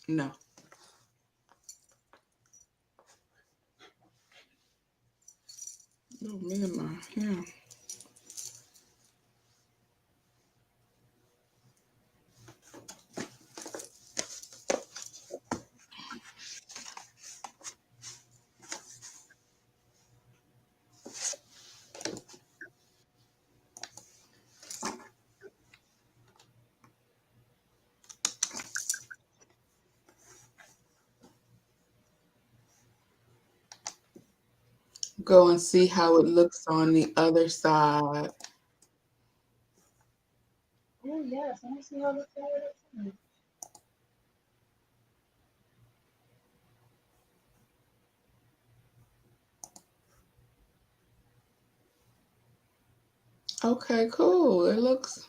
No. Oh, me and my yeah. Go and see how it looks on the other side. Oh yes, let me see how this is. Okay, cool. It looks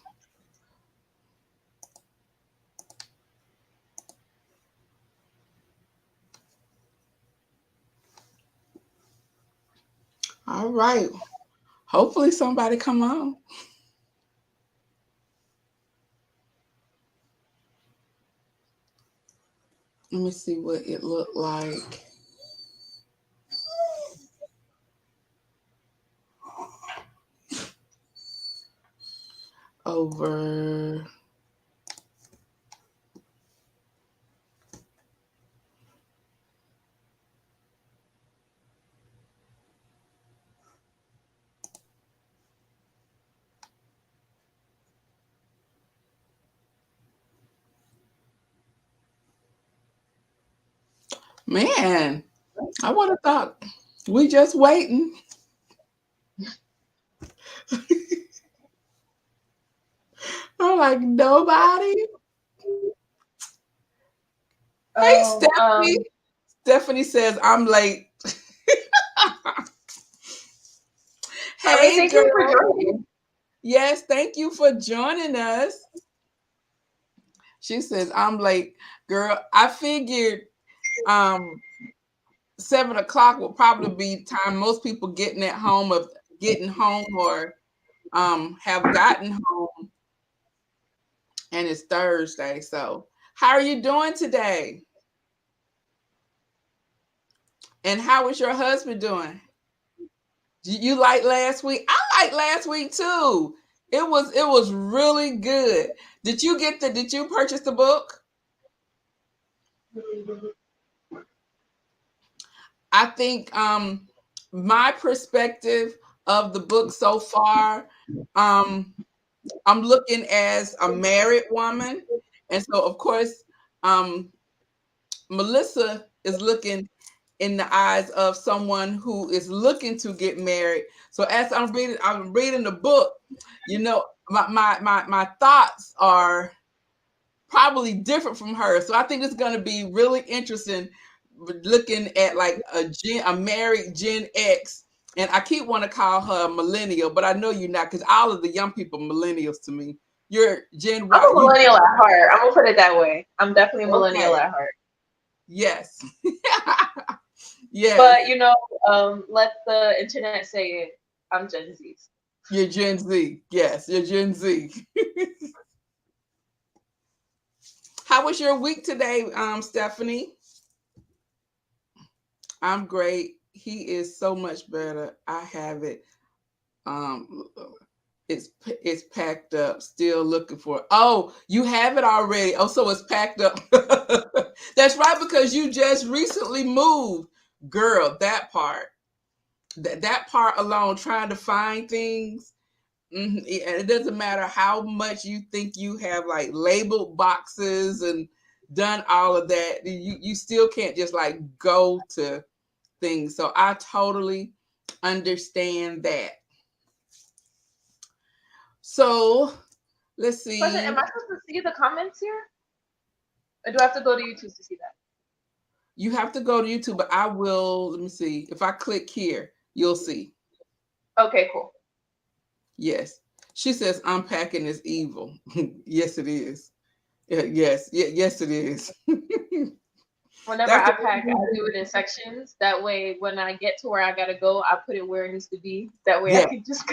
all right. Hopefully somebody come on. Let me see what it looked like over. Man, I would have thought we just waiting. I'm like, nobody. Hey, Oh, Stephanie. Stephanie says, I'm late. I mean, Hey, thank you for girl. joining. Yes, thank you for joining us. She says, I'm late. Girl, I figured um 7 o'clock will probably be time most people getting home or have gotten home, and it's Thursday. So how are you doing today? And how is your husband doing? You like last week? I like last week too. It was really good. Did you purchase the book? I think my perspective of the book so far, um I'm looking as a married woman, and so of course, um, Melissa is looking in the eyes of someone who is looking to get married. So as I'm reading the book, my thoughts are probably different from hers. So I think it's going to be really interesting looking at like a married Gen X. And I keep want to call her a millennial, but I know you're not because all of the young people are millennials to me. You're Gen I'm Y. a millennial at heart. I'm gonna put it that way. I'm definitely a millennial Okay. at heart. Yes. Yes. But let the internet say it. I'm Gen Z. You're Gen Z. Yes, you're Gen Z. How was your week today, Stephanie? I'm great. He is so much better. I have it. Um, it's packed up. Still looking for it. Oh, you have it already. Oh, so it's packed up. That's right, because you just recently moved, girl. That part alone, trying to find things. And it doesn't matter how much you think you have like labeled boxes and done all of that. You still can't just like go to things. So I totally understand that. So let's Question: am see. I supposed to see the comments here, or do I have to go to YouTube to see that? You have to go to YouTube, but I will. Let me see. If I click here, you'll see. Okay, cool. Yes. She says unpacking is evil. Yes, it is. Yes. Yes, it is. Whenever That's I the pack, I do it in sections. That way, when I get to where I gotta go, I put it where it needs to be. That way, I yeah. can just.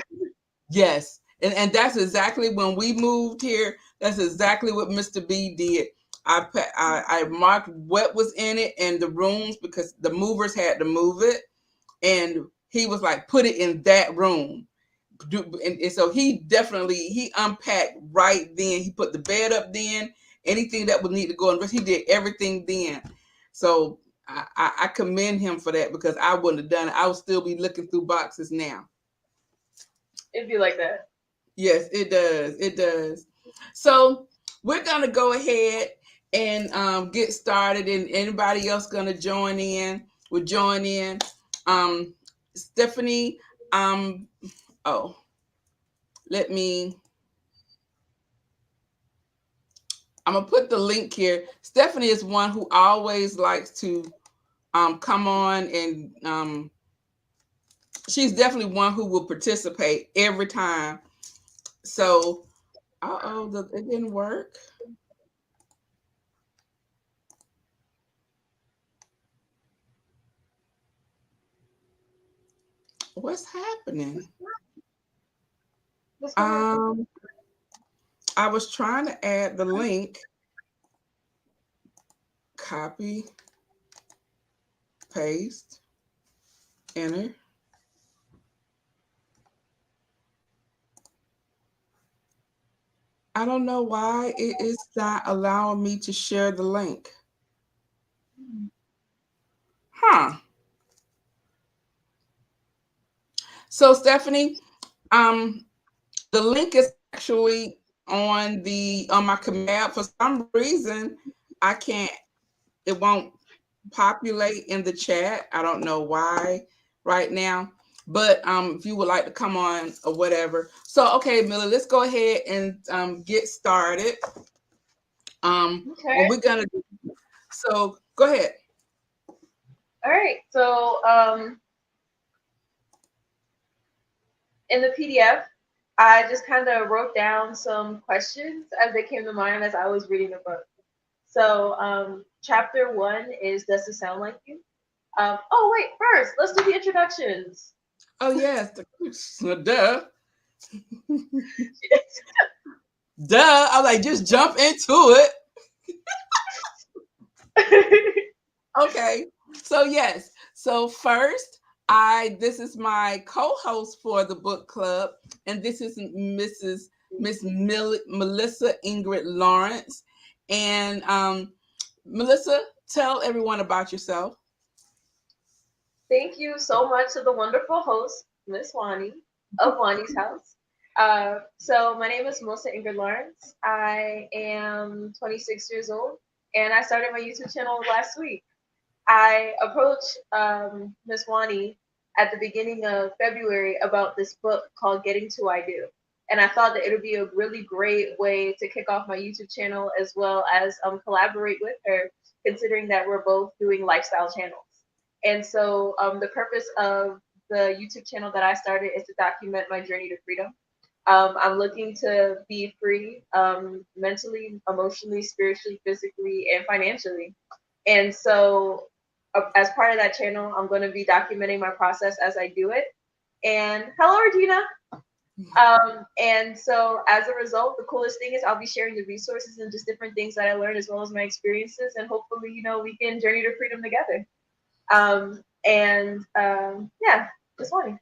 Yes. And that's exactly when we moved here. That's exactly what Mr. B did. I marked what was in it and the rooms because the movers had to move it, and he was like, put it in that room. And so he unpacked right then. He put the bed up then. Anything that would need to go in, he did everything then. So I commend him for that because I wouldn't have done it. I would still be looking through boxes now. It'd be like that. Yes, it does. It does. So we're gonna go ahead and get started, and anybody else gonna join in? Will join in. Stephanie. Um. Oh, let me. I'm gonna put the link here. Stephanie is one who always likes to come on, and she's definitely one who will participate every time. So, it didn't work. What's happening? What's gonna happen? Um, I was trying to add the link. Copy, paste, enter. I don't know why it is not allowing me to share the link. Huh. So Stephanie, um, the link is actually on my command. For some reason, I can't. It won't populate in the chat. I don't know why right now. But if you would like to come on or whatever. So okay, Millie, let's go ahead and get started. Okay. What we're gonna do. So go ahead. All right. So in the PDF, I just kind of wrote down some questions as they came to mind as I was reading the book. So chapter 1 is Does This Sound Like You? Oh wait, first let's do the introductions. Oh yes, duh, duh. I was like, just jump into it. Okay. So yes. So first, I this is my co-host for the book club, and this is Melissa Ingrid Lawrence. And Melissa, tell everyone about yourself. Thank you so much to the wonderful host, Miss Wani of Wani's House. So my name is Melissa Ingrid Lawrence. I am 26 years old, and I started my YouTube channel last week. I approached Miss Wani at the beginning of February about this book called Getting to I Do. And I thought that it would be a really great way to kick off my YouTube channel as well as collaborate with her, considering that we're both doing lifestyle channels. And so the purpose of the YouTube channel that I started is to document my journey to freedom. I'm looking to be free mentally, emotionally, spiritually, physically, and financially. And so, as part of that channel, I'm going to be documenting my process as I do it. And hello, Regina. And so, as a result, the coolest thing is I'll be sharing the resources and just different things that I learned as well as my experiences. And hopefully, we can journey to freedom together. Yeah, just wanting.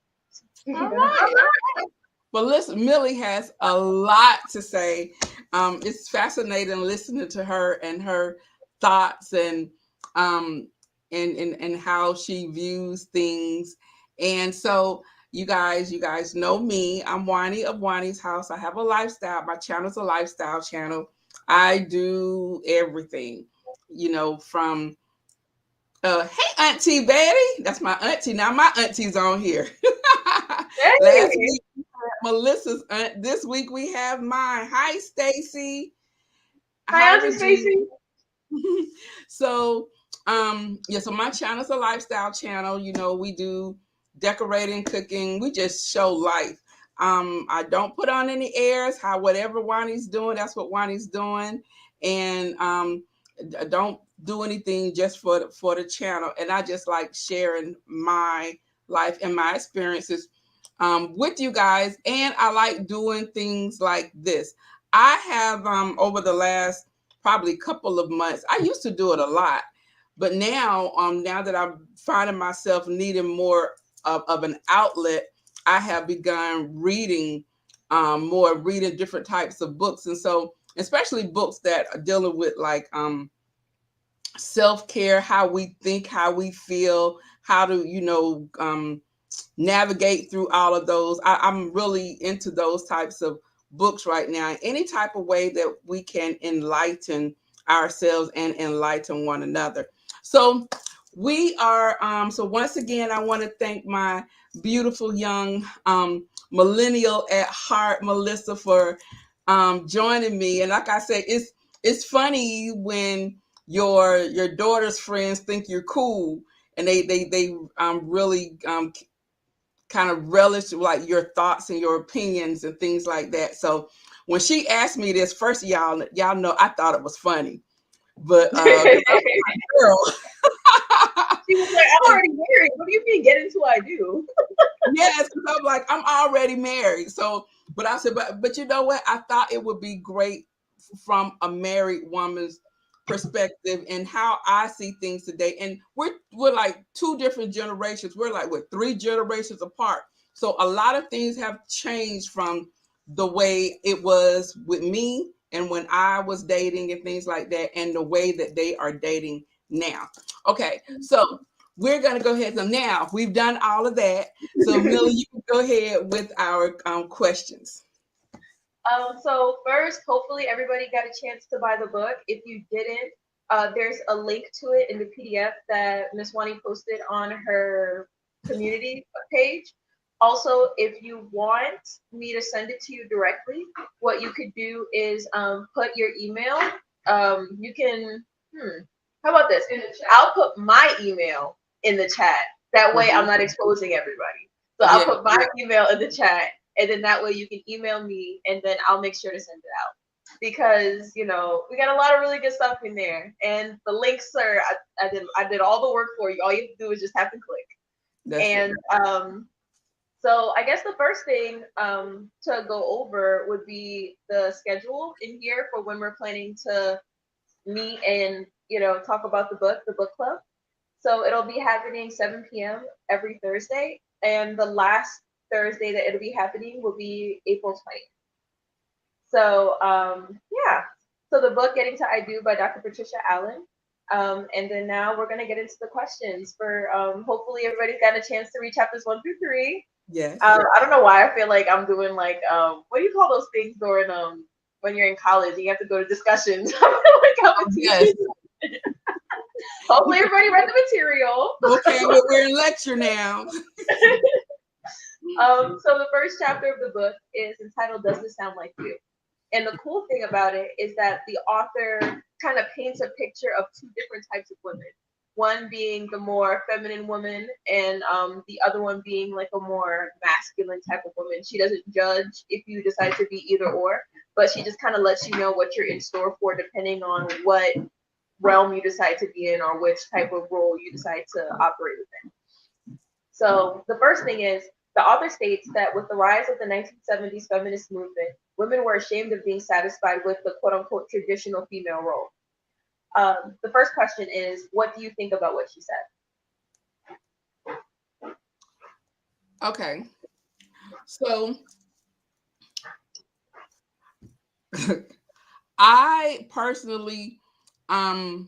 All right. Well, listen, Millie has a lot to say. It's fascinating listening to her and her thoughts um, and how she views things. And so, you guys know me. I'm Wani of Wani's House. I have a lifestyle. My channel's a lifestyle channel. I do everything, from hey, Auntie Betty. That's my auntie. Now my auntie's on here. Last Hey, week Melissa's aunt. This week we have mine. Hi, Stacy. hi, Hi, Auntie Regina. Stacy. So, yeah. So my channel's a lifestyle channel. We do decorating, cooking. We just show life. I don't put on any airs. How whatever Wani's doing, that's what Wani's doing, and I don't do anything just for the channel. And I just like sharing my life and my experiences with you guys. And I like doing things like this. I have over the last probably a couple of months. I used to do it a lot, but now that I'm finding myself needing more of an outlet, I have begun reading more, reading different types of books. And so, especially books that are dealing with like self-care, how we think, how we feel, how to, navigate through all of those. I'm really into those types of books right now. Any type of way that we can enlighten ourselves and enlighten one another. So we are so once again, I want to thank my beautiful young millennial at heart, Melissa, for joining me. And like I said, it's funny when your daughter's friends think you're cool, and they really kind of relish like your thoughts and your opinions and things like that. So when she asked me this, first, y'all know I thought it was funny, but 'cause I'm a girl. She was like, I'm already married. What do you mean get into what I do? Yes, because I'm like, I'm already married. So, but I said, but you know what? I thought it would be great from a married woman's perspective and how I see things today. And we're like two different generations. We're three generations apart. So a lot of things have changed from the way it was with me and when I was dating and things like that, and the way that they are dating now. Okay, so we're going to go ahead. So now we've done all of that. So Millie, you can go ahead with our questions. So first, hopefully everybody got a chance to buy the book. If you didn't, there's a link to it in the PDF that Miss Wani posted on her community page. Also, if you want me to send it to you directly, what you could do is put your email. You can, how about this? I'll put my email in the chat. That way I'm not exposing everybody. So I'll put my email in the chat, and then that way you can email me, and then I'll make sure to send it out. Because we got a lot of really good stuff in there, and the links are I did all the work for you. All you have to do is just have to click. That's and so I guess the first thing to go over would be the schedule in here for when we're planning to meet and talk about the book club. So it'll be happening 7 p.m. every Thursday, and the last Thursday that it'll be happening will be April 20th. So yeah, so the book Getting to I Do by Dr. Patricia Allen. And then now we're gonna get into the questions for hopefully everybody's got a chance to read chapters 1 through 3. Yes. I don't know why I feel like I'm doing like what do you call those things during when you're in college and you have to go to discussions? Like I'm a teacher. Yes. Hopefully everybody read the material. Okay, we're in lecture now. So the first chapter of the book is entitled Does This Sound Like You? And the cool thing about it is that the author kind of paints a picture of two different types of women. One being the more feminine woman, and the other one being like a more masculine type of woman. She doesn't judge if you decide to be either or, but she just kind of lets you know what you're in store for depending on what realm you decide to be in or which type of role you decide to operate within. So the first thing is, the author states that with the rise of the 1970s feminist movement, women were ashamed of being satisfied with the quote-unquote traditional female role. The first question is, what do you think about what she said? Okay. So I personally, how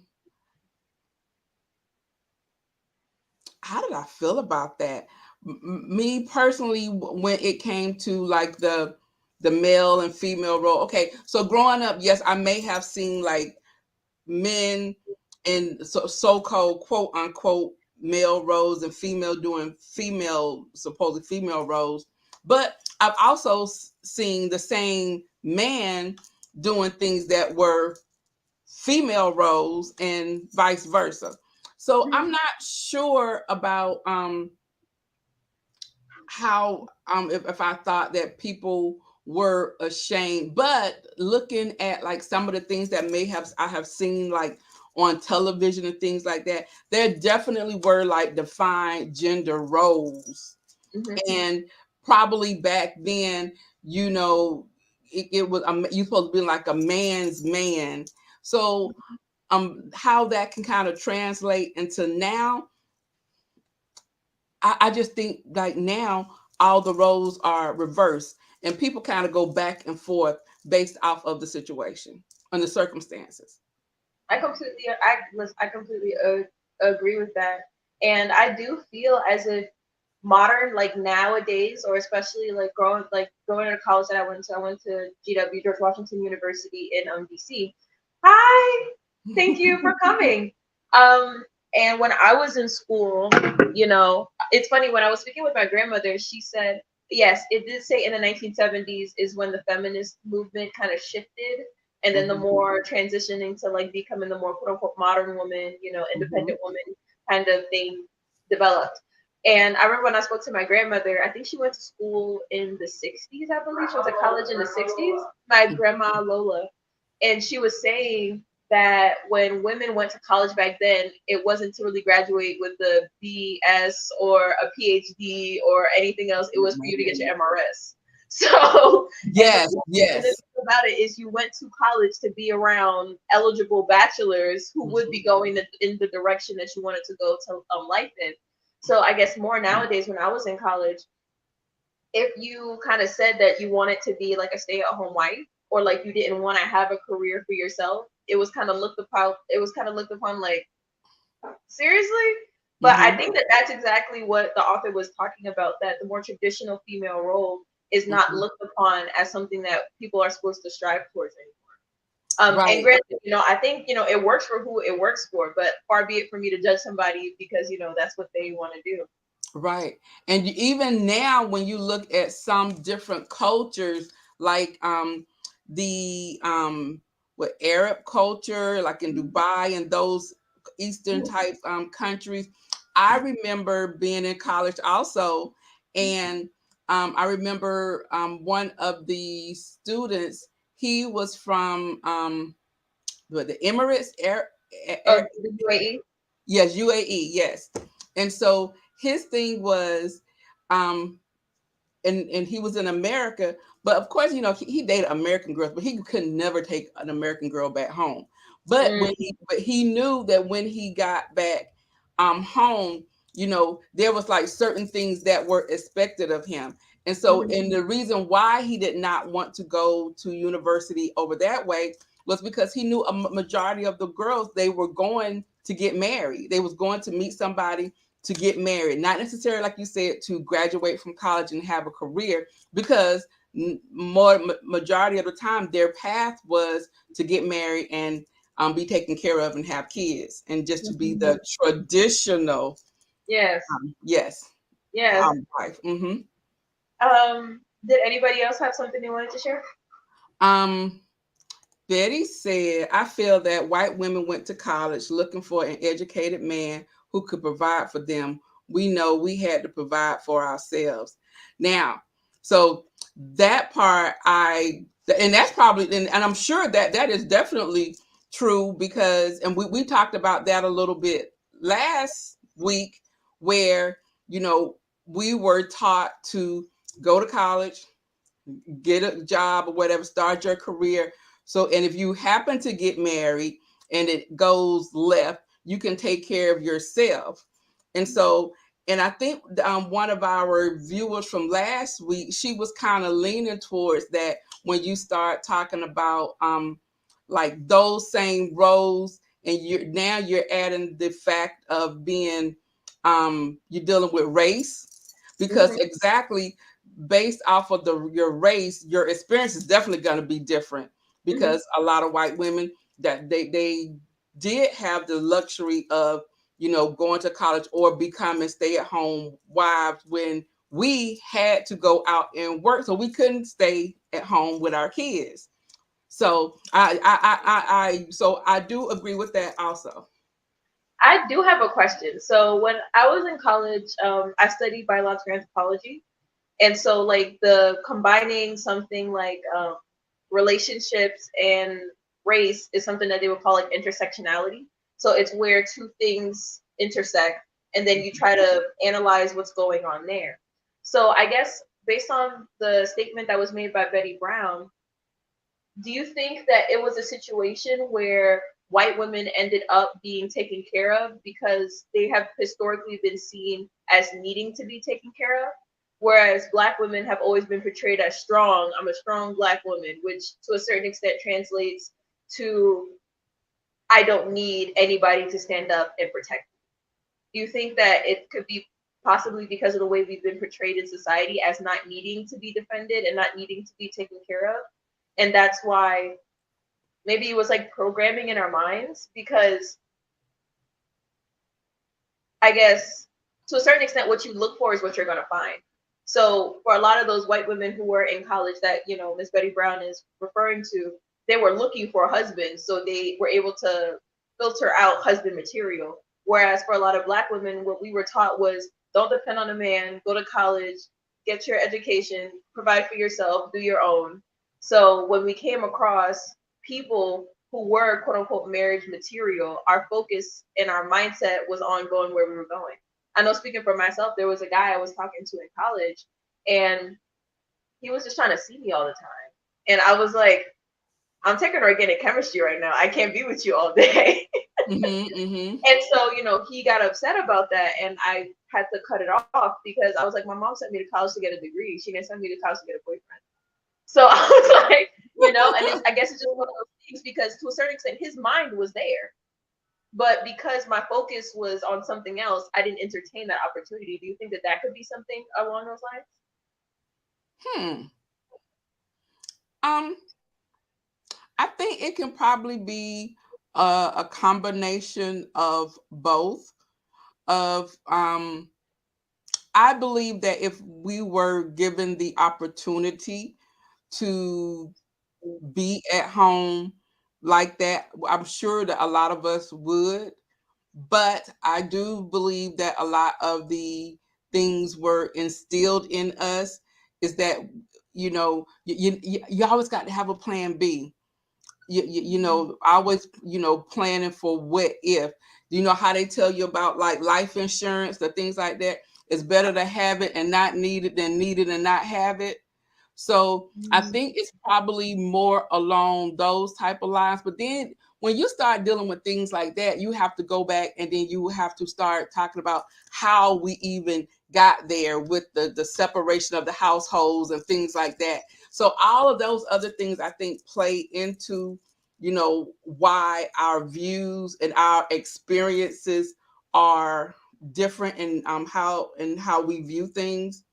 did I feel about that? Me personally, when it came to like the male and female role. Okay, so growing up, yes, I may have seen like men in so-called quote unquote male roles and female doing supposedly female roles, but I've also seen the same man doing things that were female roles and vice versa. So I'm not sure about how if I thought that people were ashamed, but looking at like some of the things that I have seen like on television and things like that, there definitely were like defined gender roles. And probably back then, it was you supposed to be like a man's man. So how that can kind of translate into now, I just think like now all the roles are reversed and people kind of go back and forth based off of the situation and the circumstances. I completely agree with that, and I do feel as if modern, like nowadays, or especially like going to college that I went to GW, George Washington University in DC. Hi, thank you for coming. Um, and when I was in school, it's funny, when I was speaking with my grandmother, she said yes, it did say in the 1970s is when the feminist movement kind of shifted, and then the Mhm. more transitioning to like becoming the more quote unquote modern woman, Mhm. independent woman kind of thing developed. And I remember when I spoke to my grandmother, I think she went to school in the 60s, I believe. She went to college in the 60s, my grandma Lola. And she was saying that when women went to college back then, it wasn't to really graduate with a BS or a PhD or anything else. It was for you to get your MRS. So, and the Yes, and the yes. thing about it is, you went to college to be around eligible bachelors who would be going in the direction that you wanted to go to life in. So I guess more nowadays, when I was in college, if you kind of said that you wanted to be like a stay-at-home wife, or like you didn't want to have a career for yourself, it was kind of looked upon. It was kind of looked upon like, seriously. But I Mhm. think that that's exactly what the author was talking about. That the more traditional female role is not Mhm. looked upon as something that people are supposed to strive towards anymore. And Right. granted, I think it works for who it works for, but far be it for me to judge somebody because that's what they want to do. Right. And even now, when you look at some different cultures, like the what Arab culture, like in Dubai and those Eastern type countries, I remember being in college also, and I remember one of the students. He was from the Emirates, Oh, the UAE. yes, UAE, yes. And so his thing was, um, and he was in America, but of course, he dated American girls, but he could never take an American girl back home. But he knew that when he got back home, there was like certain things that were expected of him. And so, Mm-hmm. and the reason why he did not want to go to university over that way was because he knew a majority of the girls, they were going to get married. They was going to meet somebody to get married, not necessarily like you said to graduate from college and have a career, because majority of the time their path was to get married and be taken care of and have kids and just to be the traditional Yes. yes Yes. wife. Hmm. Did anybody else have something they wanted to share? um Betty said, I feel that white women went to college looking for an educated man who could provide for them. We know we had to provide for ourselves. Now, so that part, and that's probably, and I'm sure that that is definitely true because, and we talked about that a little bit last week where, you know, we were taught to go to college, get a job or whatever, start your career. So, and if you happen to get married and it goes left, you can take care of yourself. And so, and I think one of our viewers from last week, she was kind of leaning towards that when you start talking about like those same roles, and you're adding the fact of being you're dealing with race, because Mm-hmm. exactly based off of your race, your experience is definitely going to be different Mm-hmm. because a lot of white women that they did have the luxury of going to college or becoming stay-at-home wives when we had to go out and work, so we couldn't stay at home with our kids. So I do agree with that also. I do have a question. So when I was in college, I studied biological anthropology, and so like the combining something like relationships and race is something that they would call like intersectionality. So it's where two things intersect, and then you try to analyze what's going on there. So I guess based on the statement that was made by Betty Brown, do you think that it was a situation where white women ended up being taken care of because they have historically been seen as needing to be taken care of? Whereas black women have always been portrayed as strong. I'm a strong black woman, which to a certain extent translates to I don't need anybody to stand up and protect me. Do you think that it could be possibly because of the way we've been portrayed in society as not needing to be defended and not needing to be taken care of? And that's why maybe it was like programming in our minds because I guess to a certain extent, what you look for is what you're going to find. So for a lot of those white women who were in college that, you know, Miss Betty Brown is referring to, they were looking for a husband. So they were able to filter out husband material. Whereas for a lot of black women, what we were taught was don't depend on a man, go to college, get your education, provide for yourself, do your own. So when we came across people who were quote unquote marriage material, our focus and our mindset was on going where we were going. I know speaking for myself, there was a guy I was talking to in college and he was just trying to see me all the time. And I was like, I'm taking organic chemistry right now. I can't be with you all day. Mm-hmm, mm-hmm. And so, you know, he got upset about that and I had to cut it off because I was like, my mom sent me to college to get a degree. She didn't send me to college to get a boyfriend. So I was like, you know, and I guess it's just one of those things because to a certain extent, his mind was there. But because my focus was on something else, I didn't entertain that opportunity. Do you think that that could be something along those lines? Hmm. Um, I think it can probably be a combination of both. Of I believe that if we were given the opportunity to be at home like that, I'm sure that a lot of us would. But I do believe that a lot of the things were instilled in us is that, you know, you always got to have a plan B. You know, always, you know, planning for what if. You know how they tell you about like life insurance, the things like that. It's better to have it and not need it than need it and not have it. So I Mm-hmm. think it's probably more along those type of lines. But then when you start dealing with things like that, you have to go back and then you have to start talking about how we even got there with the separation of the households and things like that. So all of those other things I think play into, you know, why our views and our experiences are different in how we view things.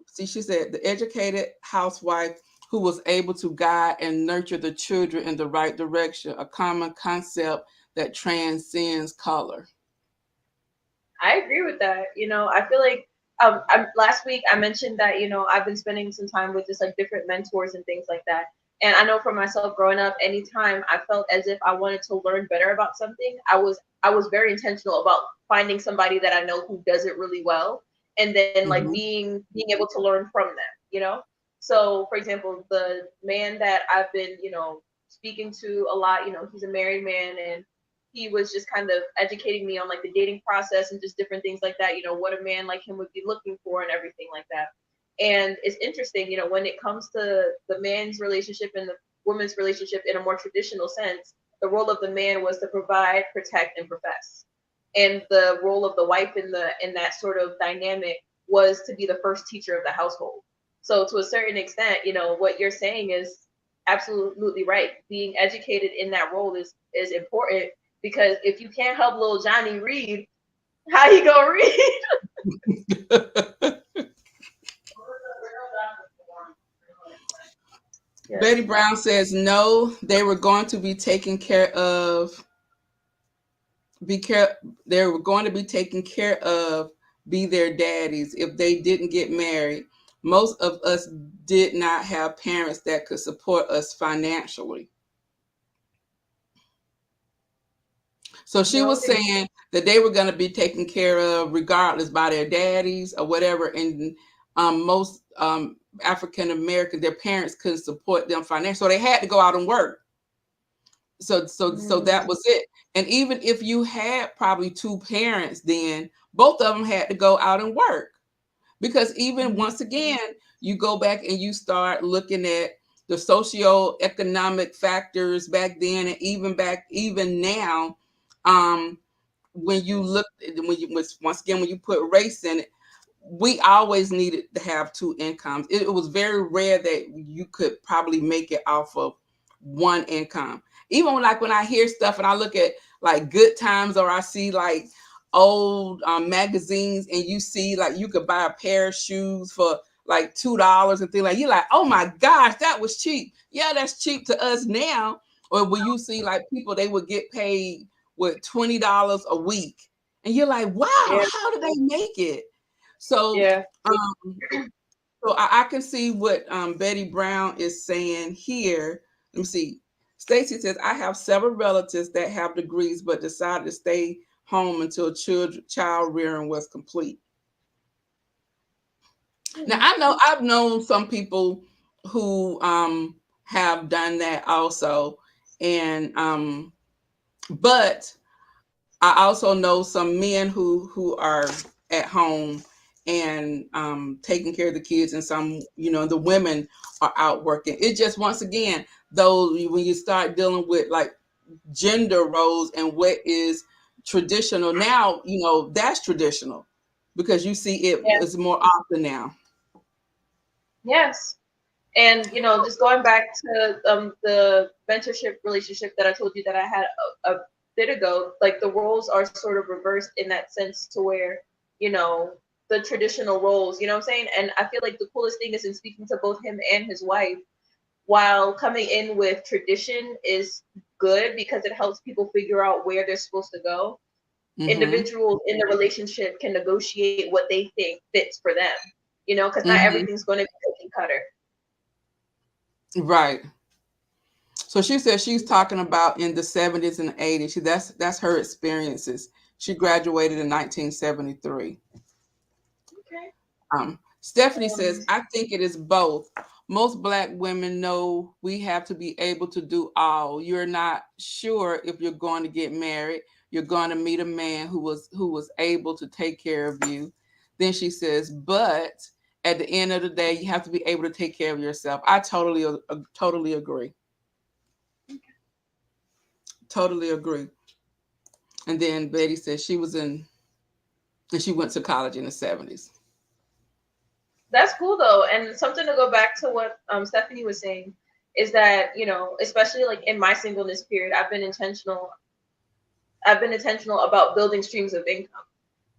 See, she said the educated housewife who was able to guide and nurture the children in the right direction, a common concept that transcends color. I agree with that. You know, I feel like last week I mentioned that you know I've been spending some time with just like different mentors and things like that. And I know for myself, growing up, anytime I felt as if I wanted to learn better about something, I was very intentional about finding somebody that I know who does it really well, and then like Mm-hmm. being able to learn from them. You know, so for example, the man that I've been speaking to a lot, he's a married man and he was just kind of educating me on like the dating process and just different things like that, what a man like him would be looking for and everything like that. And it's interesting, when it comes to the man's relationship and the woman's relationship in a more traditional sense, the role of the man was to provide, protect, and profess. And the role of the wife in that sort of dynamic was to be the first teacher of the household. So to a certain extent, what you're saying is absolutely right. Being educated in that role is important because if you can't help little Johnny read, how he gonna read? Betty Yes. Brown says no, they were going to be taken care of. Be care. They were going to be taken care of. Be their daddies if they didn't get married. Most of us did not have parents that could support us financially. So she No, was they. saying that they were going to be taken care of regardless by their daddies or whatever. And most African Americans, their parents couldn't support them financially, so they had to go out and work. So that Mm, was it. And even if you had probably two parents, then both of them had to go out and work because even mm, once again, you go back and you start looking at the socio-economic factors back then, and even now, um, when you look, when you once again, when you put race in it, we always needed to have two incomes. It was very rare that you could probably make it off of one income. Even when I hear stuff and I look at like Good Times, or I see like old magazines, and you see like you could buy a pair of shoes for like $2 and things, like, you're like, oh my gosh, that was cheap. Yeah, that's cheap to us now. Or when you see like people, they would get paid with $20 a week, and you're like, wow, Yeah. how do they make it? So, Yeah. um, so I can see what Betty Brown is saying here. Let me see. Stacy says, I have several relatives that have degrees but decided to stay home until child rearing was complete. Now, Mhm. I know I've known some people who have done that also, and but I also know some men who are at home and taking care of the kids, and some, the women are out working. It just, once again, though, when you start dealing with like gender roles and what is traditional now, that's traditional, because you see it Yeah. is more often now. Yes. And just going back to the mentorship relationship that I told you that I had a bit ago, like the roles are sort of reversed in that sense, to where you know the traditional roles. You know what I'm saying? And I feel like the coolest thing is, in speaking to both him and his wife, while coming in with tradition is good because it helps people figure out where they're supposed to go. Mm-hmm. Individuals in the relationship can negotiate what they think fits for them. Because not Mm-hmm. everything's going to be cookie cutter. Right. So she said she's talking about in the 70s and 80s. That's her experiences. She graduated in 1973. Okay. Stephanie says, Um, I think it is both. Most Black women know we have to be able to do all. You're not sure if you're going to get married. You're going to meet a man who was able to take care of you. Then she says, but at the end of the day, you have to be able to take care of yourself. I totally agree. Totally agree. And then Betty says she went to college in the 70s. that's cool though, and something to go back to what Stephanie was saying is that especially like in my singleness period, I've been intentional. I've been intentional about building streams of income,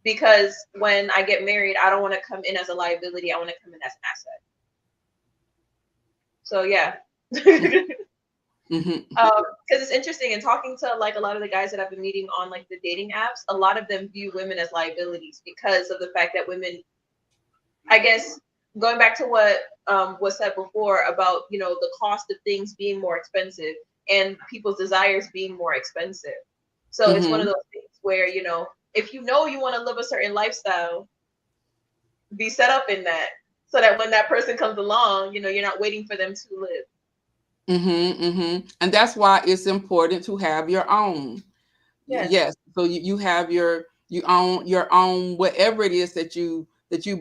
because when I get married, I don't want to come in as a liability. I want to come in as an asset. So yeah. Mm-hmm. Because it's interesting, in talking to like a lot of the guys that I've been meeting on like the dating apps, a lot of them view women as liabilities because of the fact that women, I guess, going back to what was said before about the cost of things being more expensive and people's desires being more expensive. So it's one of Mm-hmm. those things where if you want to live a certain lifestyle, be set up in that, so that when that person comes along, you're not waiting for them to live. Mm-hmm. Mm-hmm. And that's why it's important to have your own. Yes. Yes. So you have your own whatever it is that you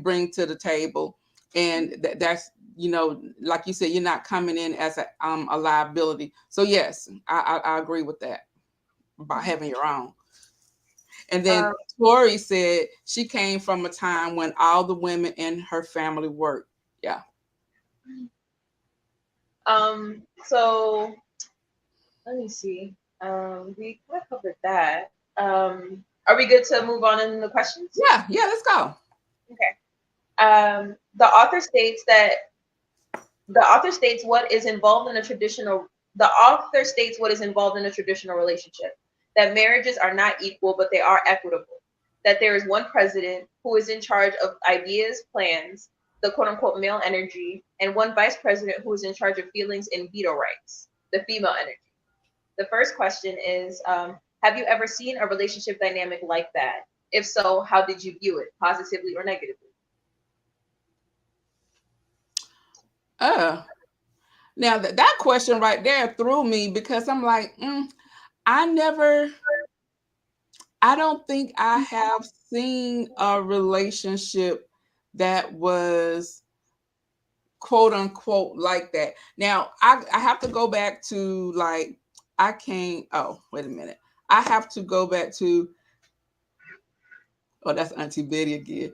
bring to the table, and that's, like you said, you're not coming in as a liability. So yes, I agree with that about having your own. And then Um, Tori said she came from a time when all the women in her family worked. Yeah. so let me see. We kind of covered that. Are we good to move on in the questions? Yeah. Yeah. Let's go. Okay. The author states that the author states what is involved in a traditional the author states what is involved in a traditional relationship, that marriages are not equal but they are equitable, that there is one president who is in charge of ideas, plans, the quote unquote male energy, and one vice president who is in charge of feelings and veto rights, the female energy. The first question is, have you ever seen a relationship dynamic like that? If so, how did you view it, positively or negatively? Uh, Now that question right there threw me, because I'm like, I never, I don't think I have seen a relationship that was quote unquote like that. Now I have to go back to like I can't. Oh, wait a minute. I have to go back to. Oh, that's Auntie Betty again.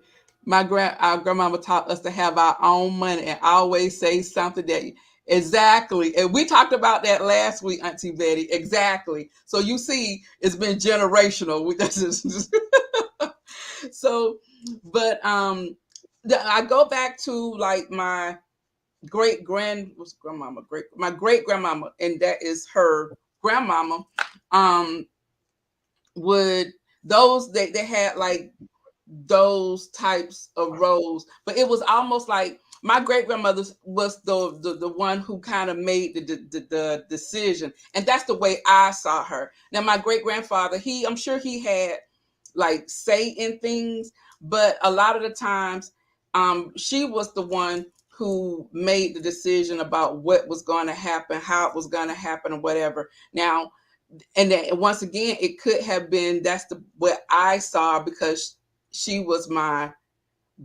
Our grandmama taught us to have our own money and always say something that exactly. And we talked about that last week, Auntie Betty. Exactly. So you see, it's been generational. So, but I go back to like my what's grandmama great my great grandmama, and that is her grandmama. Um, would those they had like those types of roles, but it was almost like my great grandmother was the one who kind of made the decision, and that's the way I saw her. Now my great grandfather, I'm sure he had like say in things, but a lot of the times she was the one who made the decision about what was going to happen, how it was going to happen, or whatever. Now, and then once again, it could have been that's the what I saw because she was my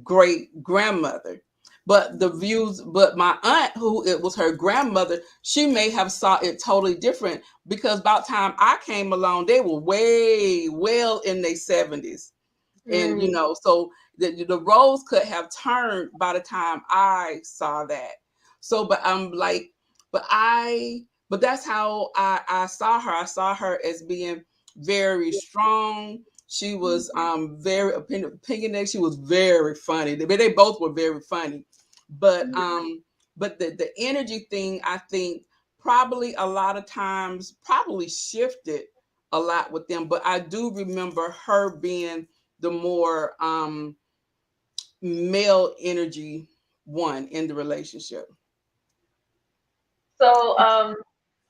great grandmother. But the views, but my aunt, who it was her grandmother, she may have saw it totally different because about time I came along, they were way well in their 70s. And Mm. so the roles could have turned by the time I saw that. So but I'm like but that's how I saw her. I saw her as being very strong. She was very opinionated. She was very funny. They both were very funny. But the energy thing, I think probably a lot of times probably shifted a lot with them. But I do remember her being the more male energy one in the relationship. So,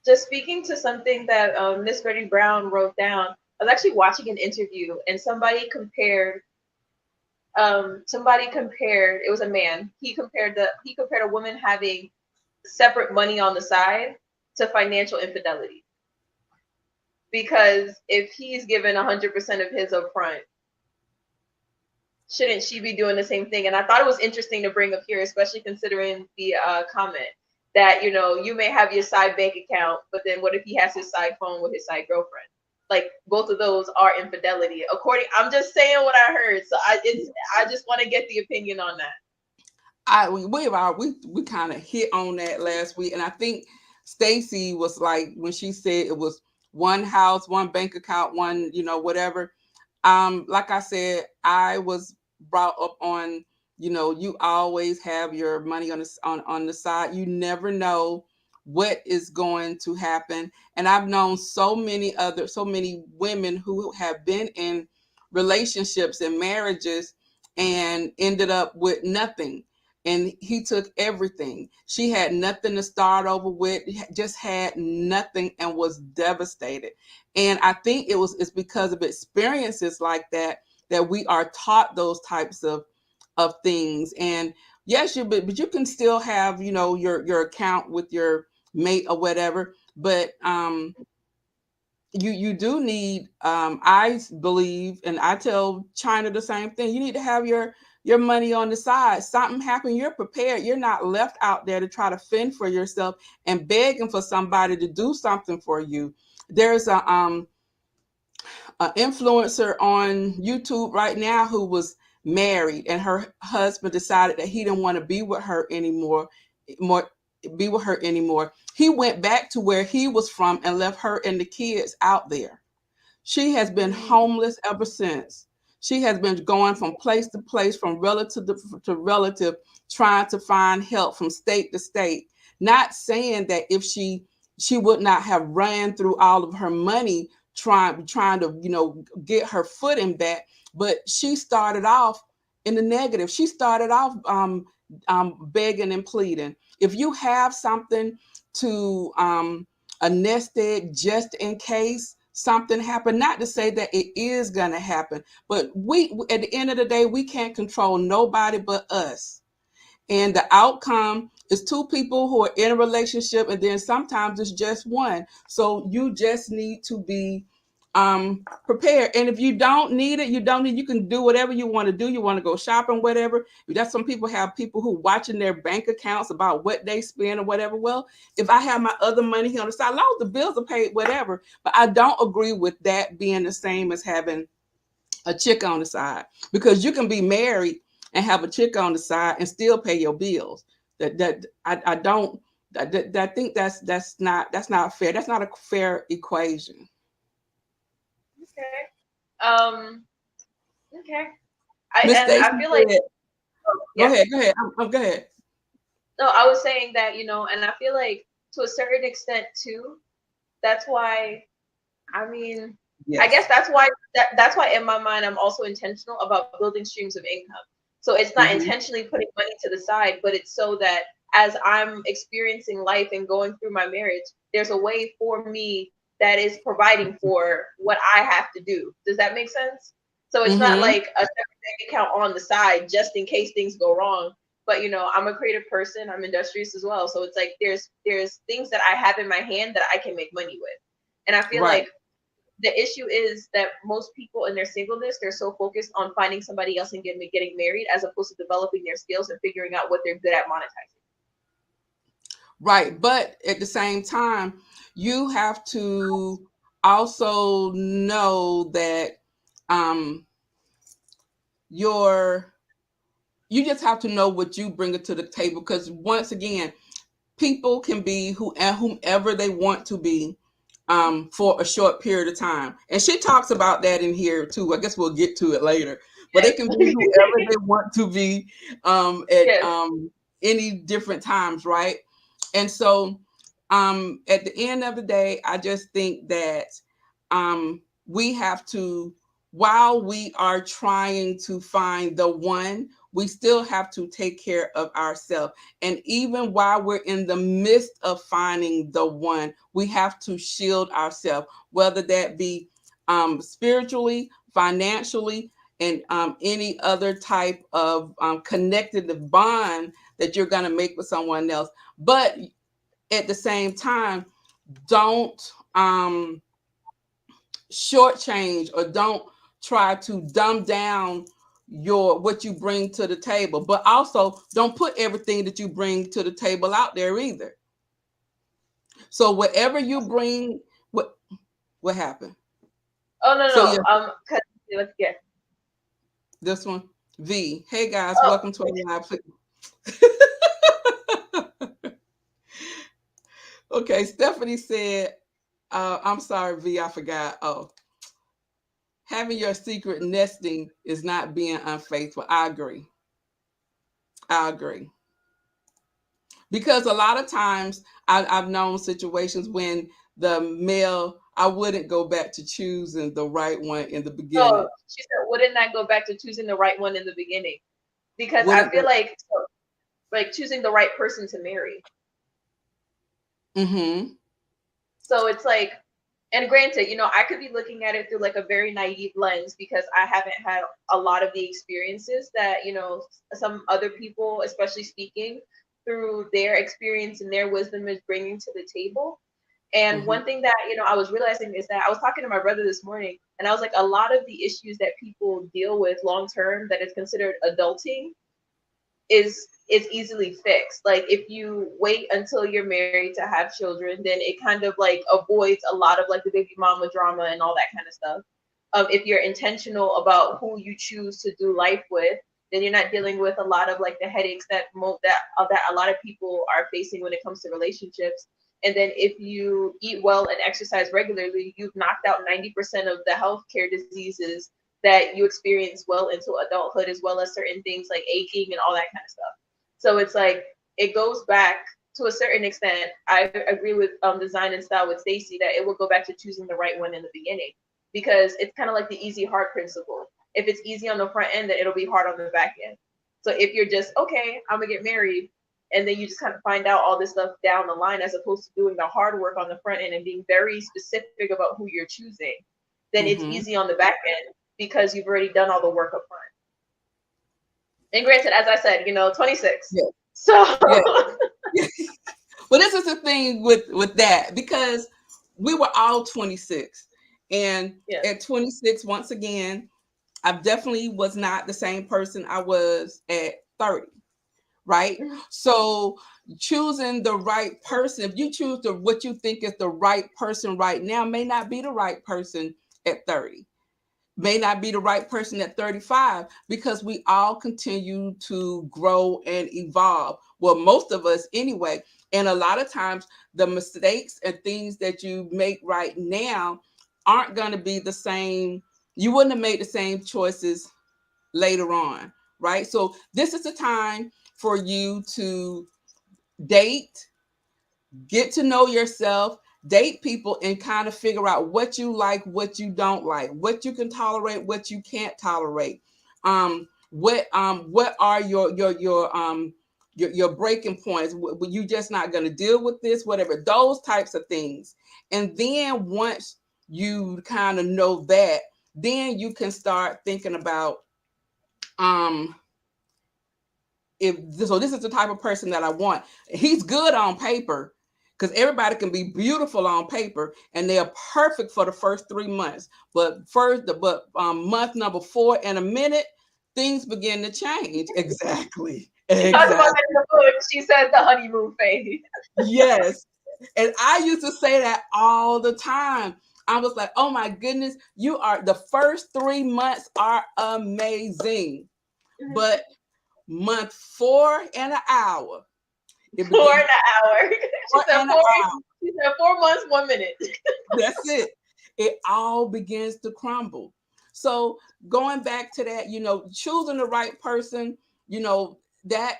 just speaking to something that Miss Betty Brown wrote down, I was actually watching an interview and somebody compared, it was a man, he compared a woman having separate money on the side to financial infidelity. Because if he's given 100% of his upfront, shouldn't she be doing the same thing? And I thought it was interesting to bring up here, especially considering the comment that, you may have your side bank account, but then what if he has his side phone with his side girlfriend? Like both of those are infidelity. I'm just saying what I heard. So I just want to get the opinion on that. We kind of hit on that last week, and I think Stacy was like when she said it was one house, one bank account, one whatever. Like I said, I was brought up on you always have your money on the side. You never know what is going to happen, and I've known so many women who have been in relationships and marriages and ended up with nothing, and he took everything. She had nothing to start over with, just had nothing and was devastated. And I think it's because of experiences like that we are taught those types of things. And yes, but you can still have your account with your mate or whatever. But you do need I believe, and I tell China the same thing. You need to have your money on the side. Something happened, you're prepared. You're not left out there to try to fend for yourself and begging for somebody to do something for you. There's a influencer on YouTube right now who was married, and her husband decided that he didn't want to be with her anymore. More be with her anymore. He went back to where he was from and left her and the kids out there. She has been homeless ever since. She has been going from place to place, from relative to relative, trying to find help from state to state. Not saying that if she would not have ran through all of her money trying to get her footing back, but she started off in the negative. She started off begging and pleading. If you have something to a nest egg just in case something happened, not to say that it is going to happen, but we at the end of the day, we can't control nobody but us. And the outcome is two people who are in a relationship, and then sometimes it's just one. So you just need to be prepared. And if you don't need it, you don't need. You can do whatever you want to do. You want to go shopping, whatever. That's some people have people who watching their bank accounts about what they spend or whatever. Well, if I have my other money here on the side, as long as the bills are paid, whatever. But I don't agree with that being the same as having a chick on the side, because you can be married and have a chick on the side and still pay your bills. I don't. I think that's not fair. That's not a fair equation. Okay. Um. Okay. Miss I Stacy feel like, said, "Go yeah. ahead, go ahead, go ahead." No, I was saying that, and I feel like to a certain extent too. That's why. I mean, I guess Yes. that's why in my mind I'm also intentional about building streams of income. So it's not Mm-hmm. intentionally putting money to the side, but it's so that as I'm experiencing life and going through my marriage, there's a way for me that is providing for what I have to do. Does that make sense? So it's not Mm-hmm. like a separate bank account on the side just in case things go wrong. But I'm a creative person. I'm industrious as well. So it's like there's things that I have in my hand that I can make money with. And I feel Right. like the issue is that most people in their singleness, they're so focused on finding somebody else and getting married as opposed to developing their skills and figuring out what they're good at monetizing. Right. But at the same time, you have to also know that um your you just have to know what you bring it to the table, because once again, people can be whomever they want to be for a short period of time. And she talks about that in here too. I guess we'll get to it later. But they can be whoever they want to be at Yes. any different times, right? And so at the end of the day, I just think that we have to, while we are trying to find the one, we still have to take care of ourselves. And even while we're in the midst of finding the one, we have to shield ourselves, whether that be spiritually, financially, and any other type of connected bond that you're going to make with someone else. But at the same time, don't shortchange or don't try to dumb down your what you bring to the table, but also don't put everything that you bring to the table out there either. So whatever you bring, what happened? Oh no So no. yeah, 'Cause let's get. this one. V. Hey guys, Oh, welcome to our live. Okay, Stephanie said, I'm sorry, V, I forgot. Oh, having your secret nesting is not being unfaithful. I agree. I agree. Because a lot of times I've known situations when the male, I wouldn't go back to choosing the right one in the no. beginning. She said, wouldn't I go back to choosing the right one in the beginning? Because I Wouldn't feel go. like choosing the right person to marry. Mm-hmm. So it's like, and granted, I could be looking at it through like a very naive lens because I haven't had a lot of the experiences that, some other people, especially speaking through their experience and their wisdom is bringing to the table. And Mm-hmm. one thing that, I was realizing is that I was talking to my brother this morning and I was like, a lot of the issues that people deal with long term that is considered adulting is easily fixed. Like if you wait until you're married to have children, then it kind of like avoids a lot of like the baby mama drama and all that kind of stuff. If you're intentional about who you choose to do life with, then you're not dealing with a lot of like the headaches that a lot of people are facing when it comes to relationships. And then if you eat well and exercise regularly, you've knocked out 90% of the healthcare diseases that you experience well into adulthood, as well as certain things like aging and all that kind of stuff. So it's like it goes back to a certain extent. I agree with design and style with Stacy that it will go back to choosing the right one in the beginning because it's kind of like the easy hard principle. If it's easy on the front end, then it'll be hard on the back end. So if you're just okay, I'm gonna get married, and then you just kind of find out all this stuff down the line, as opposed to doing the hard work on the front end and being very specific about who you're choosing, then it's Mm-hmm. easy on the back end because you've already done all the work up front. And granted, as I said, 26. Yeah. So Yeah. Well, this is the thing with that, because we were all 26, And Yeah. at 26, once again, I definitely was not the same person I was at 30, right? Mhm. So choosing the right person, if you choose what you think is the right person right now, may not be the right person at 30, may not be the right person at 35, because we all continue to grow and evolve. Well, most of us anyway. And a lot of times, the mistakes and things that you make right now aren't going to be the same. You wouldn't have made the same choices later on, right? So, this is the time for you to date, get to know yourself, date people, and kind of figure out what you like, what you don't like, what you can tolerate, what you can't tolerate. What are your breaking points? You just not going to deal with this, whatever, those types of things. And then once you kind of know that, then you can start thinking about um if so this is the type of person that I want. He's good on paper, because everybody can be beautiful on paper and they're perfect for the first 3 months. But month number 4 and a minute, things begin to change. Exactly. She talks about Exactly. that in the book. She said the honeymoon phase. Yes. And I used to say that all the time. I was like, oh my goodness, the first 3 months are amazing. Mhm. But month 4 and an hour, it Four begins. an hour. She Four said and an four. hour. She said 4 months, 1 minute. That's it. It all begins to crumble. So going back to that, choosing the right person, that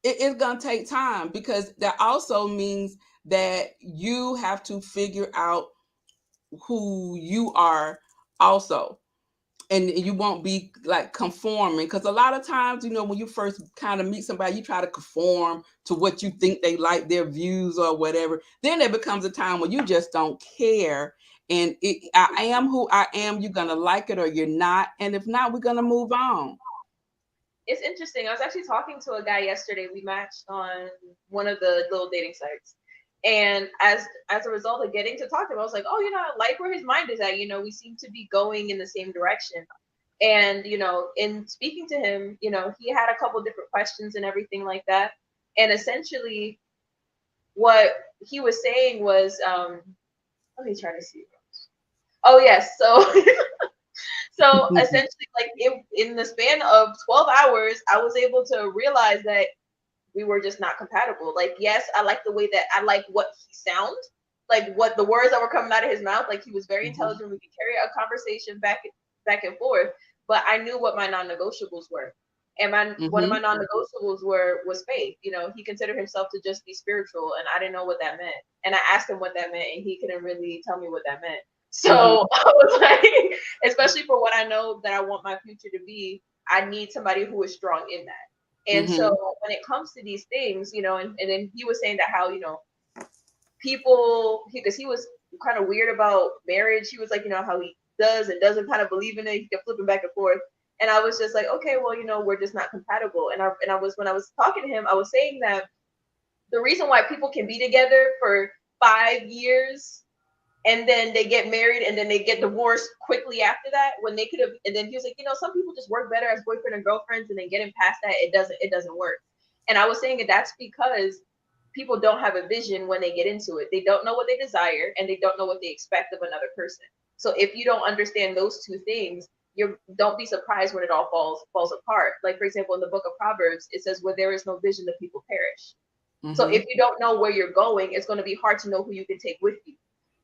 it's gonna take time, because that also means that you have to figure out who you are also, and you won't be like conforming, because a lot of times, when you first kind of meet somebody, you try to conform to what you think they like, their views or whatever. Then there becomes a time where you just don't care, and I am who I am. You're gonna like it or you're not, and if not, we're gonna move on. It's interesting. I was actually talking to a guy yesterday. We matched on one of the little dating sites. And as a result of getting to talk to him, I was like, oh, I like where his mind is at. We seem to be going in the same direction. And, in speaking to him, he had a couple different questions and everything like that. And essentially what he was saying was, let me try to see. Oh yes. So essentially, like in the span of 12 hours, I was able to realize that we were just not compatible. Like, yes, I like the way that I like what he sound, like what the words that were coming out of his mouth. Like he was very Mhm. intelligent. We could carry a conversation back and forth. But I knew what my non-negotiables were, and my one of my Mhm. non-negotiables was faith. He considered himself to just be spiritual, and I didn't know what that meant. And I asked him what that meant, and he couldn't really tell me what that meant. Mhm. So I was like, especially for what I know that I want my future to be, I need somebody who is strong in that. And so Mhm. when it comes to these things, and then he was saying that how, people, because he was kind of weird about marriage. He was like, how he does and doesn't kind of believe in it. He kept flipping back and forth. And I was just like, okay, well, we're just not compatible. And I was, when I was talking to him, I was saying that the reason why people can be together for 5 years and then they get married and then they get divorced quickly after that, when they could have, and then he was like, some people just work better as boyfriend and girlfriends, and then getting past that, it doesn't work. And I was saying that that's because people don't have a vision when they get into it. They don't know what they desire and they don't know what they expect of another person. So if you don't understand those two things, you don't be surprised when it all falls apart. Like, for example, in the book of Proverbs, it says, where there is no vision, the people perish. So if Mhm. you don't know where you're going, it's going to be hard to know who you can take with you.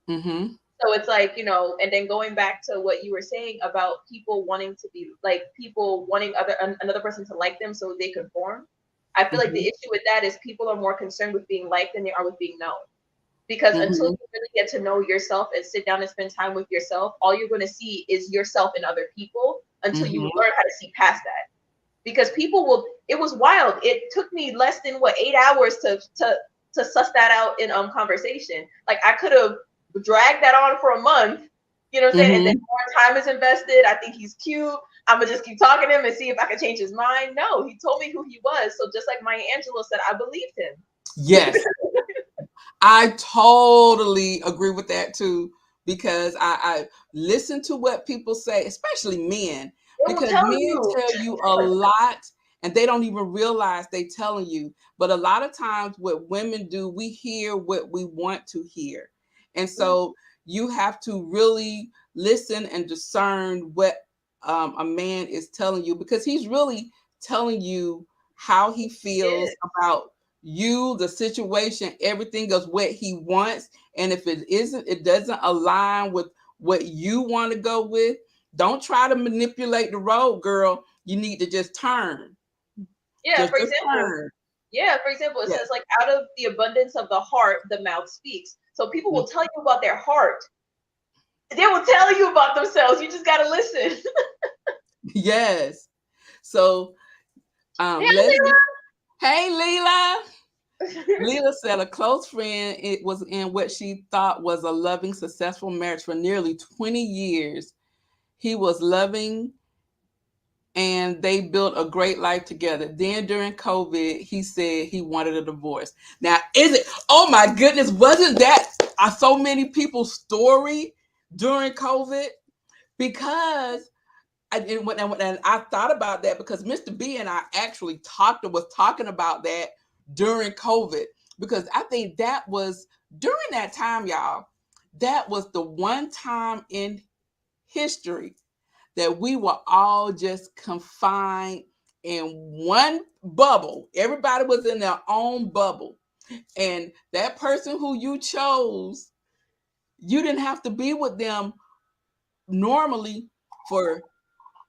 Mhm. So it's like, and then going back to what you were saying about people wanting to be like, people wanting another person to like them so they conform. I feel like the Mhm. issue with that is people are more concerned with being liked than they are with being known. Because until Mhm. you really get to know yourself and sit down and spend time with yourself, all you're going to see is yourself in other people until you Mhm. learn how to see past that. Because people will, it was wild. It took me less than 8 hours to suss that out in conversation. Like I could have dragged that on for a month, you know what I'm saying? And then Mhm. more time is invested. I think he's cute. I'm gonna just keep talking to him and see if I can change his mind. No, he told me who he was. So just like Maya Angelou said, I believed him. Yes, I totally agree with that too. because I listen to what people say, especially men, It will because tell men you. tell you a lot and they don't even realize they telling you. But a lot of times what women do, we hear what we want to hear. And so you have to really listen and discern what a man is telling you, because he's really telling you how he Yeah, feels about you, the situation, everything is what he wants. And if it doesn't align with what you want to go with, don't try to manipulate the road, girl. You need to just turn. yeah. Just For just example, turn. yeah. For example, it Yeah. says like out of the abundance of the heart, the mouth speaks. So people Mm. will tell you about their heart. They will tell you about themselves. You just gotta listen. Yes. So Yeah, let's get, hey Leela. Leila. Leela said a close friend it was in what she thought was a loving, successful marriage for nearly 20 years. He was loving and they built a great life together. Then during COVID, he said he wanted a divorce. Now, is it? Oh my goodness, wasn't that so many people's story during COVID? Because and I thought about that because Mr. B and I actually was talking about that during COVID, because I think that was during that time, y'all. That was the one time in history that we were all just confined in one bubble. Everybody was in their own bubble. And that person who you chose, you didn't have to be with them normally for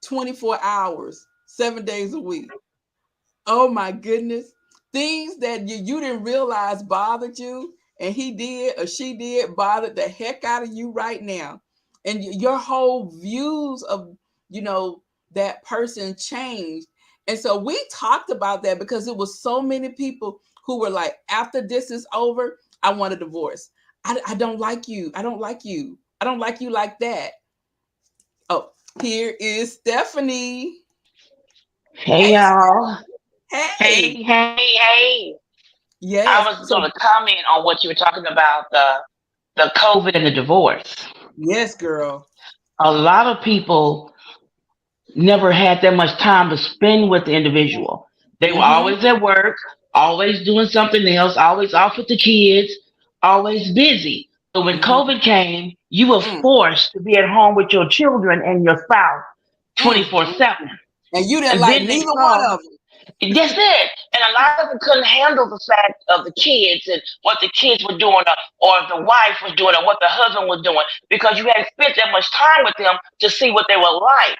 24 hours, 7 days a week. Oh my goodness. Things that you didn't realize bothered you, and he did or she did bothered the heck out of you right now. And your whole views of, you know, that person changed. And so we talked about that because it was so many people who were like, after this is over, I want a divorce. I don't like you. I don't like you. I don't like you like that. Oh, here is Stephanie. Hey Hey, y'all. hey. Hey. I Yes. was So gonna comment on what you were talking about, the COVID and the divorce. yes, girl. A lot of people never had that much time to spend with the individual. They were Mm-hmm. always at work, always doing something else, always off with the kids, always busy. So when Mm-hmm. COVID came, you were Mm, forced to be at home with your children and your spouse mm. 24/7. And you didn't And like then they neither one come. of them. That's it. And a lot of them couldn't handle the fact of the kids and what the kids were doing, or the wife was doing, or what the husband was doing, because you hadn't spent that much time with them to see what they were like.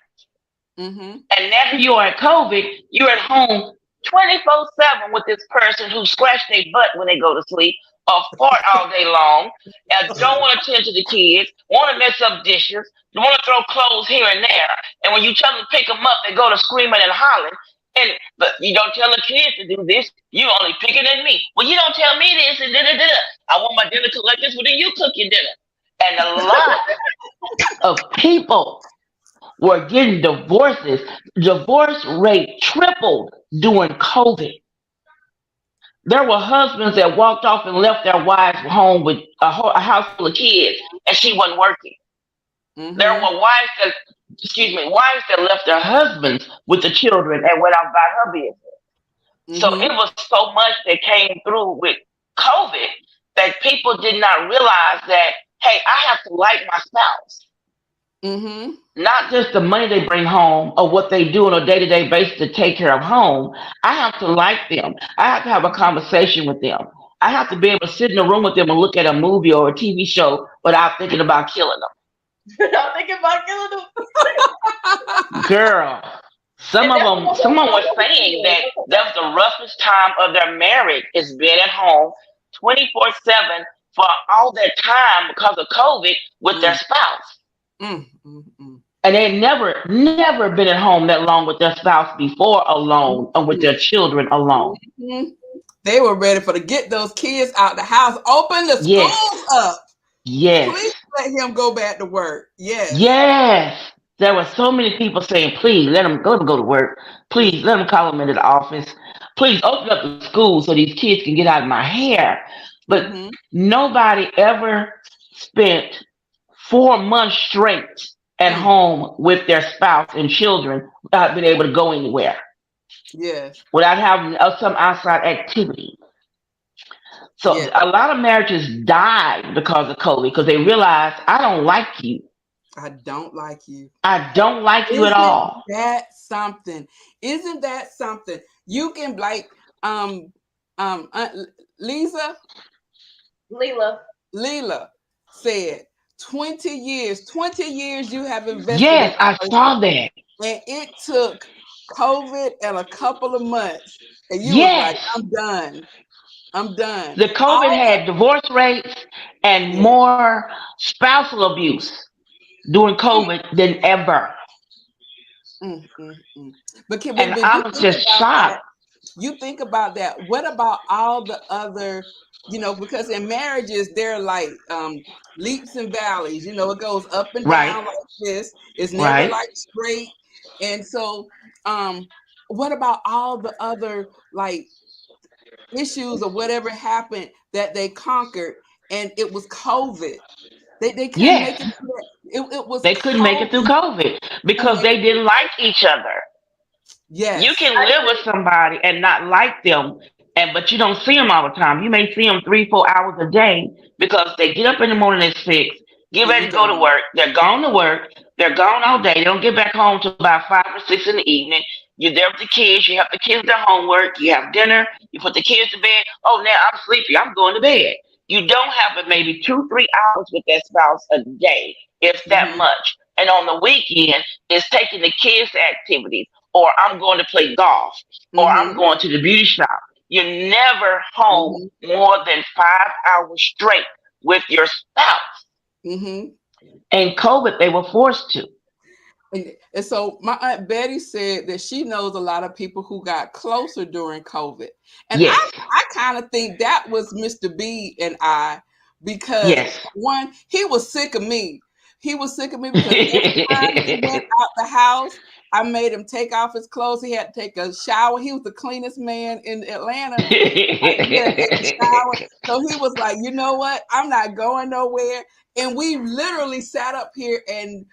Mm-hmm. And now you're at COVID, you're at home 24/7 with this person who scratch their butt when they go to sleep, or fart all day long, and don't want to tend to the kids, want to mess up dishes, want to throw clothes here and there. And when you tell them to pick them up, they go to screaming and hollering. And but you don't tell the kids to do this. You only picking at me. Well, you don't tell me this and da da da. I want my dinner cooked like this. Well, then you cook your dinner. And a lot of people were getting divorces. Divorce rate tripled during COVID. There were husbands that walked off and left their wives home with a house full of kids, and she wasn't working. There Mm-hmm. were wives that left their husbands with the children and went out by her business. So it Mm-hmm. was so much that came through with COVID that people did not realize that, hey, I have to like my spouse. Mm-hmm. Not just the money they bring home or what they do on a day-to-day basis to take care of home. I have to like them. I have to have a conversation with them. I have to be able to sit in a room with them and look at a movie or a TV show without thinking about killing I'm thinking about killing them. them. Girl, some And of that's them, what someone was I'm saying doing. that that was the roughest time of their marriage is being at home 24/7 for all that time because of COVID with their Mm, spouse. mm, mm, mm. And they never been at home that long with their spouse before alone and with their children alone. Mhm. They were ready for to get those kids out the house, open the Yes, schools up. Please yes, let him go back to work. Yes. yes. There were so many people saying, please let them go to work. Please let them call them into the office. Please open up the school so these kids can get out of my hair. But Mm-hmm. nobody ever spent 4 months straight at Mm, home with their spouse and children without being able to go anywhere, yes. without having some outside activity. So Yes. a lot of marriages died because of COVID because they realized I don't like you. I don't like you. I don't like you at Isn't all. that something? Isn't that something? You can like um uh, Lisa Leela. Leela said 20 years you have invested in Yes, I a person, saw that. and it took COVID and a couple of months, and you was like, Yes. I'm done. I'm done. The COVID All had divorce rates and yeah. more spousal abuse during Mm, COVID than ever. mm. But And when I you was think just about that, shocked. you think about that. What about all the other, because in marriages there are like leaps and valleys. It goes up and Right, down like this. It's never right. like straight. And so, what about all the other like issues or whatever happened that they conquered? And it was COVID. They couldn't make it Yes, through that. It was they couldn't make it through COVID. COVID Couldn't because make they it through. didn't like each other. You Yes. can I live with agree. somebody and not like them, and but you don't see them all the time. You may see them 3, 4 hours a day because they get up in the morning at 6, get And ready you to go to don't. work. They're gone to work. They're gone all day. They don't get back home till about 5 or 6 in the evening. You're there with the kids. You help the kids their homework. You have dinner. You put the kids to bed. Oh, now I'm sleepy. I'm going to bed. You don't have but maybe 2, 3 hours with that spouse a day, if that Hmm. much. And on the weekend, it's taking the kids to activities, or I'm going to play golf, or I'm Hmm. going to the beauty shop. You're never home Hmm. more than 5 hours straight with your spouse. Hmm. And COVID, they were forced to. And so my aunt Betty said that she knows a lot of people who got closer during COVID. And Yes, I kind of think that was Mr. B and I, because yes. one, he was sick of me. He was sick of me because every time he went out the house, I made him take off his clothes. He had to take a shower. He was the cleanest man in Atlanta. He had to take a shower. So he was like, you know what? I'm not going nowhere. And we literally sat up here and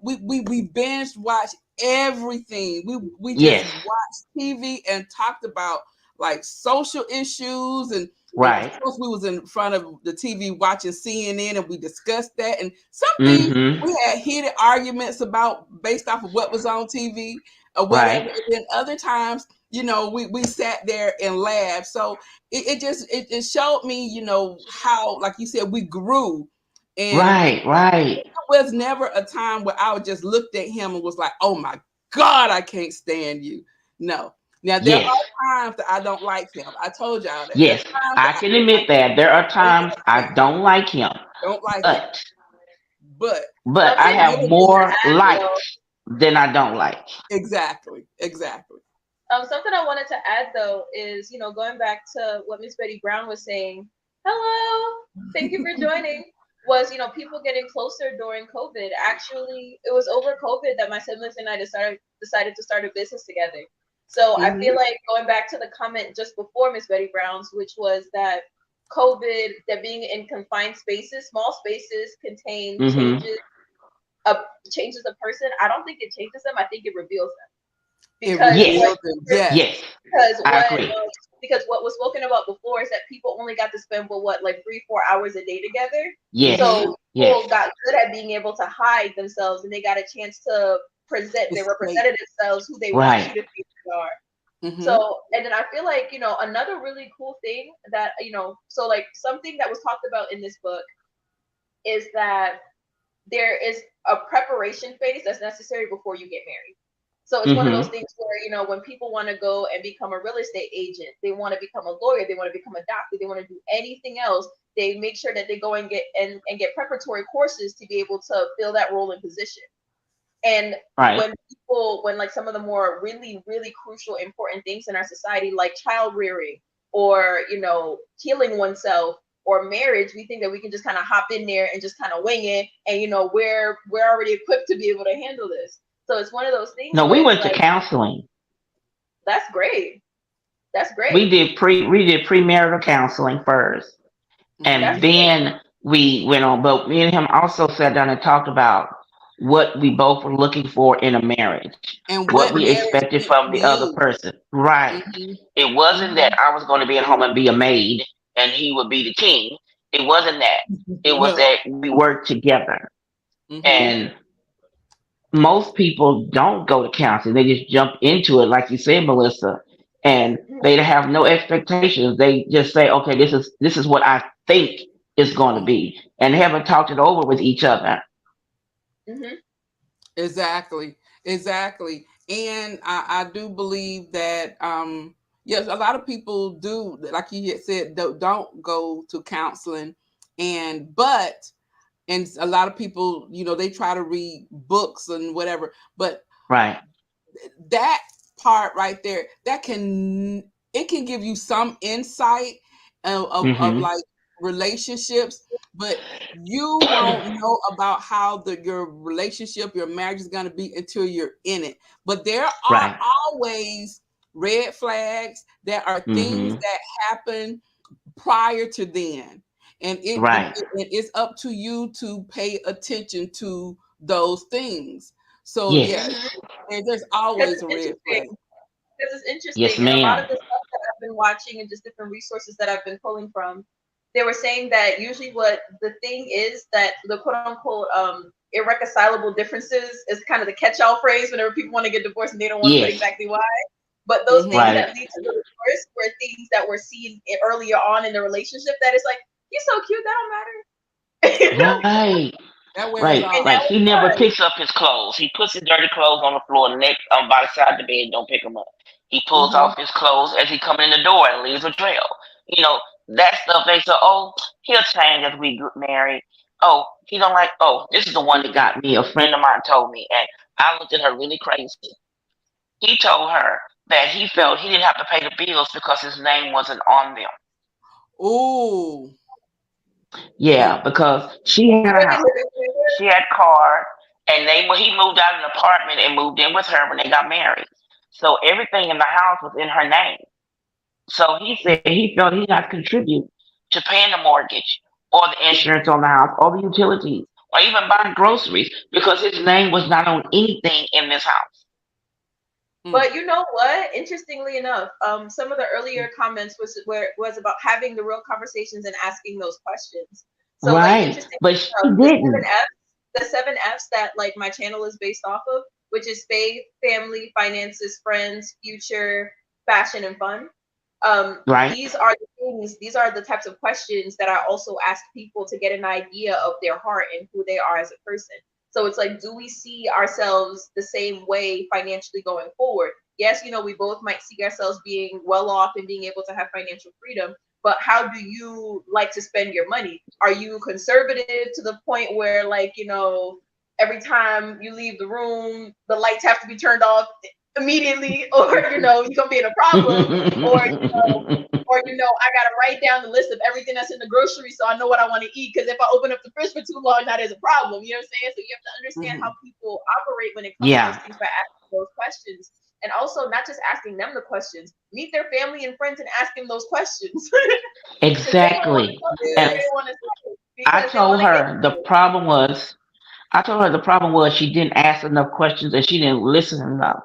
we binge watched everything. We just Yes, watched TV and talked about like social issues, and of right. course we was in front of the TV watching CNN, and we discussed that, and some things Mm-hmm. we had heated arguments about based off of what was on TV or whatever. Right, And then other times, we sat there and laughed. So it showed me, how, like you said, we grew. And right, right. was never a time where I just looked at him and was like, "Oh my God, I can't stand you." No. Now there Yes, are times that I don't like him. I told y'all that. There's yes. times that I I can don't like admit him. that. There are Don't times like I him. don't like him, Don't like him. but But but I Something I have little wanted to things. more add though. likes than I don't like. Exactly. Exactly. Something I wanted to add though is, going back to what Miss Betty Brown was saying. Hello, thank you for joining. Was, people getting closer during COVID. Actually, it was over COVID that my siblings and I decided to start a business together. So I feel Hmm. like going back to the comment just before Miss Betty Brown's, which was that COVID, that being in confined spaces, small spaces, contain Mm-hmm. uh, changes a person. I don't think it changes them. I think it reveals them It because Yes, what revealed them. Yes. yes. because I what agree. because what was spoken about before is that people only got to spend what like 3-4 hours a day together. Yes, Hmm. So yes. people got good at being able to hide themselves, and they got a chance to present their Escape. representative selves, who they want you Right, to think they are. Hmm. So, and then I feel like, another really cool thing that, so like something that was talked about in this book is that there is a preparation phase that's necessary before you get married. So it's one of those Mm-hmm. things where, when people want to go and become a real estate agent, they want to become a lawyer, they want to become a doctor, they want to do anything else, they make sure that they go and get preparatory courses to be able to fill that role and position. And Right. when like some of the more really, really crucial, important things in our society, like child rearing or, healing oneself or marriage, we think that we can just kind of hop in there and just kind of wing it. And, we're already equipped to be able to handle this. So it's one of those things No, we where it's went to like, counseling. that's great. That's We great. did premarital counseling first, Hmm. That's and great. then we went on. But me and him also sat down and talked about what we both were looking for in a marriage, And what what we marriage expected meant from to the other you. person. Right. Hmm. It wasn't Hmm. that I was going to be at home and be a maid and he would be the king. It wasn't that. It was No. that we worked together. Hmm. And most people don't go to counseling. They just jump into it, like you said, Melissa, and they have no expectations. They just say, "Okay, this is what I think is going to be," and they haven't talked it over with each other. Mm-hmm. Exactly. Exactly. And I do believe that yes, a lot of people do, like you had said, don't go to counseling, and but and a lot of people, they try to read books and whatever, but Right. that part right there, that can it can give you some insight of Mm-hmm. like relationships, but you won't know about how your relationship, your marriage is going to be until you're in it. But there are Right. always red flags. There are things Mm-hmm. that happen prior to then, and Right. it's up to you to pay attention to those things. So yeah, Yes. Mm-hmm. there's Because always it's a red interesting. flag. Because it's Yes, interesting, and a lot of ma'am. the stuff that I've been watching and just different resources that I've been pulling from, they were saying that usually what the thing is that the quote unquote irreconcilable differences is kind of the catch-all phrase whenever people want to get divorced and they don't want to put Yes. exactly why. But those things Mm-hmm. Right. that lead to the divorce were things that were seen earlier on in the relationship that it's like, he's so cute, that don't matter. You know? Right. That wears Right. And off. Like now he it never does. picks up his clothes. He puts his dirty clothes on the floor next by the side of the bed. Don't pick them up. He pulls Mm-hmm. off his clothes as he come in the door and leaves a trail. You know that stuff. They say, "Oh, he'll change as we get married." Oh, he don't like. Oh, this is the one that got me. A friend of mine told me, and I looked at her really crazy. He told her that he felt he didn't have to pay the bills because his name wasn't on them. Ooh. Yeah, because she had a were they house. living together? She had car, and he moved out of an apartment and moved in with her when they got married. So everything in the house was in her name. So he said he felt he not contribute to paying the mortgage or the insurance on the house or the utilities or even buying groceries because his name was not on anything in this house. Mm. But you know what? Interestingly enough, some of the earlier comments was about having the real conversations and asking those questions. So, like, Right. interesting But she enough, didn't. the 7 F's that like my channel is based off of, which is faith, family, finances, friends, future, fashion, and fun. Right. These are the things. These are the types of questions that I also ask people to get an idea of their heart and who they are as a person. So it's like, do we see ourselves the same way financially going forward? Yes, we both might see ourselves being well off and being able to have financial freedom, but how do you like to spend your money? Are you conservative to the point where, like, every time you leave the room, the lights have to be turned off immediately, or, you're going to be in a problem, or, I gotta write down the list of everything that's in the grocery so I know what I want to eat. Because if I open up the fridge for too long, that is a problem. You know what I'm saying? So you have to understand how Mm-hmm. people operate when it comes to those Yeah. things by asking those questions. And also not just asking them the questions, meet their family and friends and ask them those questions. Because they don't want to Exactly. tell you what And they Yes. want to say I because they told want to get her the problem was I told her the problem was she didn't ask enough questions and she didn't listen enough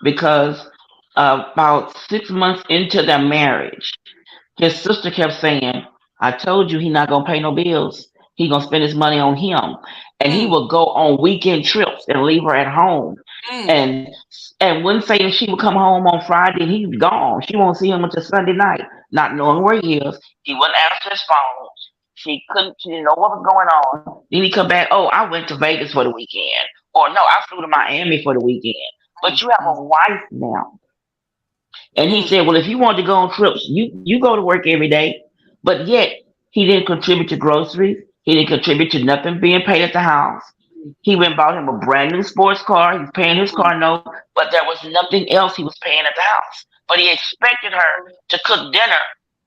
because about 6 months into their marriage, his sister kept saying, "I told you he not gonna pay no bills. He gonna spend his money on him," and he Mm. would go on weekend trips and leave her at home, Mm. and and wouldn't say she would come home on Friday and he's gone. She won't see him until Sunday night, not knowing where he is. He wouldn't answer his phone. She couldn't. She didn't know what was going on. Then he come back. Oh, I went to Vegas for the weekend, or no, I flew to Miami for the weekend. But you have Mm. a wife now. And he Mm. said, well, if you want to go on trips, you go to work every day. But yet, he didn't contribute to groceries. He didn't contribute to nothing being paid at the house. He went and bought him a brand new sports car. He's paying his Mm. car note, but there was nothing else he was paying at the house. But he expected her to cook dinner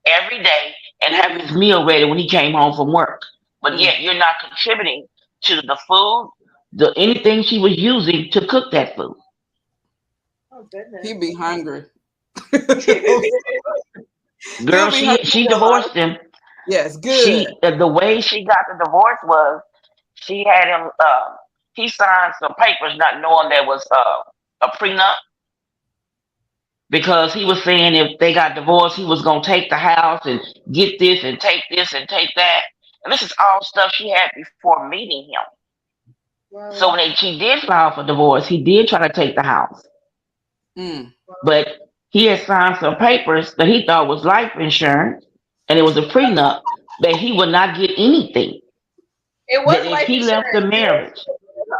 every day and have his Mm. meal ready when he came home from work. But Mm. yet, you're not contributing to the food, the anything she was using to cook that food. oh He goodness. be hungry. Mm-hmm. Girl, He'll be hungry she for a lot of divorced him. Yes, good. The way she got the divorce was she had him. He signed some papers, not knowing there was a prenup, because he was saying if they got divorced, he was gonna take the house and get this and take that. And this is all stuff she had before meeting him. So Wow. she did file for divorce, he did try to take the house, Mm. but he had signed some papers that he thought was life insurance, and it was a prenup that he would not get anything. It That was if life he left the insurance. marriage,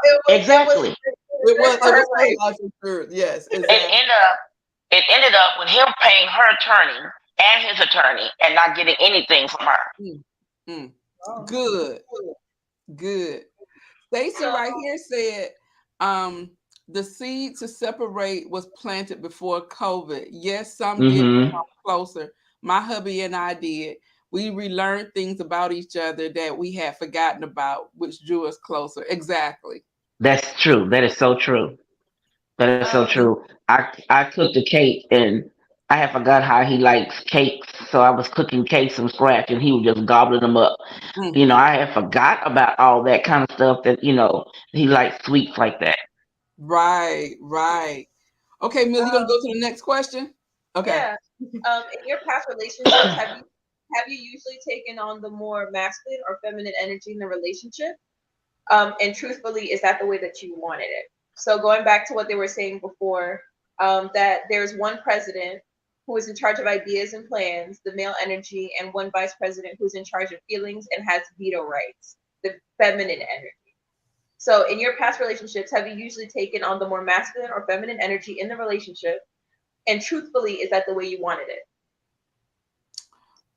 It was exactly, good for It her was life. for life insurance. Yes, it exactly. ended up it ended up with him paying her attorney and his attorney and not getting anything from her. Mm. Mm. Oh. Good. Good. Stacy So right here said, um, the seed to separate was planted before COVID. Yes, some did Hmm. become closer. My hubby and I did. We relearned things about each other that we had forgotten about, which drew us closer. Exactly. That's true. That is so true. That is so um true. I cooked a cake, and I had forgot how he likes cakes, so I was cooking cakes from scratch, and he was just gobbling them up. Mhm. I had forgot about all that kind of stuff, that he likes sweets like that. Right, right. Okay, Mill, you gonna go to the next question? Okay. yeah. In your past relationships, have you usually taken on the more masculine or feminine energy in the relationship? And truthfully, is that the way that you wanted it? So going back to what they were saying before, that there's one president who is in charge of ideas and plans, the male energy, and one vice president who's in charge of feelings and has veto rights, the feminine energy. So in your past relationships, have you usually taken on the more masculine or feminine energy in the relationship? And truthfully, is that the way you wanted it?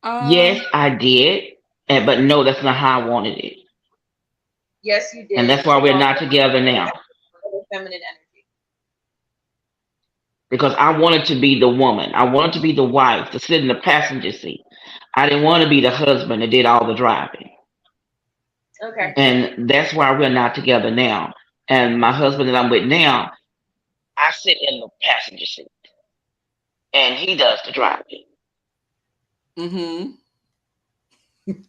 Um, Yes, I did, but no, that's not how I wanted it, Yes, you and did. that's You why took we're on not together now. the feminine energy. Because I wanted to be the woman. I wanted to be the wife to sit in the passenger seat. I didn't want to be the husband that did all the driving. Okay. And that's why we're not together now. And my husband that I'm with now, I sit in the passenger seat and he does the driving. mm-hmm.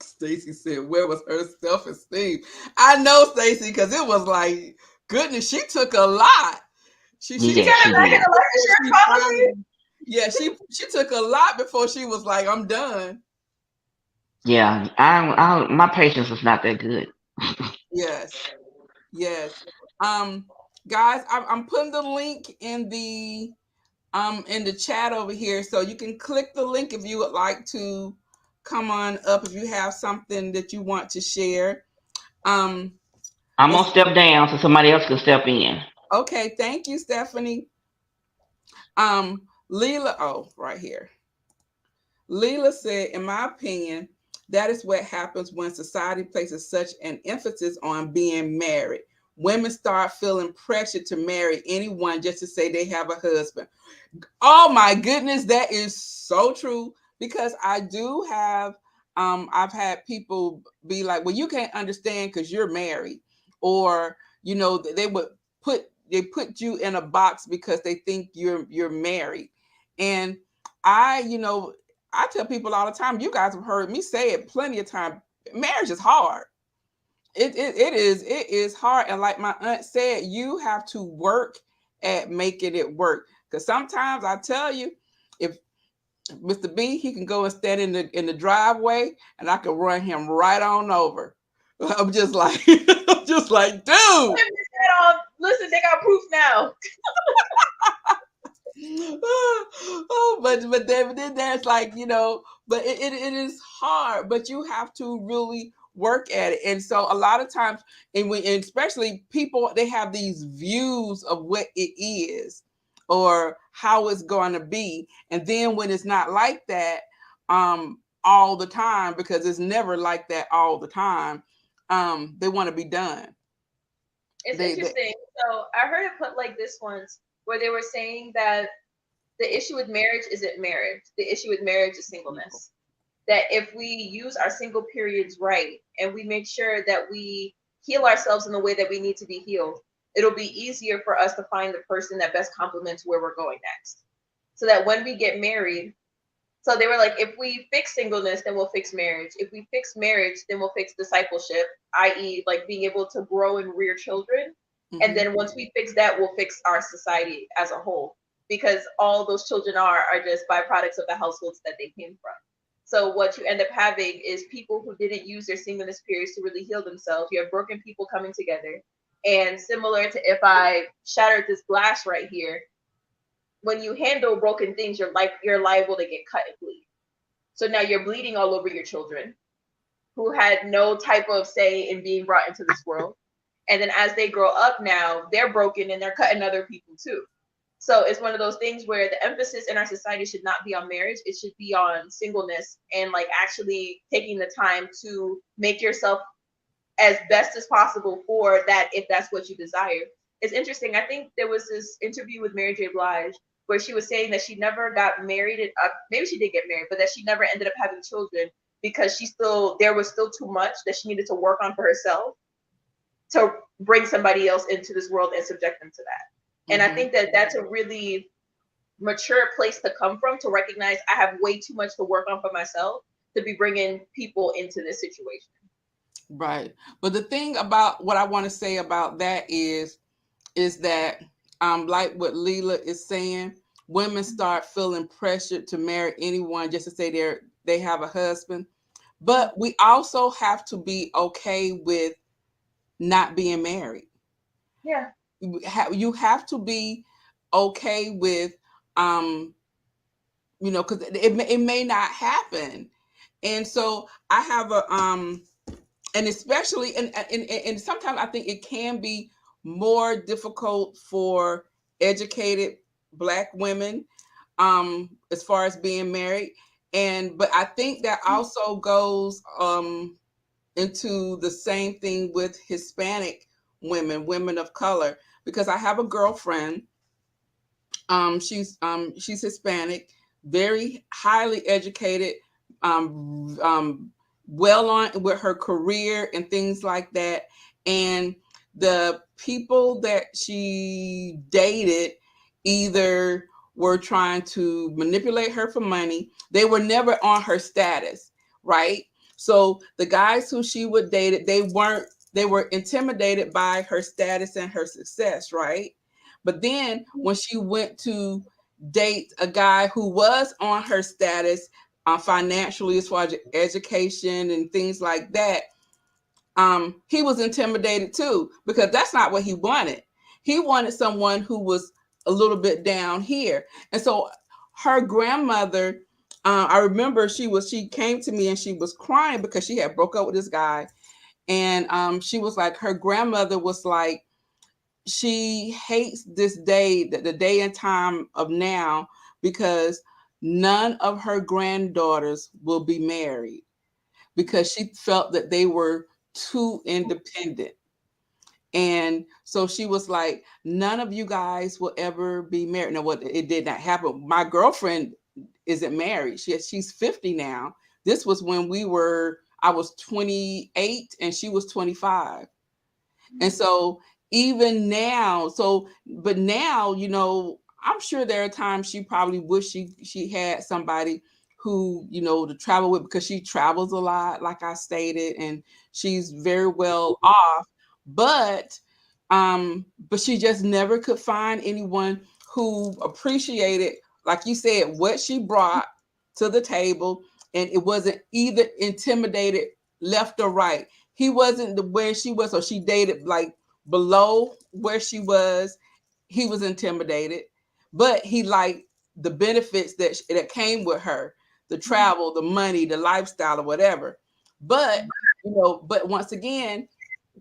Stacy said, "Where was her self-esteem?" I know, Stacy, because it was like, goodness, she took a lot. She You Yeah, took got a it she lot back in did. the life before insurance she policy? finally. Yeah, she took a lot before she was like, "I'm done." Yeah, my patience is not that good. Yes, yes. Um, guys, I'm putting the link in the chat over here, so you can click the link if you would like to come on up if you have something that you want to share. Um, I'm let's gonna step down so somebody else can step in. Okay, thank you, Stephanie. Leela, oh, right here. Leela said, in my opinion, that is what happens when society places such an emphasis on being married. Women start feeling pressure to marry anyone just to say they have a husband. Oh my goodness, that is so true. Because I do have, I've had people be like, "Well, you can't understand because you're married," or they would put you in a box because they think you're married. And I, I tell people all the time, you guys have heard me say it plenty of time. Marriage is hard. It is hard, and like my aunt said, you have to work at making it work. Because sometimes I tell you, if Mr. B, he can go and stand in the driveway, and I can run him right on over. I'm just like, I'm just like, dude. Listen, they got proof now. Oh, but then there's like, but it is hard, but you have to really work at it. And so a lot of times, and especially people, they have these views of what it is or how it's going to be, and then when it's not like that, all the time, because it's never like that all the time, they want to be done. It's They interesting. So I heard it put like this once, where they were saying that the issue with marriage isn't marriage. The issue with marriage is singleness. That if we use our single periods right and we make sure that we heal ourselves in the way that we need to be healed, it'll be easier for us to find the person that best complements where we're going next. So that when we get married, So they were like, if we fix singleness, then we'll fix marriage. If we fix marriage, then we'll fix discipleship, i.e., like being able to grow and rear children. And then once we fix that, we'll fix our society as a whole, because all those children are just byproducts of the households that they came from. So what you end up having is people who didn't use their singleness periods to really heal themselves. You have broken people coming together. And similar to if I shattered this glass right here, when you handle broken things, you're liable to get cut and bleed. So now you're bleeding all over your children who had no type of say in being brought into this world. And then as they grow up now, they're broken and they're cutting other people too. So it's one of those things where the emphasis in our society should not be on marriage. It should be on singleness and like actually taking the time to make yourself as best as possible for that, if that's what you desire. It's interesting. I think there was this interview with Mary J. Blige where she was saying that she never got married. Maybe she did get married, but that she never ended up having children because there was still too much that she needed to work on for herself to bring somebody else into this world and subject them to that. And I think that that's a really mature place to come from, to recognize I have way too much to work on for myself to be bringing people into this situation. Right. But the thing about what I want to say about that is that like what Leela is saying, women start feeling pressured to marry anyone just to say they have a husband. But we also have to be okay with not being married. Yeah. You have to be okay with because it may not happen. And so I have a and especially and sometimes I think it can be more difficult for educated Black women as far as being married. But I think that also goes into the same thing with Hispanic women of color, because I have a girlfriend. She's Hispanic, very highly educated, well on with her career and things like that. And the people that she dated either were trying to manipulate her for money. They were never on her status, right? So the guys who she would date, they were intimidated by her status and her success, right? But then when she went to date a guy who was on her status financially, as far as education and things like that, he was intimidated too, because that's not what he wanted. He wanted someone who was a little bit down here. And so her grandmother, I remember she came to me and she was crying because she had broke up with this guy. And she was like, her grandmother was like, she hates this day, the day and time of now, because none of her granddaughters will be married because she felt that they were too independent. And so she was like, none of you guys will ever be married. Now, what it did not happen. My girlfriend isn't married. She's 50 now. This was when I was 28 and she was 25. And so even now, but now, I'm sure there are times she probably wish she had somebody who, to travel with, because she travels a lot, like I stated, and she's very well off. But she just never could find anyone who appreciated, like you said, what she brought to the table, and it wasn't either intimidated left or right. He wasn't where she was, so she dated like below where she was. He was intimidated, but he liked the benefits that came with her, the travel, the money, the lifestyle, or whatever. But but once again,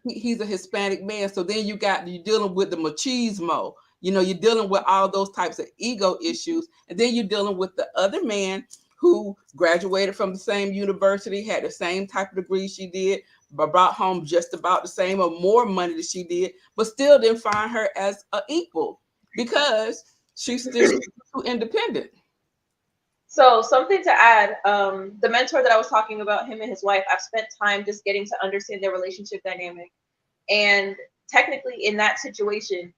he's a Hispanic man, so then you're dealing with the machismo. You're dealing with all those types of ego issues, and then you're dealing with the other man who graduated from the same university, had the same type of degree she did, but brought home just about the same or more money that she did, but still didn't find her as an equal because she's still too independent. So something to add, the mentor that I was talking about, him and his wife, I've spent time just getting to understand their relationship dynamic. And technically in that situation,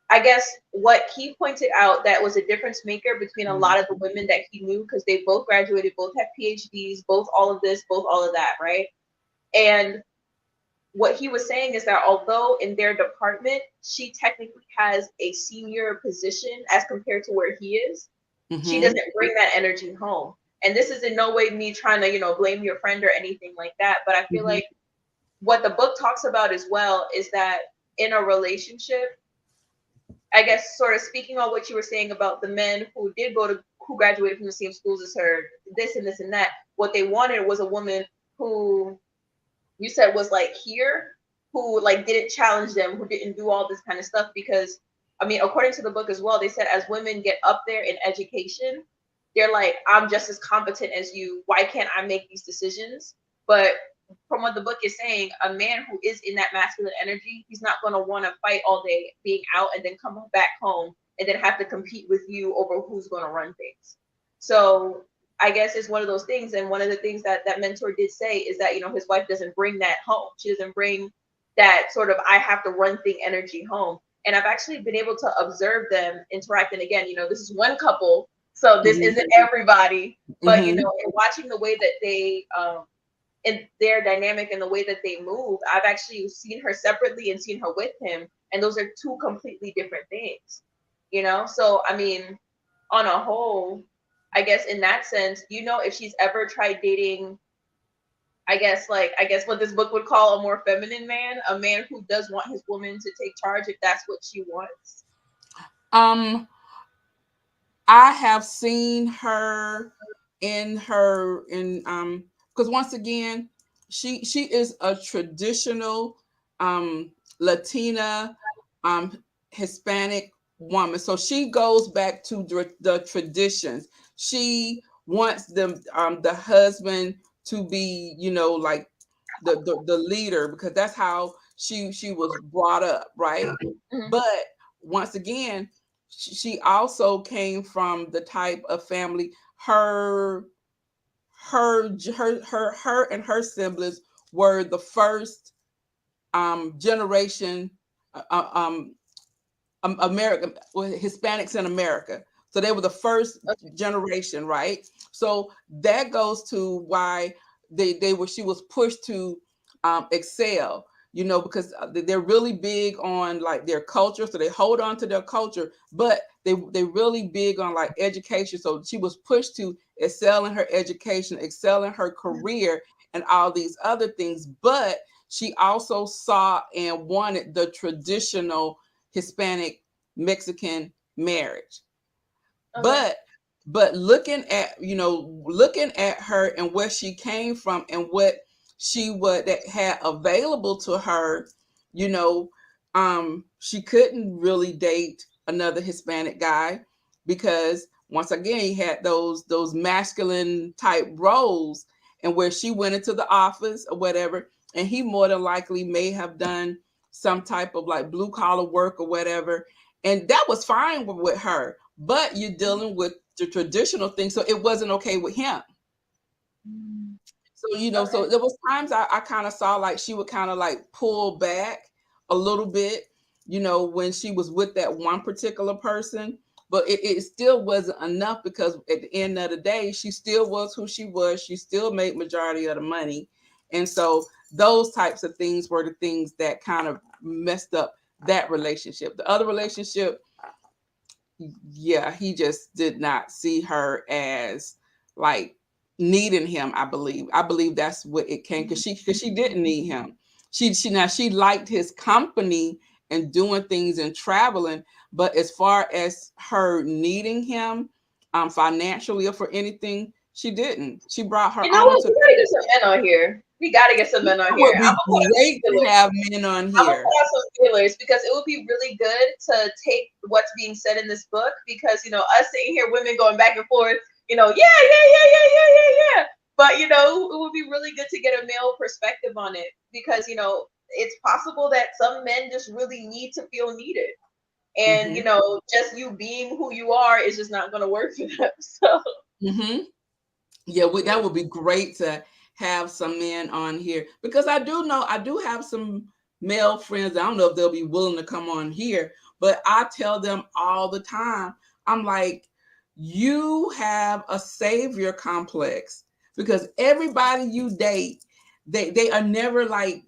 I guess what he pointed out that was a difference maker between a lot of the women that he knew, because they both graduated, both have PhDs, both all of this, both all of that, right? And what he was saying is that although in their department she technically has a senior position as compared to where he is, she doesn't bring that energy home. And this is in no way me trying to, blame your friend or anything like that, but I feel like what the book talks about as well is that in a relationship, I guess sort of speaking on what you were saying about the men who graduated from the same schools as her, this and this and that, what they wanted was a woman who you said was like here, who like didn't challenge them, who didn't do all this kind of stuff. Because I mean, according to the book as well, they said as women get up there in education, they're like, I'm just as competent as you. Why can't I make these decisions? But from what the book is saying, a man who is in that masculine energy, he's not going to want to fight all day being out and then come back home and then have to compete with you over who's going to run things. So I guess it's one of those things. And one of the things that that mentor did say is that, his wife doesn't bring that home. She doesn't bring that sort of, I have to run thing energy home. And I've actually been able to observe them interacting again. This is one couple, so this isn't everybody, but, in watching the way that they, in their dynamic and the way that they move, I've actually seen her separately and seen her with him. And those are two completely different things, So, I mean, on a whole, I guess in that sense, if she's ever tried dating, I guess what this book would call a more feminine man, a man who does want his woman to take charge if that's what she wants. I have seen her because once again, she is a traditional Latina Hispanic woman. So she goes back to the traditions. She wants the husband to be, like the leader, because that's how she was brought up, right? But once again, she also came from the type of family, her and her siblings were the first generation American Hispanics in America. So they were the first generation, right? So that goes to why she was pushed to excel, because they're really big on like their culture. So they hold on to their culture, but they really big on like education. So she was pushed to excel in her education, excel in her career and all these other things. But she also saw and wanted the traditional Hispanic Mexican marriage. Okay. But looking at her and where she came from and what that had available to her, she couldn't really date another Hispanic guy, because once again he had those masculine type roles, and where she went into the office or whatever, and he more than likely may have done some type of like blue collar work or whatever, and that was fine with her. But you're dealing with the traditional thing, so it wasn't okay with him. So so there was times I kind of saw like she would kind of like pull back a little bit, when she was with that one particular person. But it still wasn't enough, because at the end of the day, she still was who she was. She still made majority of the money. And so those types of things were the things that kind of messed up that relationship. The other relationship, yeah, he just did not see her as like needing him. I believe that's what it came, because she didn't need him. She liked his company and doing things and traveling, but as far as her needing him financially or for anything, she didn't. She brought her You know own what? to. We gotta get some men on here. We gotta get some men on It here. would be great to have men on I'm gonna here. put out some feelers, because it would be really good to take what's being said in this book, because us sitting here, women going back and forth, yeah. But it would be really good to get a male perspective on it, because it's possible that some men just really need to feel needed. And just you being who you are is just not gonna work for them. So yeah, that would be great to have some men on here, because I do have some male friends. I don't know if they'll be willing to come on here, But I tell them all the time, I'm like, you have a savior complex because everybody you date, they are never like,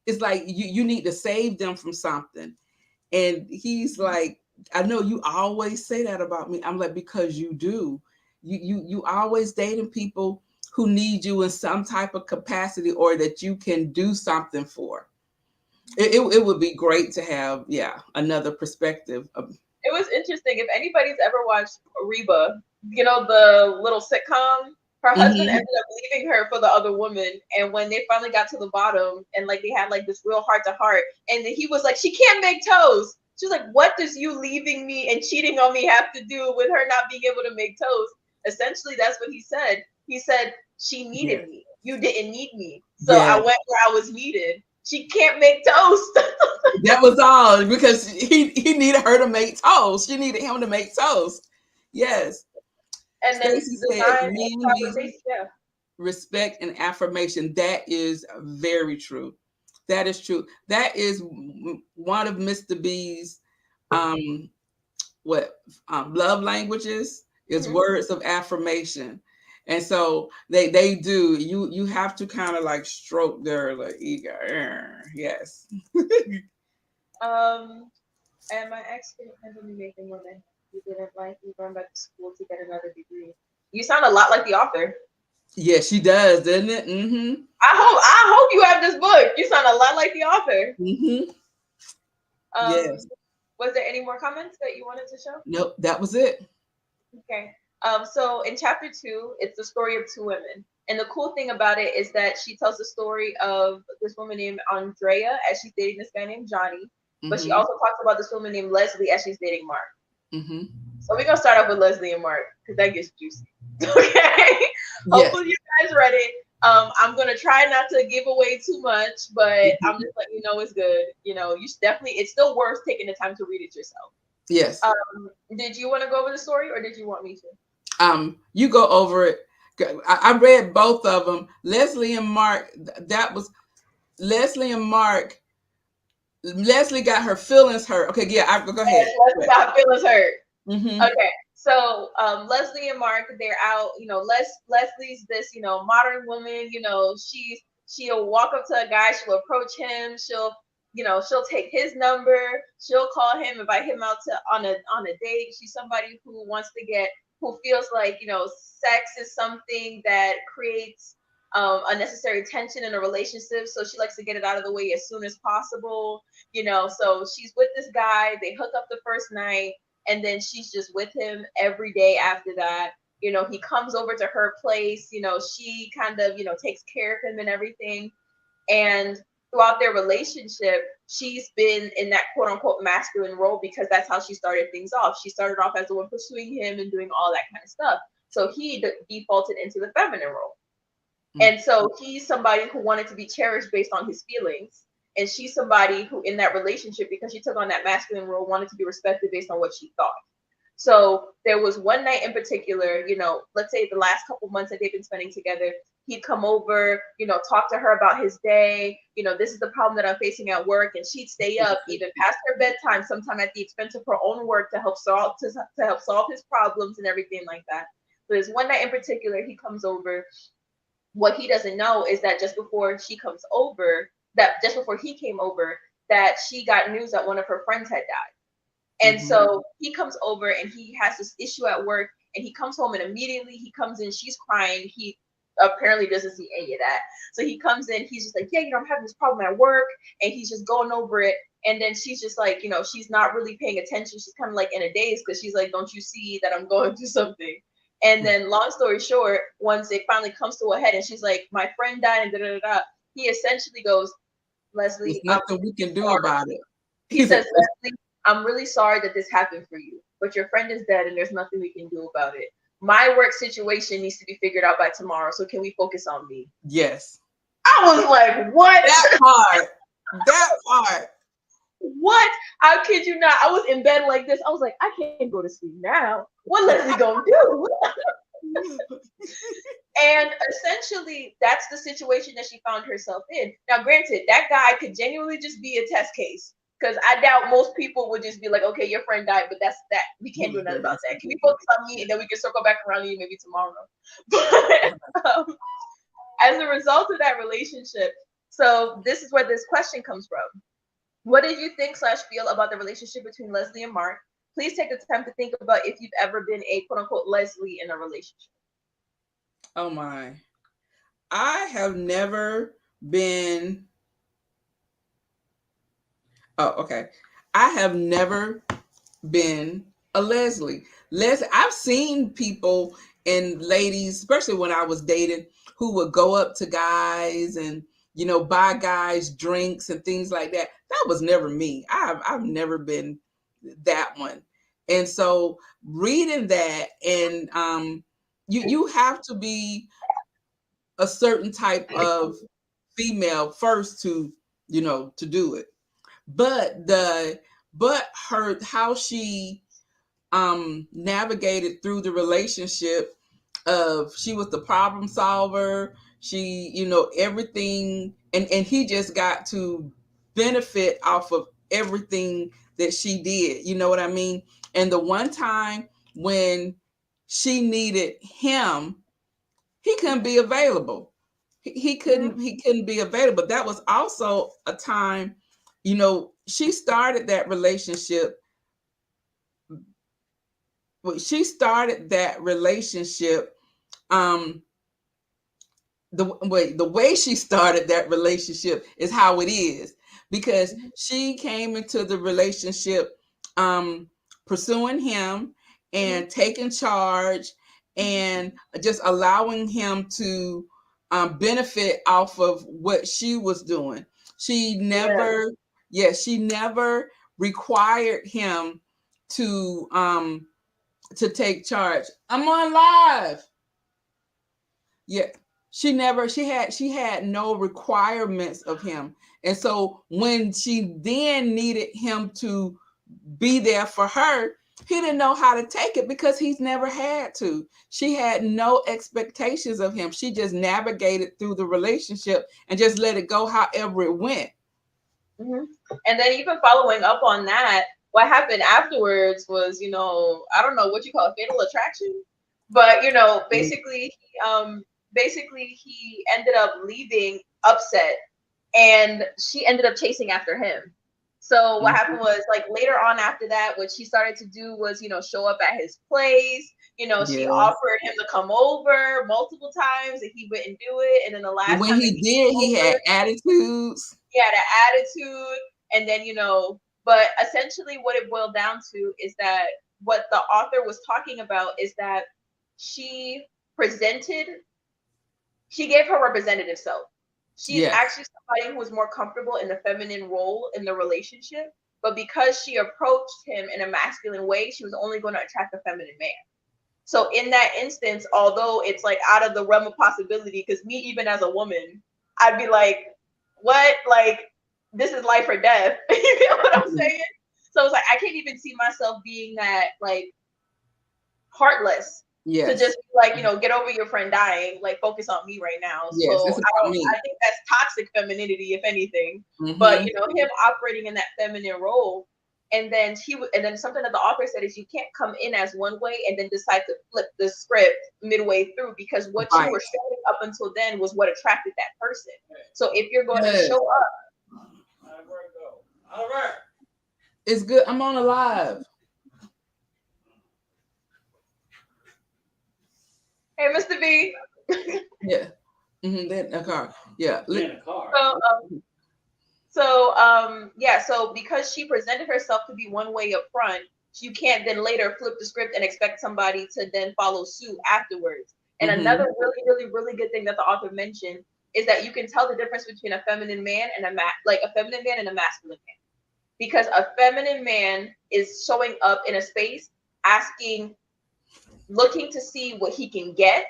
it's like you need to save them from something. And he's like, I know you always say that about me. I'm like, because you do. You always dating people who need you in some type of capacity or that you can do something for. It would be great to have, yeah, another perspective. It was interesting. If anybody's ever watched Reba, you know, the little sitcom, her husband Mhm. ended up leaving her for the other woman. And when they finally got to the bottom and like they had like this real heart to heart, and he was like, she can't make toast. She was like, what does you leaving me and cheating on me have to do with her not being able to make toast? Essentially, that's what he said. He said, she Yes. needed me. You didn't need me. So I Yes. went where I was needed. She can't make toast. That was all because he needed her to make toast. She needed him to make toast. Yes. And then Stacy the said, time and men need conversation, yeah. respect and affirmation. That is very true. That is true. That is one of Mr. B's um what love languages is Mhm. words of affirmation. And so they do, you have to kind of like stroke their like ego. Yes. And my ex couldn't handle me making women. He didn't like me going back to school to get another degree. You sound a lot like the author. Yes, she does, doesn't it? Mm-hmm. I hope you have this book. You sound a lot like the author. Mm-hmm. Yes. Um, was there any more comments that you wanted to show? Nope, that was it. Okay. So in chapter 2, it's the story of two women. And the cool thing about it is that she tells the story of this woman named Andrea as she's dating this guy named Johnny. But she Mm-hmm. also talks about this woman named Leslie as she's dating Mark. Mm-hmm. So we're gonna start off with Leslie and Mark because that gets juicy. Okay. Yes. Hopefully you guys read it. I'm gonna try not to give away too much, but I'm Mm-hmm. just letting you know it's good. You know, you should definitely. It's still worth taking the time to read it yourself. Yes. Did you want to go over the story, or did you want me to? You go over it. I read both of them. Leslie and Mark. That was Leslie and Mark. Leslie got her feelings hurt. Okay, yeah. Go ahead. Yes, Leslie got feelings hurt. Mm-hmm. Okay, so Leslie and Mark, they're out. You know, Leslie's this modern woman. She'll walk up to a guy, she'll approach him, she'll take his number, she'll call him, invite him out to on a date. She's somebody who feels like sex is something that creates unnecessary tension in a relationship, so she likes to get it out of the way as soon as possible. So she's with this guy, they hook up the first night, and then she's just with him every day after that. He comes over to her place, she kind of takes care of him and everything. And throughout their relationship, she's been in that quote unquote masculine role because that's how she started things off. She started off as the one pursuing him and doing all that kind of stuff, so he defaulted into the feminine role. And so he's somebody who wanted to be cherished based on his feelings. And she's somebody who, in that relationship, because she took on that masculine role, wanted to be respected based on what she thought. So there was one night in particular, let's say the last couple months that they've been spending together, he'd come over, talk to her about his day. This is the problem that I'm facing at work. And she'd stay up even past her bedtime, sometime at the expense of her own work to help solve his problems and everything like that. So there's one night in particular, he comes over. What he doesn't know is that just before he came over, that she got news that one of her friends had died. And Mm-hmm. so he comes over and he has this issue at work, and he comes home and immediately he comes in, she's crying. He apparently doesn't see any of that. So he comes in, he's just like, yeah, I'm having this problem at work, and he's just going over it. And then she's just like, she's not really paying attention. She's kind of like in a daze because she's like, don't you see that I'm going through something? And then long story short, once it finally comes to a head and she's like, my friend died and da da da, he essentially goes, There's Leslie, I'm nothing we can do sorry. about it. He says, Leslie, I'm really sorry that this happened for you, but your friend is dead and there's nothing we can do about it. My work situation needs to be figured out by tomorrow, so can we focus on me? Yes. I was like, what? That part. That part. What? I kid you not. I was in bed like this. I was like, I can't go to sleep now. What Leslie gonna do? And essentially, that's the situation that she found herself in. Now, granted, that guy could genuinely just be a test case. Because I doubt most people would just be like, okay, your friend died, but that's that. We can't do nothing about that. Can we focus on me, and then we can circle back around to you maybe tomorrow? But as a result of that relationship, so this is where this question comes from. What did you think / feel about the relationship between Leslie and Mark? Please take the time to think about if you've ever been a quote unquote Leslie in a relationship. Oh my. I have never been. Oh, okay. I have never been a Leslie. I've seen people and ladies, especially when I was dating, who would go up to guys and buy guys drinks and things like that. That was never me. I've never been that one. And so reading that, and you have to be a certain type of female first to to do it. But her, how she navigated through the relationship, of she was the problem solver, she everything, and he just got to benefit off of everything that she did, you know what I mean? And the one time when she needed him, he couldn't be available. He couldn't be available. That was also a time, she started that relationship. Well, she started that relationship. Um, the way she started that relationship is how it is, because she came into the relationship um, pursuing him and taking charge and just allowing him to benefit off of what she was doing. She never, she never required him to take charge. I'm on live. Yeah, she had no requirements of him. And so when she then needed him to be there for her, he didn't know how to take it because he's never had to. She had no expectations of him. She just navigated through the relationship and just let it go however it went. And then even following up on that, what happened afterwards was, I don't know what you call it, fatal attraction, but basically he ended up leaving upset, and she ended up chasing after him. So what happened was, like, later on after that, what she started to do was, show up at his place. She offered him to come over multiple times, and he wouldn't do it. And then the last when time he did, he had attitudes. He had an attitude, and then but essentially what it boiled down to is that what the author was talking about is that she gave her representative self. She's actually somebody who was more comfortable in the feminine role in the relationship, but because she approached him in a masculine way, she was only going to attract a feminine man. So in that instance, although it's like out of the realm of possibility, because me, even as a woman, I'd be like, what? Like, this is life or death. You know what I'm saying? So it's like, I can't even see myself being that, like, heartless. To just be like, get over your friend dying, like, focus on me right now. Yes, so I think that's toxic femininity, if anything. But him operating in that feminine role, and then something that the author said is, you can't come in as one way and then decide to flip the script midway through, because what you were showing up until then was what attracted that person. So if you're going to show up, all right, it's good. I'm on a live. Hey, Mr. B. Yeah. They're in a car. Yeah. In a car. So because she presented herself to be one way up front, you can't then later flip the script and expect somebody to then follow suit afterwards. And another really, really, really good thing that the author mentioned is that you can tell the difference between a feminine man and a feminine man and a masculine man. Because a feminine man is showing up in a space looking to see what he can get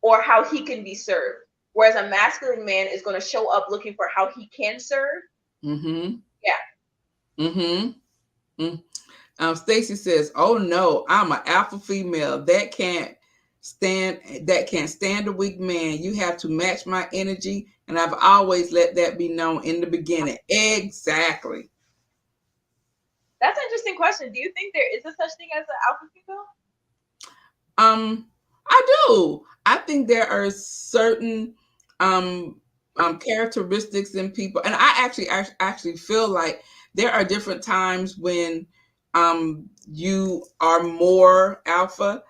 or how he can be served. Whereas a masculine man is going to show up looking for how he can serve. Stacy says, "Oh no, I'm an alpha female that can't stand a weak man. You have to match my energy, and I've always let that be known in the beginning." Exactly. interesting question. Do you think there is a such thing as an alpha female? I do. I think there are certain um characteristics in people, and I actually feel like there are different times when you are more alpha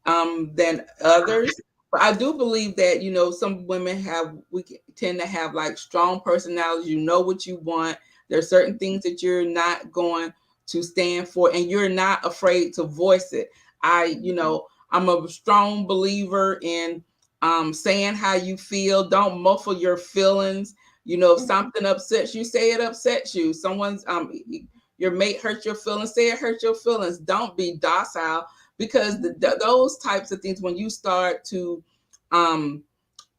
than others. But I do believe that some women tend to have like strong personalities. You know what you want. There are certain things that you're not going to stand for, and you're not afraid to voice it. I'm a strong believer in saying how you feel. Don't muffle your feelings. If something upsets you, say it upsets you. Someone's your mate hurt your feelings, say it hurt your feelings. Don't be docile, because those types of things, when you start to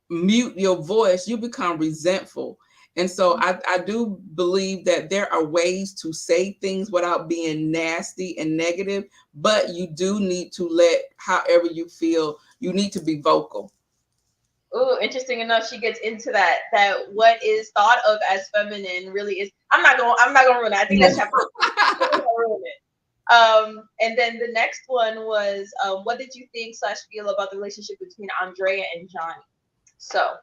mute your voice, you become resentful. And so I do believe that there are ways to say things without being nasty and negative, but you do need to let however you feel, you need to be vocal. Oh, interesting enough, she gets into that what is thought of as feminine really is. I'm not gonna ruin it. I think that's chapter. Ruin it. And then the next one was, what did you think / feel about the relationship between Andrea and Johnny? So,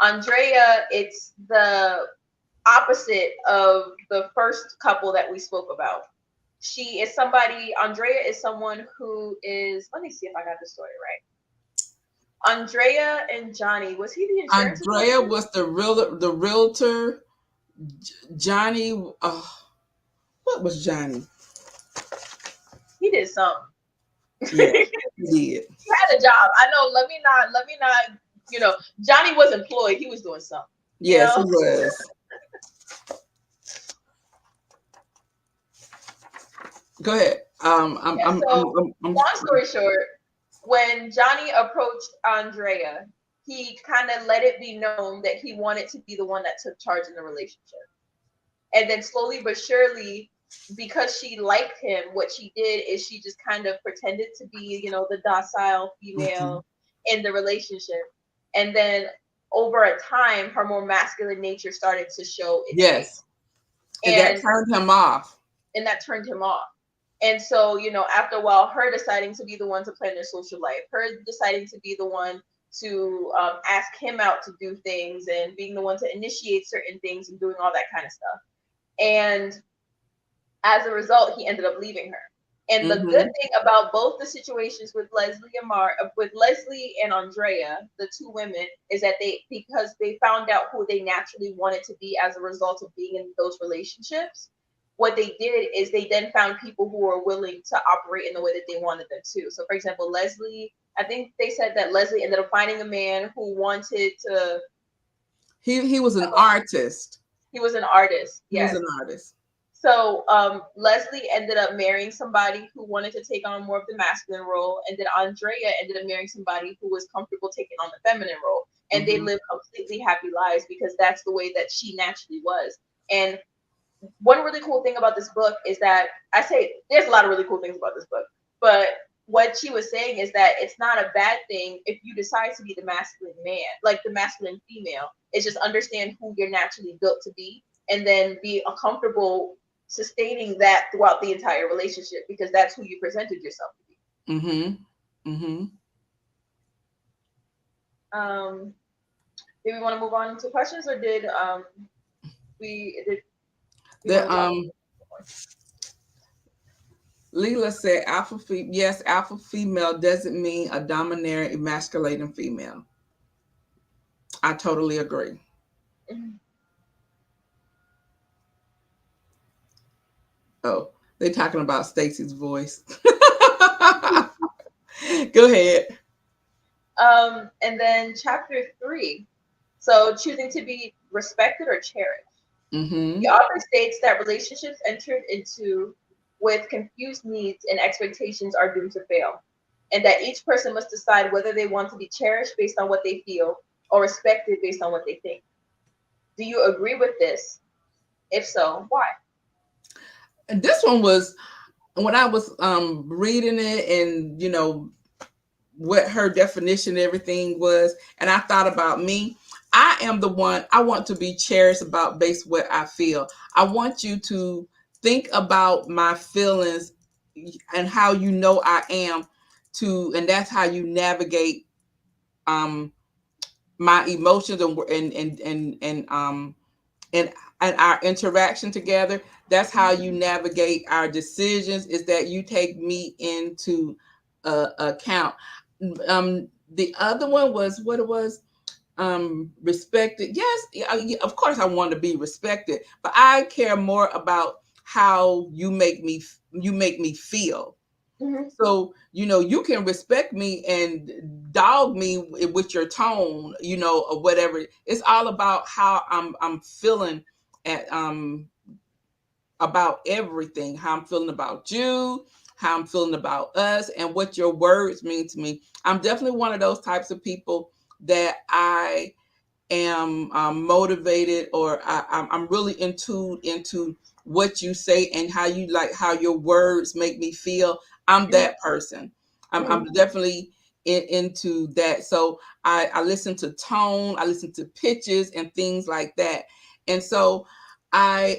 Andrea, it's the opposite of the first couple that we spoke about. Andrea is someone who is, let me see if I got the story right. Andrea and Johnny, was he the insurance Andrea advisor? was the realtor. Johnny, what was Johnny? He did something. Yeah, he did. He had a job. I know. Let me not. Johnny was employed. He was doing something. Yes, he was. Go ahead. Long story short, when Johnny approached Andrea, he kind of let it be known that he wanted to be the one that took charge in the relationship. And then slowly but surely, because she liked him, what she did is she just kind of pretended to be, the docile female in the relationship. And then over a time, her more masculine nature started to show its face. And that turned him off. And so, after a while, her deciding to be the one to plan their social life, her deciding to be the one to ask him out to do things, and being the one to initiate certain things and doing all that kind of stuff. And as a result, he ended up leaving her. And the good thing about both the situations with Leslie and Andrea, the two women, is that because they found out who they naturally wanted to be as a result of being in those relationships, what they did is they then found people who were willing to operate in the way that they wanted them to. So, for example, Leslie, I think they said that Leslie ended up finding a man who wanted to. He was an artist. He was an artist. Yes. He was an artist. So Leslie ended up marrying somebody who wanted to take on more of the masculine role, and then Andrea ended up marrying somebody who was comfortable taking on the feminine role. And they lived completely happy lives because that's the way that she naturally was. And one really cool thing about this book is that there's a lot of really cool things about this book, but what she was saying is that it's not a bad thing if you decide to be the masculine man, like the masculine female. It's just understand who you're naturally built to be, and then be comfortable sustaining that throughout the entire relationship, because that's who you presented yourself to be. Did we want to move on to questions, or did Leela said alpha female doesn't mean a domineering, emasculating female. I totally agree. Oh, they're talking about Stacy's voice. Go ahead. And then chapter 3. So choosing to be respected or cherished. The author states that relationships entered into with confused needs and expectations are doomed to fail, and that each person must decide whether they want to be cherished based on what they feel or respected based on what they think. Do you agree with this? If so, why? And this one was, when I was reading it, and what her definition of everything was, and I thought about me. I am the one, I want to be cherished based what I feel. I want you to think about my feelings and how you know I am and that's how you navigate um my emotions and and our interaction together. That's how you navigate our decisions, is that you take me into account. The other one was what it was, respected. Yes, of course I want to be respected, but I care more about how you make me feel. Mm-hmm. So, you can respect me and dog me with your tone, or whatever. It's all about how I'm feeling at about everything, how I'm feeling about you, how I'm feeling about us, and what your words mean to me. I'm definitely one of those types of people that I am motivated, or I'm really into what you say and how you like how your words make me feel. I'm that person. I'm definitely into that. So I listen to tone, I listen to pitches and things like that. And so I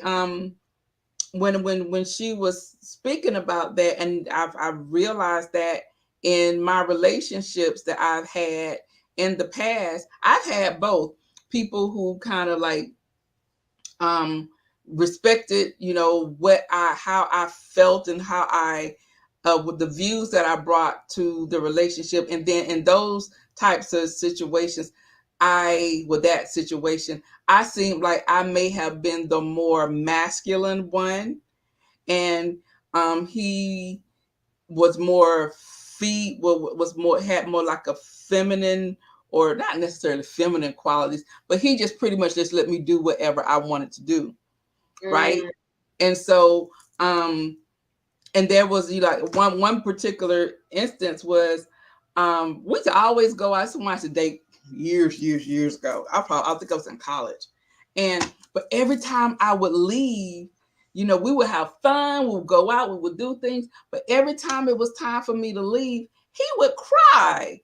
when she was speaking about that, and I've realized that in my relationships that I've had in the past, I've had both people who kind of like um respected, what I how I felt and how I with the views that I brought to the relationship. And then in those types of situations, with that situation, I seemed like I may have been the more masculine one, and he was more was more had more like a feminine, or not necessarily feminine qualities, but he just pretty much just let me do whatever I wanted to do, right? And so and there was like one particular instance was we used to always go out. Someone used to date years ago. I think I was in college, and but every time I would leave, we would have fun, we would go out, we would do things, but every time it was time for me to leave, he would cry.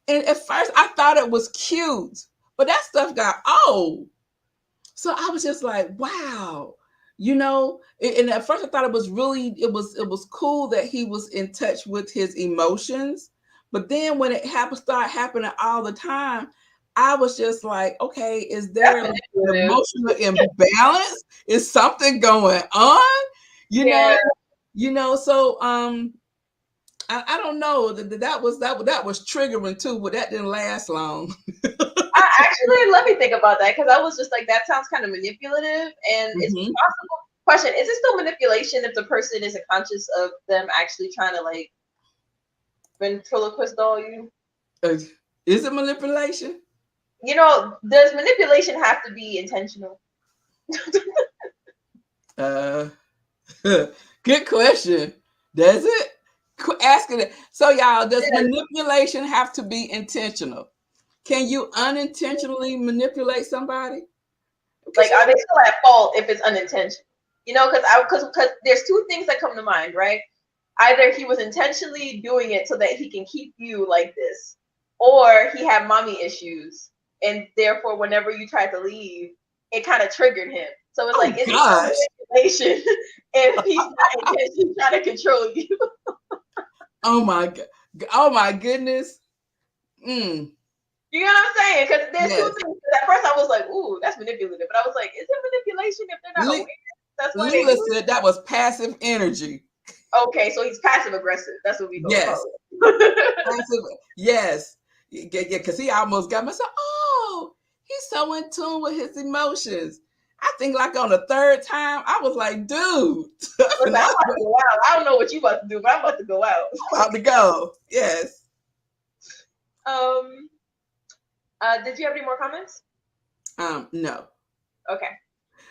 And at first I thought it was cute, but that stuff got old. So I was just like, wow, and at first I thought it was cool that he was in touch with his emotions. But then when it started happening all the time, I was just like, okay, is there That's like an manipulative. emotional imbalance? Is something going on? You know, Yeah. so I don't know. That was triggering too, but that didn't last long. Actually, let me think about that, because I was just like, that sounds kind of manipulative, and it's Mhm. possible. Question: is it still manipulation if the person isn't conscious of them actually trying to like ventriloquist doll you? Uh, Is it manipulation? Does manipulation have to be intentional? Uh, Good question. Does it? Asking it. So, y'all, does Yeah. manipulation have to be intentional? Can you unintentionally manipulate somebody? Because Like, are they still at fault if it's unintentional? Because there's two things that come to mind, right? Either he was intentionally doing it so that he can keep you like this, or he had mommy issues, and therefore, whenever you tried to leave, it kind of triggered him. So it's like, oh is it still gosh, manipulation if he's not intentionally trying to control you? oh my god, oh my goodness. You know what I'm saying? Because there's two Yes, things. 'Cause at first, I was like, "Ooh, that's manipulative," but I was like, "Is it manipulation if they're not Le- aware? That's why they Leela do it." said that was passive energy. Okay, so he's passive aggressive. That's what we gonna Yes, call it. passive. Yes, yeah, because he almost got me. So, oh, he's so in tune with his emotions. I think like on the third time, I was like, dude, Listen, I'm I'm about to go out. I don't know what you about to do, but I'm about to go out. about to go. Yes. Um, did you have any more comments? No. Okay.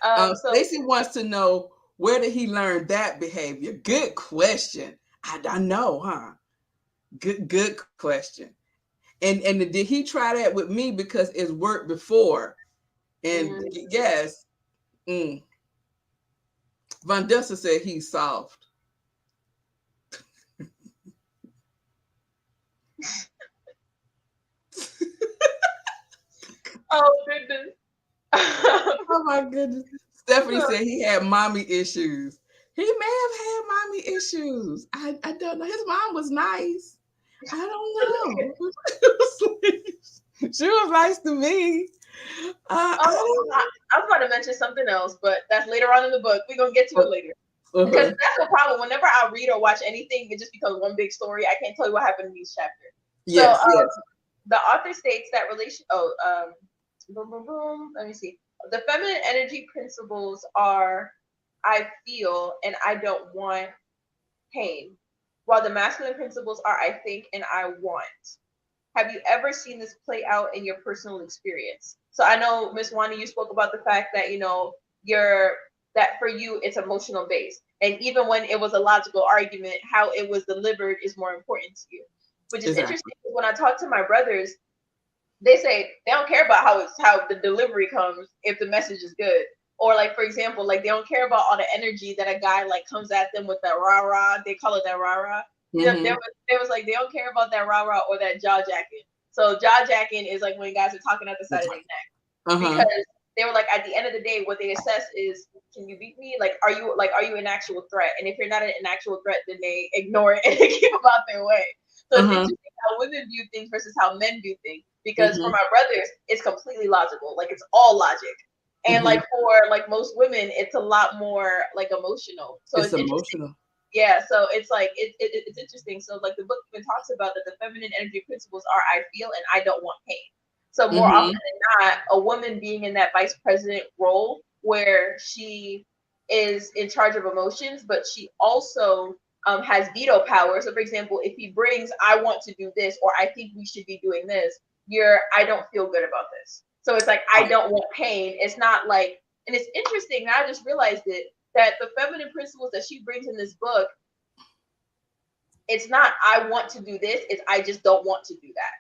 So Stacy wants to know, where did he learn that behavior? Good question. I know, huh? Good question. And did he try that with me because it's worked before? And mm, yes, mm, Von Duster said he's soft. oh goodness. Oh my goodness. Stephanie said he had mommy issues. He may have had mommy issues. I don't know. His mom was nice. I don't know. She was nice to me. I don't I was about to mention something else, but that's later on in the book. We're gonna get to it later. know. Because that's the problem. Whenever I read or watch anything, it just becomes one big story. I can't tell you what happened in each chapter. Yes, So yes. the author states that boom, boom, boom. Let me see. The feminine energy principles are I feel and I don't want pain, while the masculine principles are I think and I want. Have you ever seen this play out in your personal experience? So I know, Miss Wani, you spoke about the fact that, you're that for you it's emotional based. And even when it was a logical argument, how it was delivered is more important to you. Which is Exactly. interesting because when I talk to my brothers, they say they don't care about how the delivery comes if the message is good. Or like for example, like they don't care about all the energy that a guy like comes at them with that rah rah. They call it that rah rah. Mm-hmm. There was like they don't care about that rah rah or that jaw jacking. So jaw jacking is like when guys are talking at the side of their neck Uh-huh. because they were like at the end of the day what they assess is can you beat me, like are you an actual threat, and if you're not an actual threat then they ignore it and they keep about their way. So it's Uh-huh. interesting how women view things versus how men view things because for Mm-hmm. my brothers it's completely logical, like it's all logic, and Mm-hmm. like for like most women it's a lot more like emotional, so It's it's interesting. emotional. Yeah, so it's like it's interesting. So like the book even talks about that the feminine energy principles are I feel and I don't want pain. So more often Mm-hmm. than not, a woman being in that vice president role where she is in charge of emotions, but she also has veto power. So for example, if he brings I want to do this or I think we should be doing this, you're I don't feel good about this. So it's like I don't want pain. It's not like, and it's interesting. Now I just realized it that the feminine principles that she brings in this book, it's not I want to do this, it's I just don't want to do that.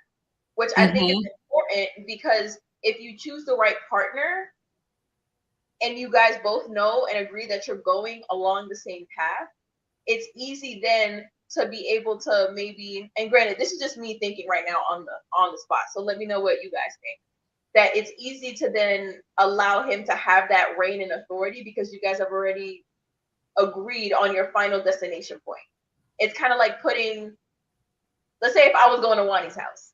Which I think is Mm-hmm. important because if you choose the right partner and you guys both know and agree that you're going along the same path, it's easy then to be able to maybe, and granted, this is just me thinking right now on the spot. So let me know what you guys think. That it's easy to then allow him to have that reign and authority because you guys have already agreed on your final destination point. It's kind of like putting, let's say if I was going to Wani's house,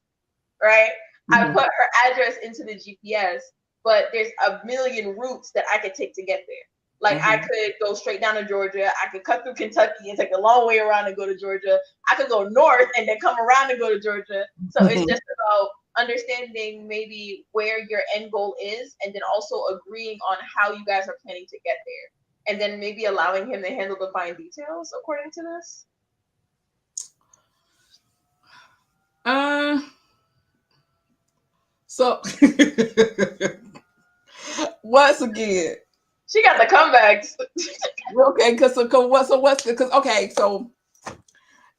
right? I Mm-hmm. put her address into the GPS, but there's a million routes that I could take to get there. Like I Mm-hmm. could go straight down to Georgia. I could cut through Kentucky and take a long way around and go to Georgia. I could go north and then come around and go to Georgia. So it's Mm-hmm. just about understanding maybe where your end goal is and then also agreeing on how you guys are planning to get there. And then maybe allowing him to handle the fine details according to this. Uh, so once again, She got the comebacks. okay, because okay, so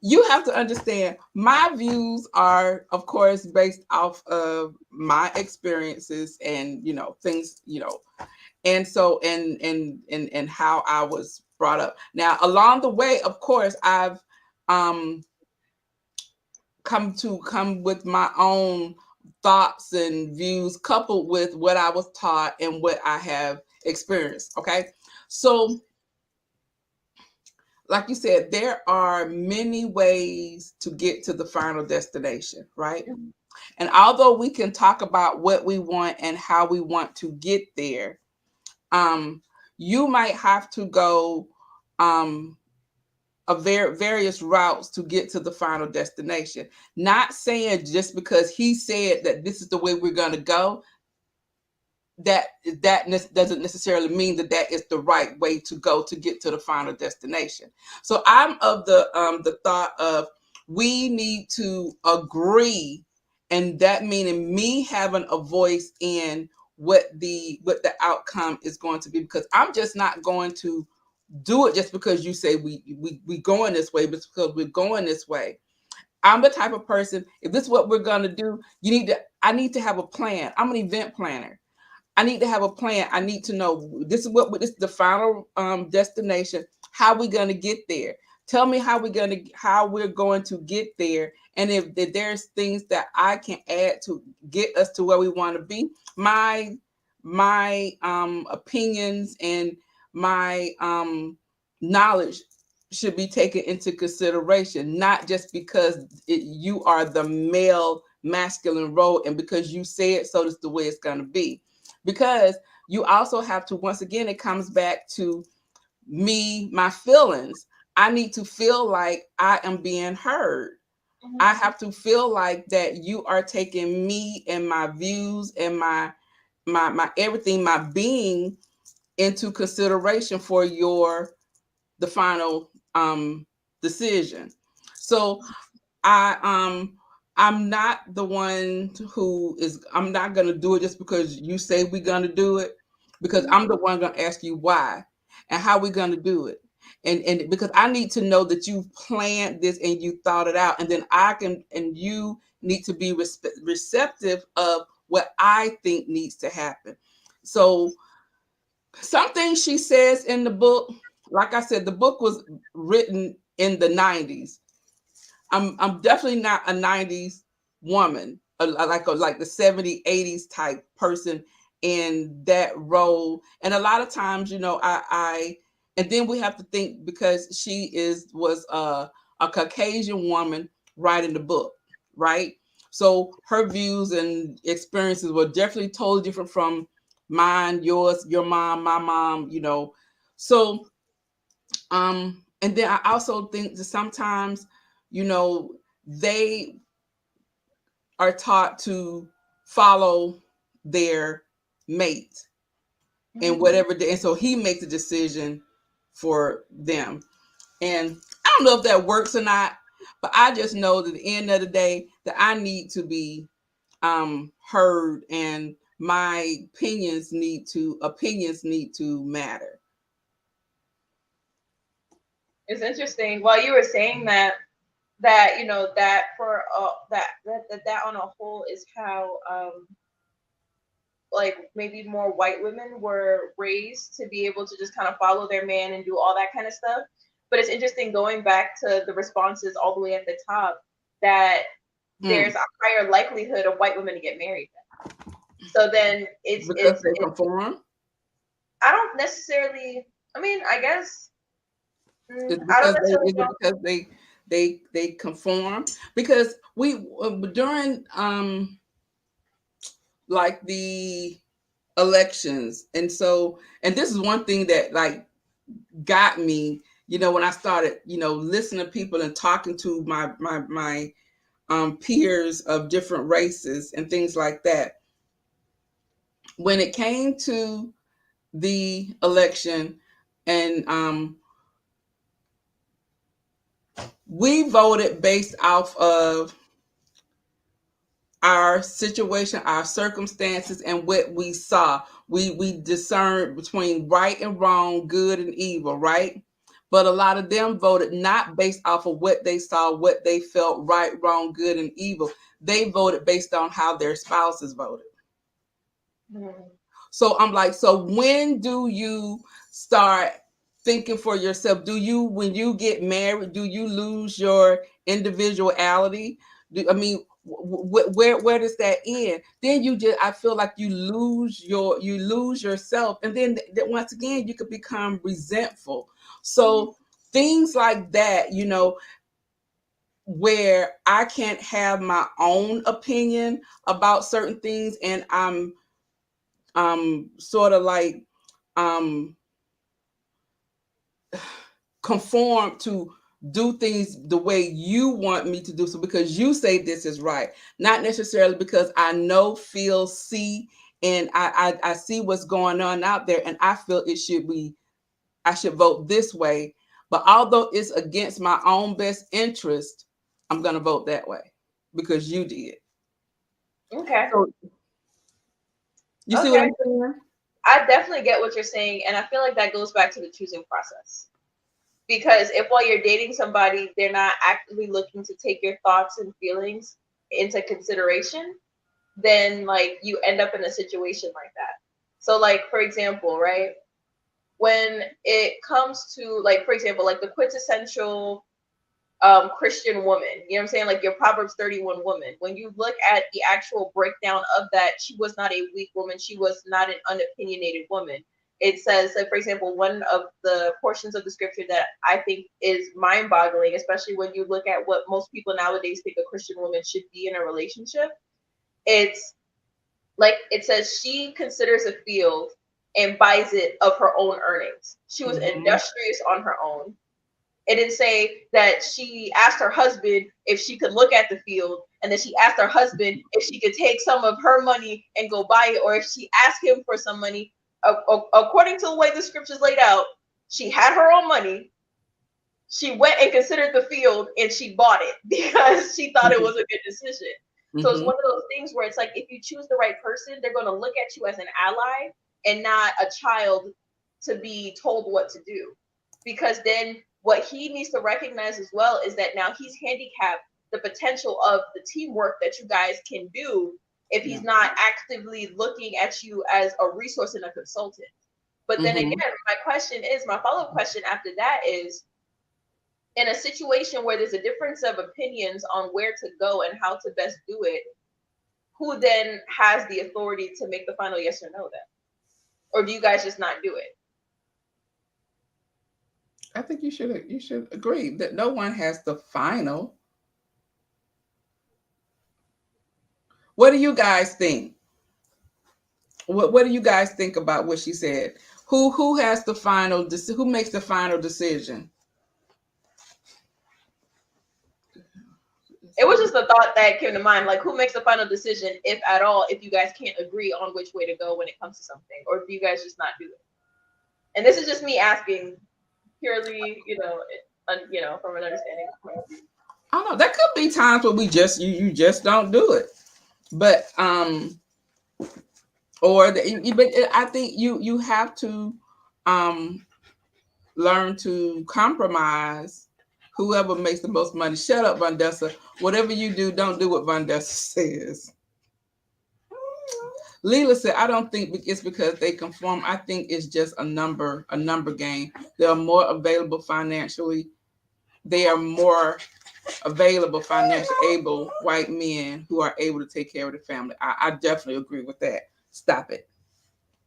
you have to understand my views are of course based off of my experiences and things, and so and how I was brought up. Now along the way, of course, I've um come with my own thoughts and views coupled with what I was taught and what I have experienced. Okay. So like you said, there are many ways to get to the final destination, right? And although we can talk about what we want and how we want to get there, um, you might have to go um, various routes to get to the final destination. Not saying just because he said that this is the way we're going to go, that doesn't necessarily mean that that is the right way to go to get to the final destination. So I'm of the thought of we need to agree, and that meaning me having a voice in what the outcome is going to be, because I'm just not going to do it just because you say we going this way, but because we're going this way. I'm the type of person, if this is what we're going to do, I need to have a plan. I'm an event planner. I need to have a plan. I need to know this is the final destination. How we going to get there? Tell me how we're going to get there. And if there's things that I can add to get us to where we want to be, my my opinions and my knowledge should be taken into consideration, not just because you are the male masculine role and because you say it, so that's the way it's going to be. Because you also have to, once again, it comes back to me, my feelings. I need to feel like I am being heard. Mhm. I have to feel like that you are taking me and my views and my everything, my being into consideration for the final decision. So I I'm not the one who is, I'm not gonna do it just because you say we're gonna do it, because Mhm. I'm the one gonna ask you why and how we're gonna do it. And because I need to know that you planned this and you thought it out, and then I can, and you need to be receptive of what I think needs to happen. So some things she says in the book, like I said, the book was written in the 90s. I'm definitely not a 90s woman, like the 70s, 80s type person in that role. And a lot of times, I and then we have to think, because she was a Caucasian woman writing the book, right? So her views and experiences were definitely totally different from mine, yours, your mom, my mom. So and then I also think that sometimes, you know they are taught to follow their mate and Mhm. whatever and so he makes a decision for them. And I don't know if that works or not, but I just know that at the end of the day that I need to be heard, and my opinions need to matter. It's interesting. While you were saying that that for that on a whole is how like maybe more white women were raised to be able to just kind of follow their man and do all that kind of stuff. But it's interesting going back to the responses all the way at the top that there's Mm, a higher likelihood of white women to get married. So then because they conform. I don't necessarily. I mean, I guess It's I don't because they necessarily is it know. because they conform, because we during like the elections. And so, and this is one thing that like got me, when I started, listening to people and talking to my peers of different races and things like that. When it came to the election, and we voted based off of our situation, our circumstances, and what we saw. We discerned between right and wrong, good and evil, right? But a lot of them voted not based off of what they saw, what they felt right, wrong, good, and evil. They voted based on how their spouses voted. Mhm. So I'm like, so when do you start thinking for yourself? Do you, when you get married, do you lose your individuality? I mean, where does that end? Then I feel like you lose yourself, and then once again you could become resentful. Mhm. So things like that, where I can't have my own opinion about certain things, and I'm sort of like um conform to do things the way you want me to do, so because you say this is right, not necessarily because I know, feel, see, and I see what's going on out there, and I feel I should vote this way, but although it's against my own best interest, I'm going to vote that way because you did. Okay. So you see what Okay. I'm saying? I definitely get what you're saying, and I feel like that goes back to the choosing process. Because if while you're dating somebody, they're not actively looking to take your thoughts and feelings into consideration, then like you end up in a situation like that. So like for example, right? When it comes to like for example, like the quintessential Christian woman. You know what I'm saying? Like your Proverbs 31 woman. When you look at the actual breakdown of that, she was not a weak woman. She was not an unopinionated woman. It says, like, for example, one of the portions of the scripture that I think is mind-boggling, especially when you look at what most people nowadays think a Christian woman should be in a relationship. It's like it says she considers a field and buys it of her own earnings. She was industrious on her own. It didn't say that she asked her husband if she could look at the field, and then she asked her husband if she could take some of her money and go buy it, or if she asked him for some money. According to the way the scriptures laid out, she had her own money. She went and considered the field and she bought it because she thought it was a good decision. So it's one of those things where it's like, if you choose the right person, they're going to look at you as an ally and not a child to be told what to do. Because then what he needs to recognize as well is that now he's handicapped the potential of the teamwork that you guys can do if he's not actively looking at you as a resource and a consultant. But then again, my follow-up question after that is, in a situation where there's a difference of opinions on where to go and how to best do it, who then has the authority to make the final yes or no then? Or do you guys just not do it? I think you should agree that no one has the final. What do you guys think? What do you guys think about what she said? Who has the final? Who makes the final decision? It was just a thought that came to mind, like who makes the final decision, if at all, if you guys can't agree on which way to go when it comes to something, or do you guys just not do it? And this is just me asking purely, from an understanding. I don't know. There could be times where we just you just don't do it, but but I think you have to learn to compromise. Whoever makes the most money. Shut up, Vandessa. Whatever you do, don't do what Vandessa says. Leela said, I don't think it's because they conform. I think it's just a number game. There are more available financially. They are more available financially able white men who are able to take care of the family. I definitely agree with that. Stop it.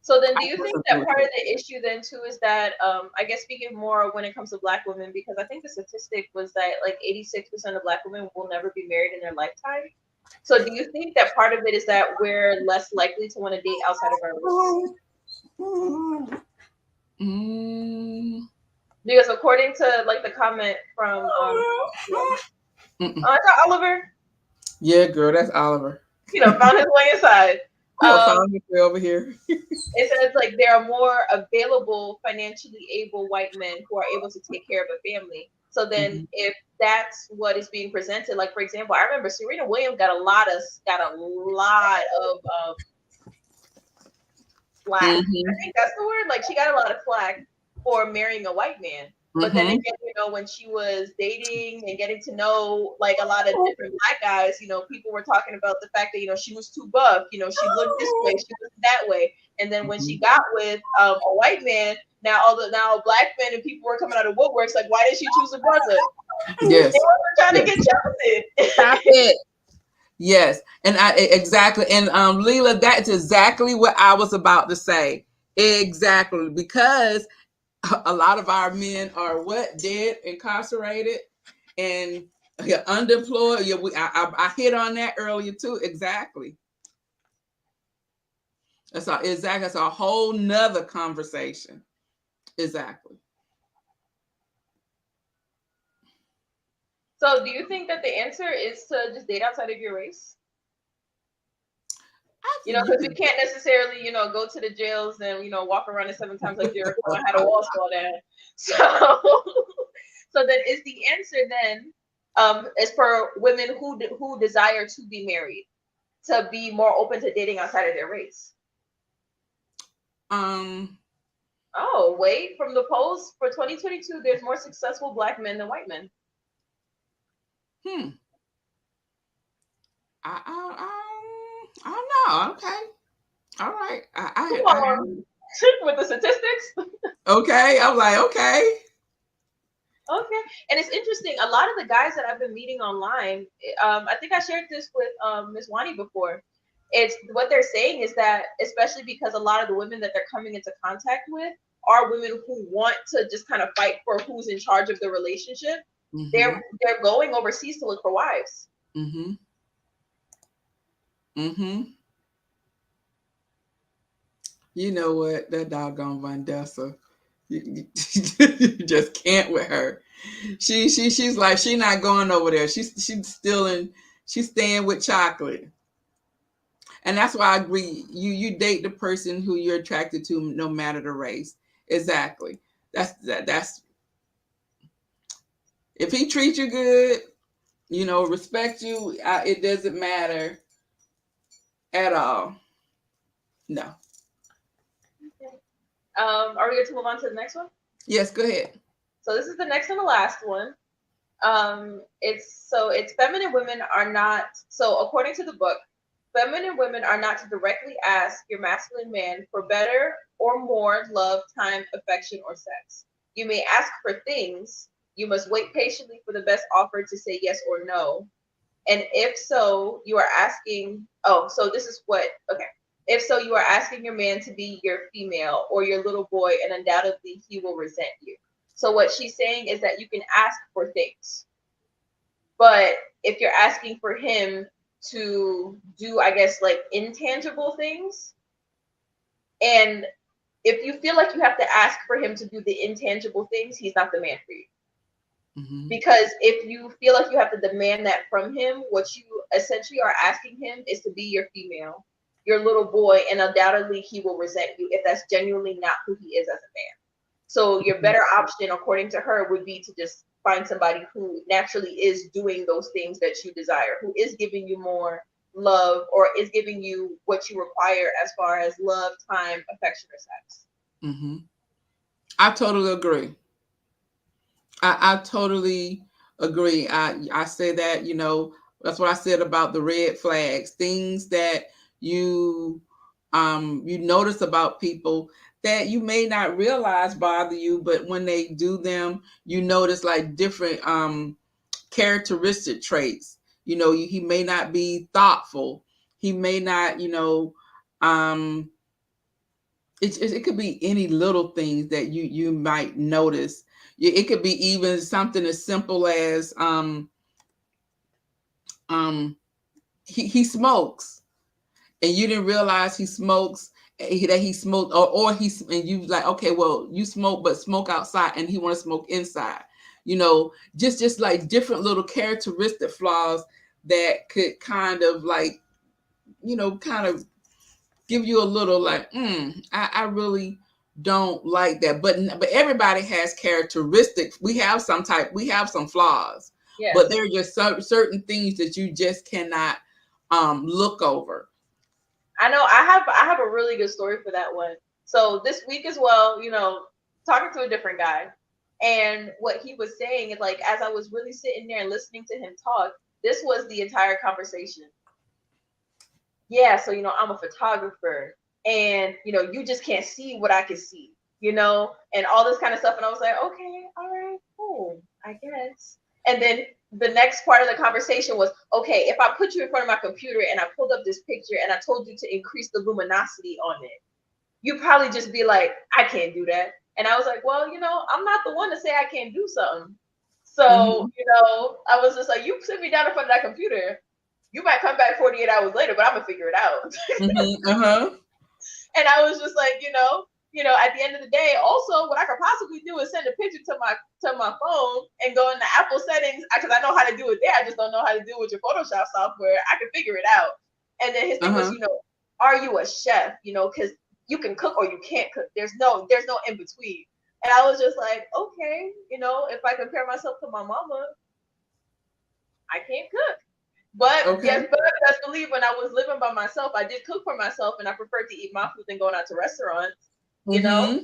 So then do you think that part of the issue then too is that, I guess speaking more when it comes to Black women, because I think the statistic was that like 86% of Black women will never be married in their lifetime. So do you think that part of it is that we're less likely to want to date outside of our relationship? Because according to like the comment from I got Oliver. Yeah, girl, that's Oliver. Found his way inside. Found his way over here. It says like there are more available financially able white men who are able to take care of a family. So then if that's what is being presented, like for example, I remember Serena Williams got a lot of flack. I think that's the word. Like she got a lot of flack for marrying a white man. But then again, when she was dating and getting to know like a lot of different Black guys, people were talking about the fact that, she was too buff, she looked this way, she looked that way. And then when she got with a white man, now Black men and people were coming out of woodworks like, why did she choose a brother? Yes. They were trying to get jealous. Stop it. Yes. And exactly. And Leela, that's exactly what I was about to say. Exactly. Because a lot of our men are dead, incarcerated, and underemployed. Yeah, I hit on that earlier too. Exactly. That's a whole nother conversation. Exactly. So do you think that the answer is to just date outside of your race? Because we can't necessarily, go to the jails and, walk around it 7 times like Jericho and had a wall fall down. So then is the answer then, is for women who desire to be married, to be more open to dating outside of their race? Oh, wait, from the polls for 2022, there's more successful Black men than white men. I don't know. Okay. All right. With the statistics. Okay. I'm like, okay. Okay, and it's interesting. A lot of the guys that I've been meeting online, I think I shared this with Miss Wani before. It's what they're saying is that, especially because a lot of the women that they're coming into contact with are women who want to just kind of fight for who's in charge of the relationship. Mm-hmm. They're going overseas to look for wives. Mm-hmm. Mm-hmm. You know what? That doggone Vandessa. You just can't with her. She's like she's not going over there. She's still in. She's staying with chocolate, and that's why I agree. You date the person who you're attracted to, no matter the race. Exactly. That's if he treats you good, respect you. It doesn't matter at all. No. Okay. Are we going to move on to the next one? Yes. Go ahead. So this is the next and the last one. It's feminine women are not, so according to the book, feminine women are not to directly ask your masculine man for better or more love, time, affection, or sex. You may ask for things. You must wait patiently for the best offer to say yes or no. And if so, you are asking, oh, so this is what, okay. If so, you are asking your man to be your female or your little boy, and undoubtedly he will resent you. So what she's saying is that you can ask for things, but if you're asking for him to do, I guess, like intangible things, and if you feel like you have to ask for him to do the intangible things, he's not the man for you. Mm-hmm. Because if you feel like you have to demand that from him, what you essentially are asking him is to be your female, your little boy, and undoubtedly he will resent you if that's genuinely not who he is as a man. So your better option, according to her, would be to just find somebody who naturally is doing those things that you desire, who is giving you more love or is giving you what you require as far as love, time, affection, or sex. Mm-hmm. I totally agree. I totally agree. I say that, that's what I said about the red flags, things that you you notice about people that you may not realize bother you, but when they do them, you notice like different characteristic traits. He may not be thoughtful. He may not, um it could be any little things that you might notice. It could be even something as simple as um he smokes, and you didn't realize he smokes, that he smoked, or he's, and you like, okay, well, you smoke, but smoke outside, and he want to smoke inside. Just like different little characteristic flaws that could kind of like, kind of give you a little like, I really don't like that. But everybody has characteristics. We have some flaws, but Yes. there are just certain things that you just cannot look over. I know I have a really good story for that one. So this week as well, talking to a different guy, and what he was saying is like, as I was really sitting there and listening to him talk, this was the entire conversation. Yeah, so I'm a photographer, and you just can't see what I can see, and all this kind of stuff. And I was like, okay, all right, cool, I guess. And then the next part of the conversation was, okay, if I put you in front of my computer and I pulled up this picture and I told you to increase the luminosity on it, you'd probably just be like, I can't do that. And I was like, well, I'm not the one to say I can't do something. So, Mm-hmm. I was just like, you sit me down in front of that computer, you might come back 48 hours later, but I'm gonna figure it out. Mm-hmm. Uh-huh. And I was just like, at the end of the day, also what I could possibly do is send a picture to my phone and go in the Apple settings, because I know how to do it there. I just don't know how to do it with your Photoshop software. I can figure it out. And then his thing was, Uh-huh. are you a chef? Because you can cook or you can't cook. There's no in between. And I was just like, okay, if I compare myself to my mama, I can't cook. But Okay. yes, but best believe when I was living by myself, I did cook for myself, and I preferred to eat my food than going out to restaurants. Mm-hmm.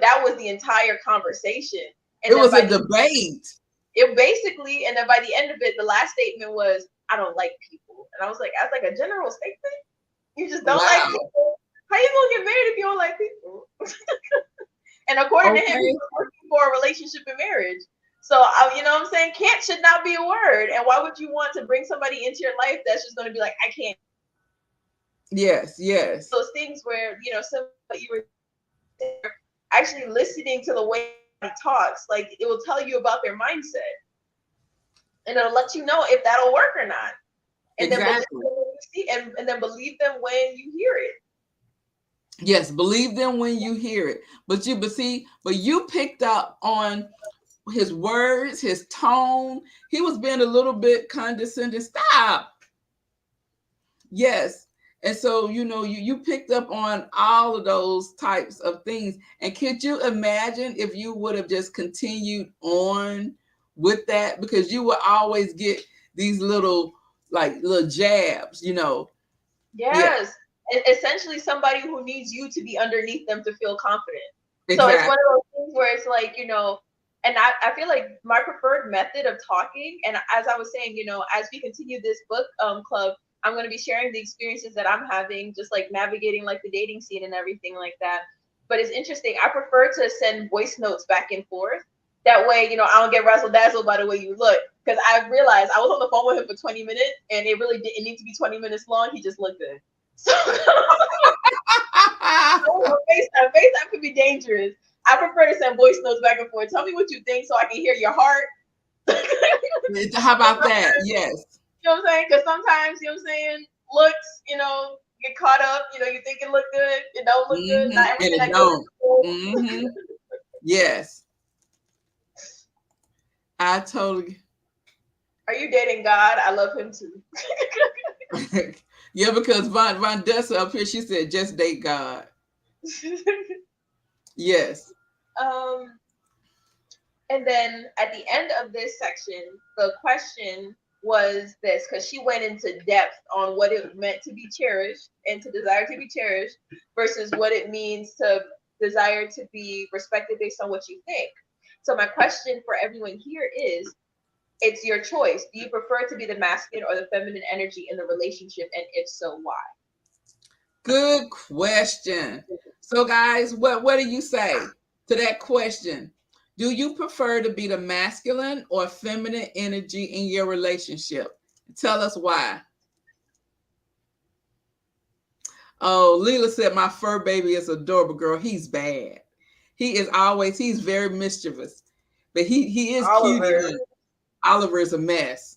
That was the entire conversation. And It then was by a the debate. it basically, and then by the end of it, the last statement was, "I don't like people," and I was like, as like a general statement, you just don't like Wow. people. How you gonna get married if you don't like people? And according to him, he Okay. was looking for a relationship and marriage. So, you know what I'm saying? Can't should not be a word. And why would you want to bring somebody into your life that's just going to be like, I can't? Yes, yes. Those things where, you know, some what you were actually listening to the way he talks, like it will tell you about their mindset, and it'll let you know if that'll work or not. And then believe Exactly. them when you see, and then believe them when you hear it. Yes, believe them when you hear it. But you picked up on his words, his tone. He was being a little bit condescending. Stop. Yes. And so, you picked up on all of those types of things. And could you imagine if you would have just continued on with that? Because you would always get these little jabs. Yeah, Yes. Essentially somebody who needs you to be underneath them to feel confident. So it's exactly. one of those things where it's like, you know, and I feel like my preferred method of talking, and as I was saying, you know, as we continue this book club, I'm going to be sharing the experiences that I'm having, just like navigating like the dating scene and everything like that. But it's interesting. I prefer to send voice notes back and forth. That way, you know, I don't get razzle dazzled by the way you look. Because I realized I was on the phone with him for 20 minutes and it really didn't need to be 20 minutes long. He just looked good. So FaceTime could be dangerous. I prefer to send voice notes back and forth. Tell me what you think so I can hear your heart. How about that? Yes. You know what I'm saying? Because sometimes, you know what I'm saying, looks, you know, get caught up. You know, you think it look good, it don't look good. And Not everything it that goes don't. cool. Yes. I totally. Are you dating God? I love him too. Yeah, because Von Dessa up here, she said, just date God. Yes. um, and then at the end of this section, the question was this, because she went into depth on what it meant to be cherished and to desire to be cherished versus what it means to desire to be respected based on what you think. So my question for everyone here is, it's your choice. Do you prefer to be the masculine or the feminine energy in the relationship? And if so, why? Good question. So, guys, what do you say to that question? Do you prefer to be the masculine or feminine energy in your relationship? Tell us why. Oh, Leela said my fur baby is adorable, girl. He's bad. He's very mischievous. But he is cute. Oliver. Oliver is a mess.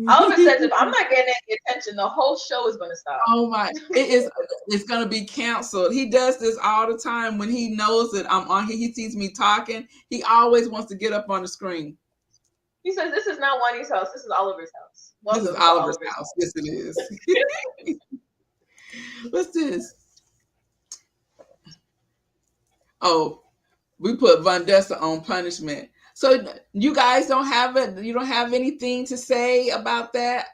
Oliver says if I'm not getting any attention, the whole show is going to stop. Oh my, it's gonna be canceled. He does this all the time when he knows that I'm on here. He sees me talking. He always wants to get up on the screen. He says this is not Wani's house. This is Oliver's house. This is Welcome to Oliver's Oliver's house. house. Yes, it is. What's this? Oh, we put Vandessa on punishment. So you guys don't have it. You don't have anything to say about that,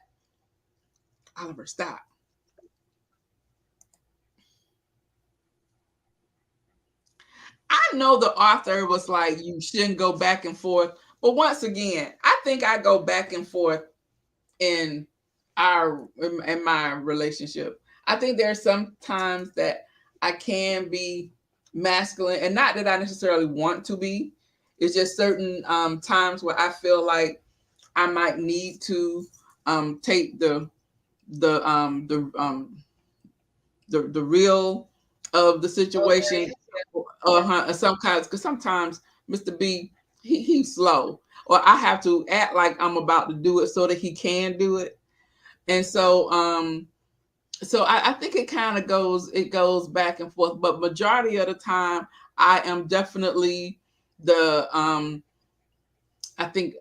Oliver. Stop. I know the author was like, you shouldn't go back and forth. But once again, I think I go back and forth in in my relationship. I think there are some times that I can be masculine, and not that I necessarily want to be. It's just certain times where I feel like I might need to take the the real of the situation. Okay. Sometimes, because sometimes Mr. B, he's slow, or I have to act like I'm about to do it so that he can do it. And so I think it goes back and forth, but majority of the time I am definitely the I think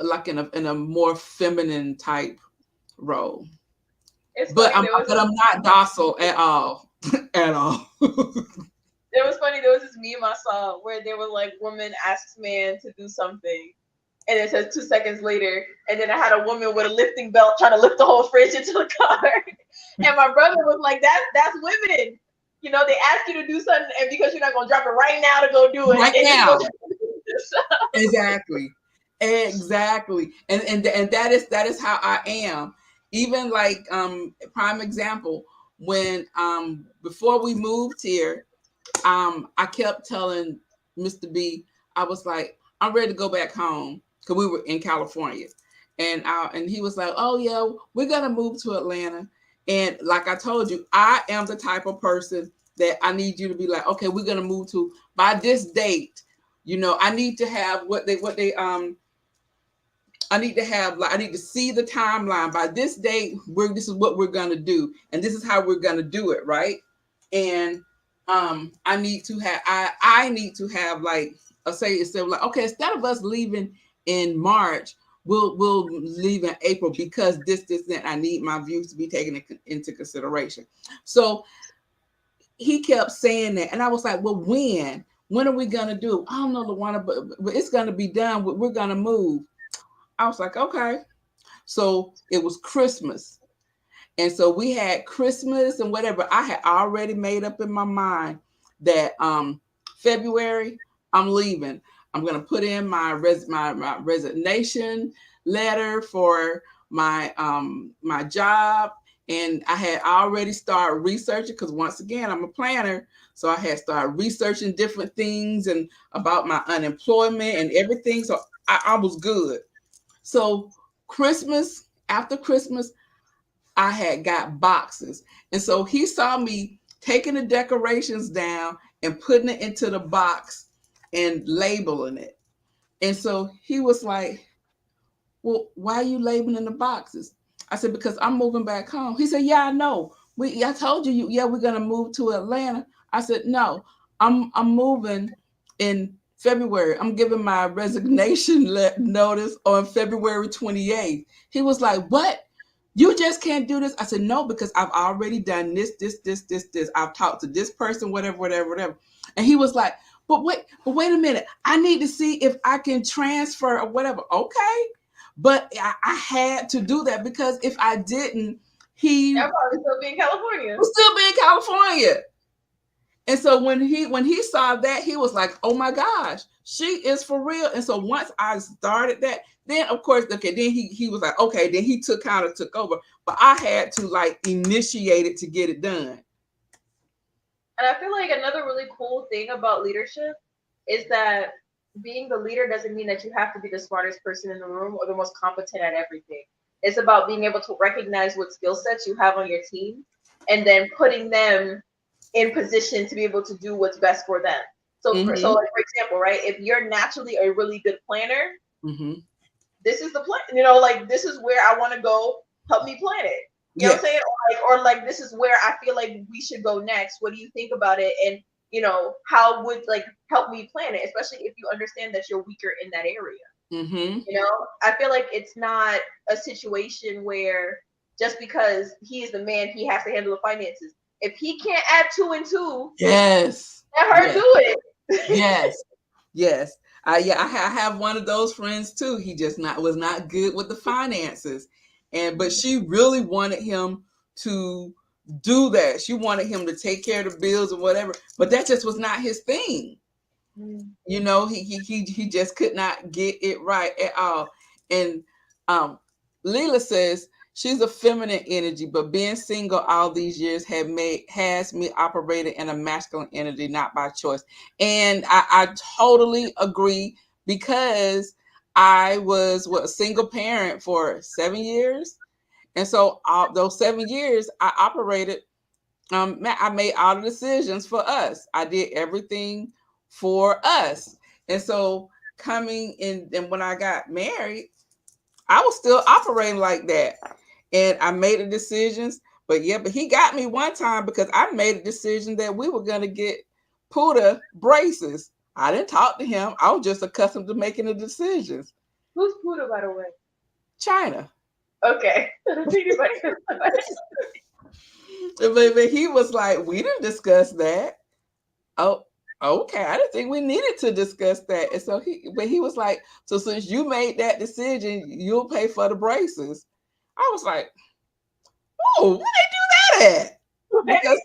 like in a more feminine type role. It's But funny. I'm not docile at all. At all. It was funny. There was this meme I saw where they were like, woman asks man to do something, and it says 2 seconds later, and then I had a woman with a lifting belt trying to lift the whole fridge into the car, and my brother was like, "That's women. You know, they ask you to do something, and because you're not gonna drop it right now to go do it, Right they just now. go." Exactly. Exactly. And that is how I am. Even like prime example, when before we moved here, I kept telling Mr. B, I was like, I'm ready to go back home because we were in California. And he was like, oh yeah, we're gonna move to Atlanta. And like I told you, I am the type of person that I need you to be like, okay, we're gonna move to by this date. I need to have what they I need to have, like, I need to see the timeline by this date. This is what we're gonna do, and this is how we're gonna do it, right? And I need to have I need to have like a say instead of like, okay, instead of us leaving in March, we'll leave in April because this that I need my views to be taken into consideration. So he kept saying that, and I was like, well, when are we gonna do? I don't know, Luana, but it's gonna be done. We're gonna move. I was like, okay. So it was Christmas. And so we had Christmas and whatever. I had already made up in my mind that February, I'm leaving. I'm gonna put in my resignation letter for my job. And I had already started researching because once again, I'm a planner. So I had started researching different things and about my unemployment and everything. So I was good. So after Christmas, I had got boxes. And so he saw me taking the decorations down and putting it into the box and labeling it. And so he was like, well, why are you labeling the boxes? I said, because I'm moving back home. He said, yeah, I know. I told you, yeah, we're gonna move to Atlanta. I said, no, I'm moving in February. I'm giving my resignation notice on February 28th. He was like, what? You just can't do this. I said, no, because I've already done this. I've talked to this person, whatever. And he was like, but wait a minute. I need to see if I can transfer or whatever. Okay. But I had to do that because if I didn't, he would probably still be in California. would still be in California. And so when he saw that, he was like, oh my gosh, she is for real. And so once I started that, then of course, okay, then he was like, okay, then he took over. But I had to like initiate it to get it done. And I feel like another really cool thing about leadership is that being the leader doesn't mean that you have to be the smartest person in the room or the most competent at everything. It's about being able to recognize what skill sets you have on your team and then putting them in position to be able to do what's best for them. So, for example, right, if you're naturally a really good planner, this is the plan. Like this is where I want to go. Help me plan it. You know what I'm saying? Or like this is where I feel like we should go next. What do you think about it? And how would like help me plan it, especially if you understand that you're weaker in that area. I feel like it's not a situation where just because he is the man, he has to handle the finances. If he can't add 2 and 2, yes, let her do it. yes. I have one of those friends too. He just was not good with the finances, but she really wanted him to do that. She wanted him to take care of the bills or whatever, but that just was not his thing. He just could not get it right at all. And Leela says she's a feminine energy, but being single all these years has me operating in a masculine energy, not by choice. And I totally agree because I was a single parent for 7 years. And so those 7 years I operated, I made all the decisions for us. I did everything for us. And so coming in, and when I got married, I was still operating like that. And I made the decisions. But he got me one time because I made a decision that we were going to get Puda braces. I didn't talk to him. I was just accustomed to making the decisions. Who's Puda, by the way? China. Okay. But he was like, we didn't discuss that. Oh, okay. I didn't think we needed to discuss that. And so he was like, so since you made that decision, you'll pay for the braces. I was like, oh, where they do that at? Because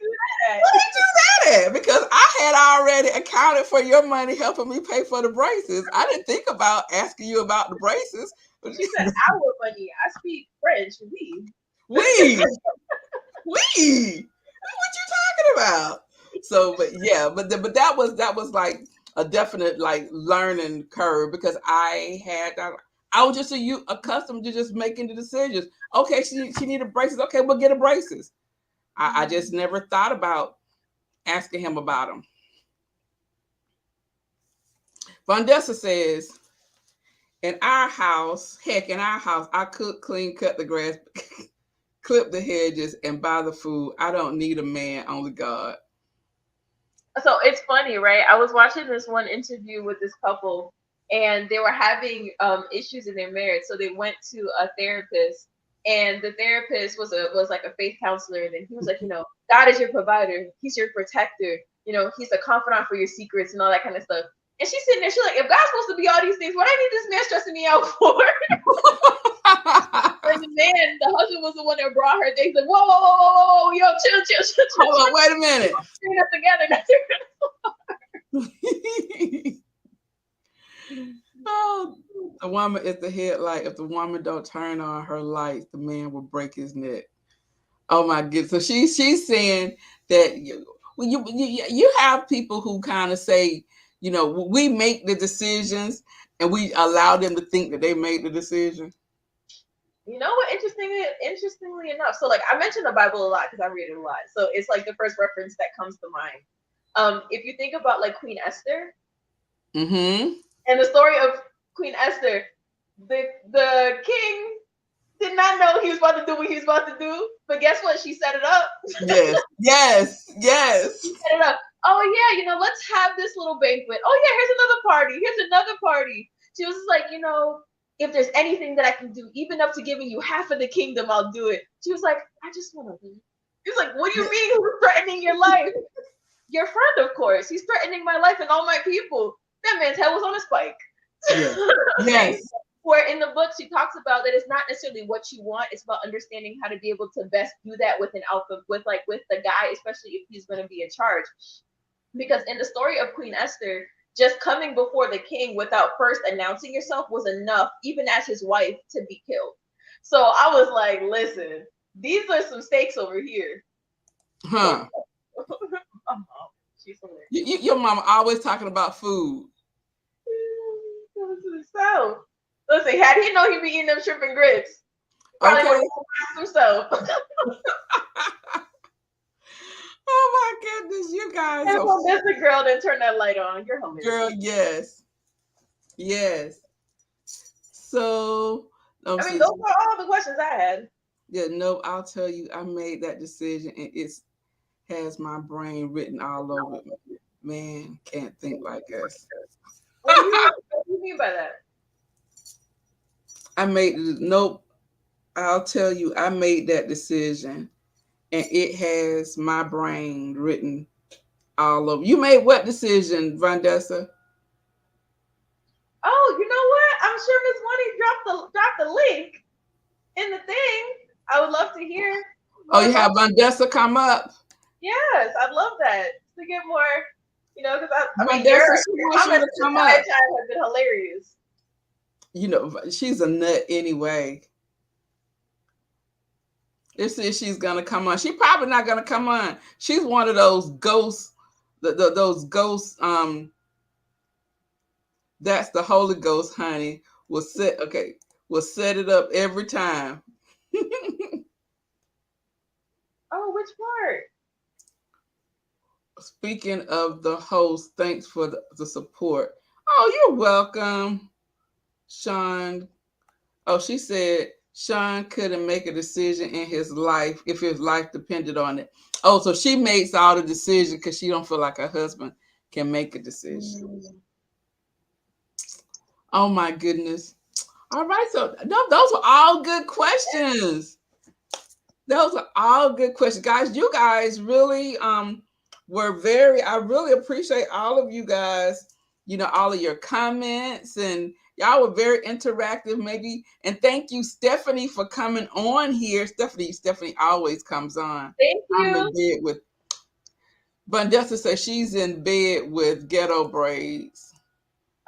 because I had already accounted for your money helping me pay for the braces. I didn't think about asking you about the braces. She said our money. I speak French. We. What you talking about? So, but that was like definite like learning curve because I was just accustomed to just making the decisions. Okay, she needed braces. Okay, we'll get her braces. I just never thought about asking him about them. Vandessa says, in our house, I cook, clean, cut the grass, clip the hedges, and buy the food. I don't need a man, only God. So it's funny, right? I was watching this one interview with this couple, and they were having issues in their marriage. So they went to a therapist, and the therapist was like a faith counselor, and then he was like, God is your provider, He's your protector, He's a confidant for your secrets and all that kind of stuff. And she's sitting there, she's like, if God's supposed to be all these things, what I need this man stressing me out for? And the husband was the one that brought her. They said, whoa, yo, chill. Hold on, wait a minute. Together. Oh, the woman is the headlight. If the woman don't turn on her lights, the man will break his neck. Oh my goodness! So she's saying that you have people who kind of say, we make the decisions and we allow them to think that they made the decision. You know what? Interestingly enough, so like I mentioned the Bible a lot because I read it a lot. So it's like the first reference that comes to mind. If you think about like Queen Esther, and the story of Queen Esther, the king did not know he was about to do what he was about to do, but guess what? She set it up. Yes. She set it up. Oh yeah, let's have this little banquet. Oh yeah, here's another party. She was just like, if there's anything that I can do, even up to giving you half of the kingdom, I'll do it. She was like, I just want to leave. He was like, what do you mean? Who's threatening your life? Your friend, of course. He's threatening my life and all my people. That man's head was on a spike. Yes. Where in the book she talks about that it's not necessarily what you want, it's about understanding how to be able to best do that with with the guy, especially if he's going to be in charge. Because in the story of Queen Esther, just coming before the king without first announcing yourself was enough, even as his wife, to be killed. So I was like, listen, these are some stakes over here. Huh. She's hilarious. Your mama always talking about food. So, listen, had he known he'd be eating them shrimp and grits, probably would have himself. Oh my goodness, you guys! That's the girl that turned that light on. You're hilarious. Girl, yes. So, those are all the questions I had. Yeah, no, I'll tell you, I made that decision, and it has my brain written all over it. Man, can't think like us. What do you mean by that? I'll tell you, I made that decision, and it has my brain written all over. You made what decision, Vandessa? Oh, you know what? I'm sure Miss Money dropped the link in the thing. I would love to hear. Oh, you have Vandessa come up? Yes, I'd love that to get more. Because your comments to come up. Have been hilarious. She's a nut anyway. Let's see if she's gonna come on. She's probably not gonna come on. She's one of those ghosts. Those ghosts. That's the Holy Ghost, honey. Will set it up every time. Oh, which part? Speaking of the host, thanks for the support. Oh, you're welcome, Sean. Oh, she said Sean couldn't make a decision in his life if his life depended on it. Oh, so she makes all the decisions because she don't feel like her husband can make a decision. Oh my goodness. All right, so those were all good questions. Those are all good questions. Guys, you guys really I really appreciate all of you guys, all of your comments, and y'all were very interactive, maybe. And thank you, Stephanie, for coming on here. Stephanie always comes on. Thank you. I'm in bed with Vandessa says she's in bed with ghetto braids.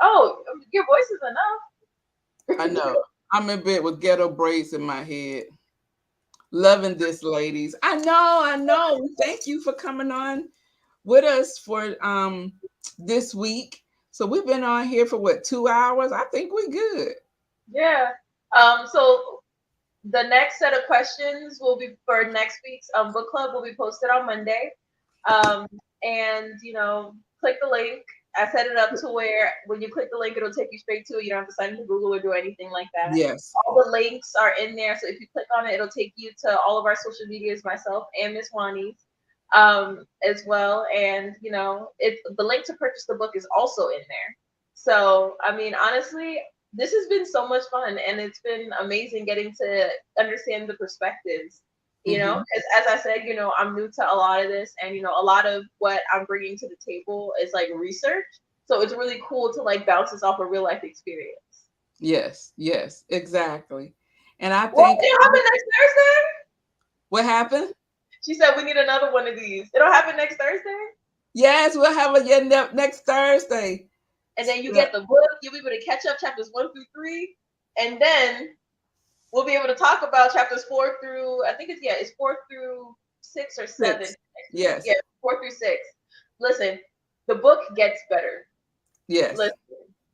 Oh, your voice is enough. I know. I'm in bed with ghetto braids in my head. Loving this, ladies. I know. Thank you for coming on with us for this week. So we've been on here for what, 2 hours? I think we good. Yeah. So the next set of questions will be for next week's book club will be posted on Monday. And click the link. I set it up to where when you click the link, it'll take you straight to it. You don't have to sign into Google or do anything like that. Yes. All the links are in there. So if you click on it, it'll take you to all of our social medias, myself and Miss Wani's, as well. And the link to purchase the book is also in there. So I mean, honestly, this has been so much fun, and it's been amazing getting to understand the perspectives. Because as I said, I'm new to a lot of this, and a lot of what I'm bringing to the table is like research. So it's really cool to like bounce this off a real life experience. Yes, exactly. And I What think it'll happen next Thursday? What happened? She said we need another one of these. It'll happen next Thursday. Yes, we'll have a next Thursday. And then you get the book. You'll be able to catch up chapters 1 through 3, and then we'll be able to talk about chapters 4 through, I think it's 4 through 6 or 7. 6. Yes. Yeah, 4 through 6. Listen, the book gets better. Yes. Listen,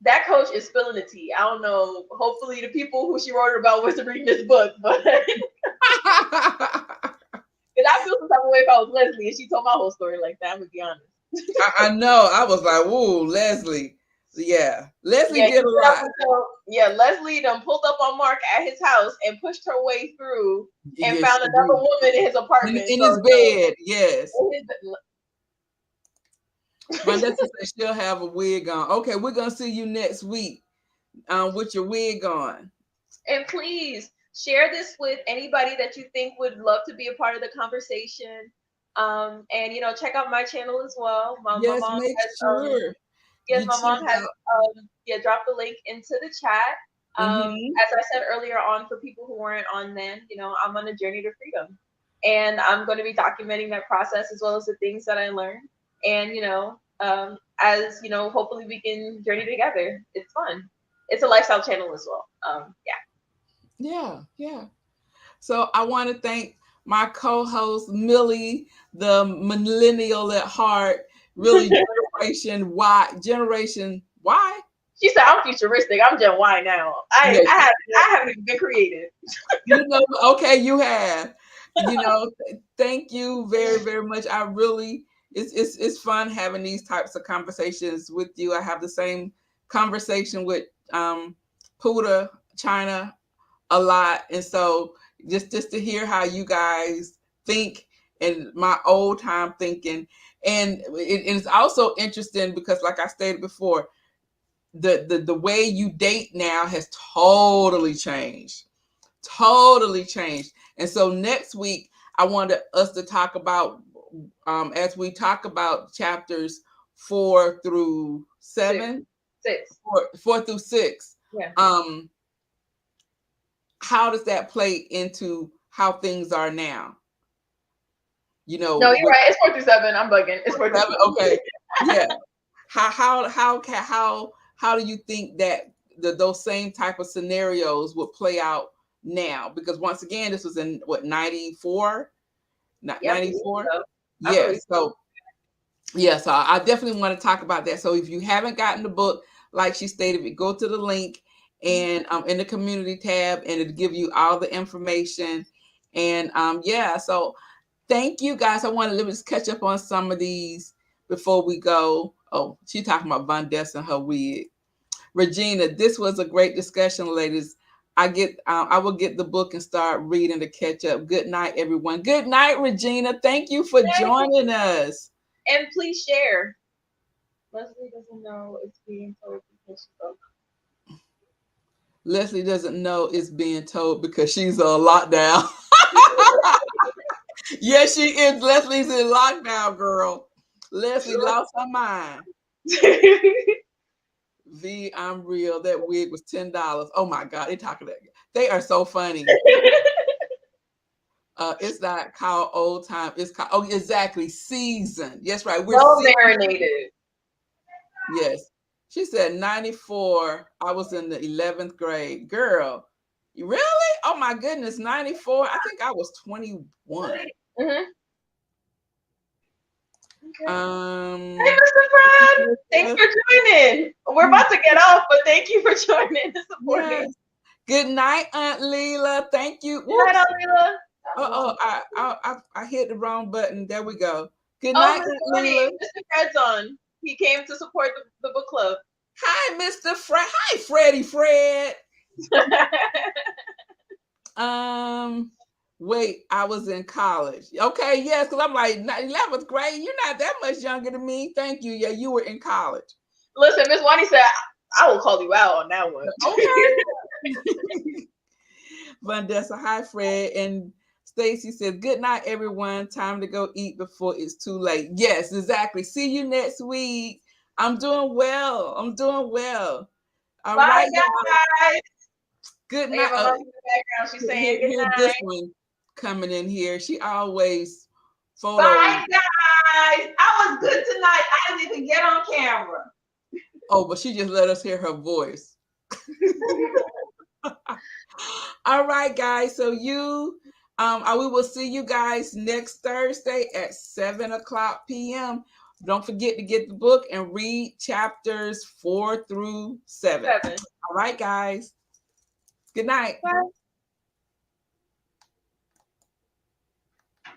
that coach is spilling the tea. I don't know. Hopefully the people who she wrote about was reading this book, but because I feel some type of way if I was Leslie and she told my whole story like that, I'm gonna be honest. I know. I was like, "Whoa, Leslie." Yeah, Leslie did a lot. Leslie done pulled up on Mark at his house and pushed her way through and found another woman in his apartment. In his bed, yes. But let's just say she'll have a wig on. Okay, we're gonna see you next week with your wig on. And please share this with anybody that you think would love to be a part of the conversation. And check out my channel as well. My mom make has, sure. Yes, my mom has dropped the link into the chat. As I said earlier on, for people who weren't on then, I'm on a journey to freedom. And I'm going to be documenting that process as well as the things that I learned. And, as hopefully we can journey together. It's fun. It's a lifestyle channel as well. Yeah. So I want to thank my co-host Millie, the millennial at heart, really generation Y. She said, "I'm futuristic. I'm Gen Y now. I haven't even been creative." Okay, you have. Thank you very, very much. I really, it's fun having these types of conversations with you. I have the same conversation with Puda, China, a lot, and so just to hear how you guys think and my old time thinking, and it's also interesting because, like I stated before, the way you date now has totally changed. And so next week I wanted us to talk about as we talk about chapters 4 through 7, 4 through 6. Yeah. How does that play into how things are now? No, you're right. It's 4 through 7. I'm bugging. It's 4 through 7. Okay. Yeah. How do you think that those same type of scenarios would play out now? Because once again, this was in what, 94? 94? Yeah. So I definitely want to talk about that. So if you haven't gotten the book, like she stated, go to the link and in the community tab, and it'll give you all the information. And so thank you guys. I want to just catch up on some of these before we go. Oh, she's talking about Von Dess and her wig. Regina, this was a great discussion, ladies. I will get the book and start reading to catch up. Good night, everyone. Good night, Regina. Thank you for joining us. And please share. Leslie doesn't know it's being told because she spoke. Leslie doesn't know it's being told because she's on lockdown. Yes, she is. Leslie's in lockdown, girl. Leslie lost her mind. V, I'm real. That wig was $10. Oh my God, they are so funny. It's not called old time. It's called exactly, seasoned. Yes, right. We're well marinated. Yes. She said 94. I was in the 11th grade. Girl, really? Oh my goodness, 94. I think I was 21. Okay. Hey, Mr. Fred. Thanks for joining. We're about to get off, but thank you for joining and supporting. Yes. Good night, Aunt Leela. Thank you. Good night, Alila. I hit the wrong button. There we go. Good Oh, night, Miss Aunt Bonnie, Leela. Mr. Fred's on. He came to support the book club. Hi, Mr. Fred. Hi, Freddie Fred. Wait, I was in college. Okay, yes, because I'm like 11th grade. You're not that much younger than me. Thank you. Yeah, you were in college. Listen, Miss Wani said, I will call you out on that one. Okay. Vandessa, hi, Fred. And Stacy said, good night, everyone. Time to go eat before it's too late. Yes, exactly. See you next week. I'm doing well. I'm doing well. All Bye, right, guys. good Look at night. my mom in the background. She's saying good Here's night. this one coming in here. She always photos. Bye, guys. I was good tonight. I didn't even get on camera. Oh, but she just let us hear her voice. All right, guys. So we will see you guys next Thursday at 7:00 p.m. Don't forget to get the book and read chapters 4 through 7. All right, guys. Good night. Bye.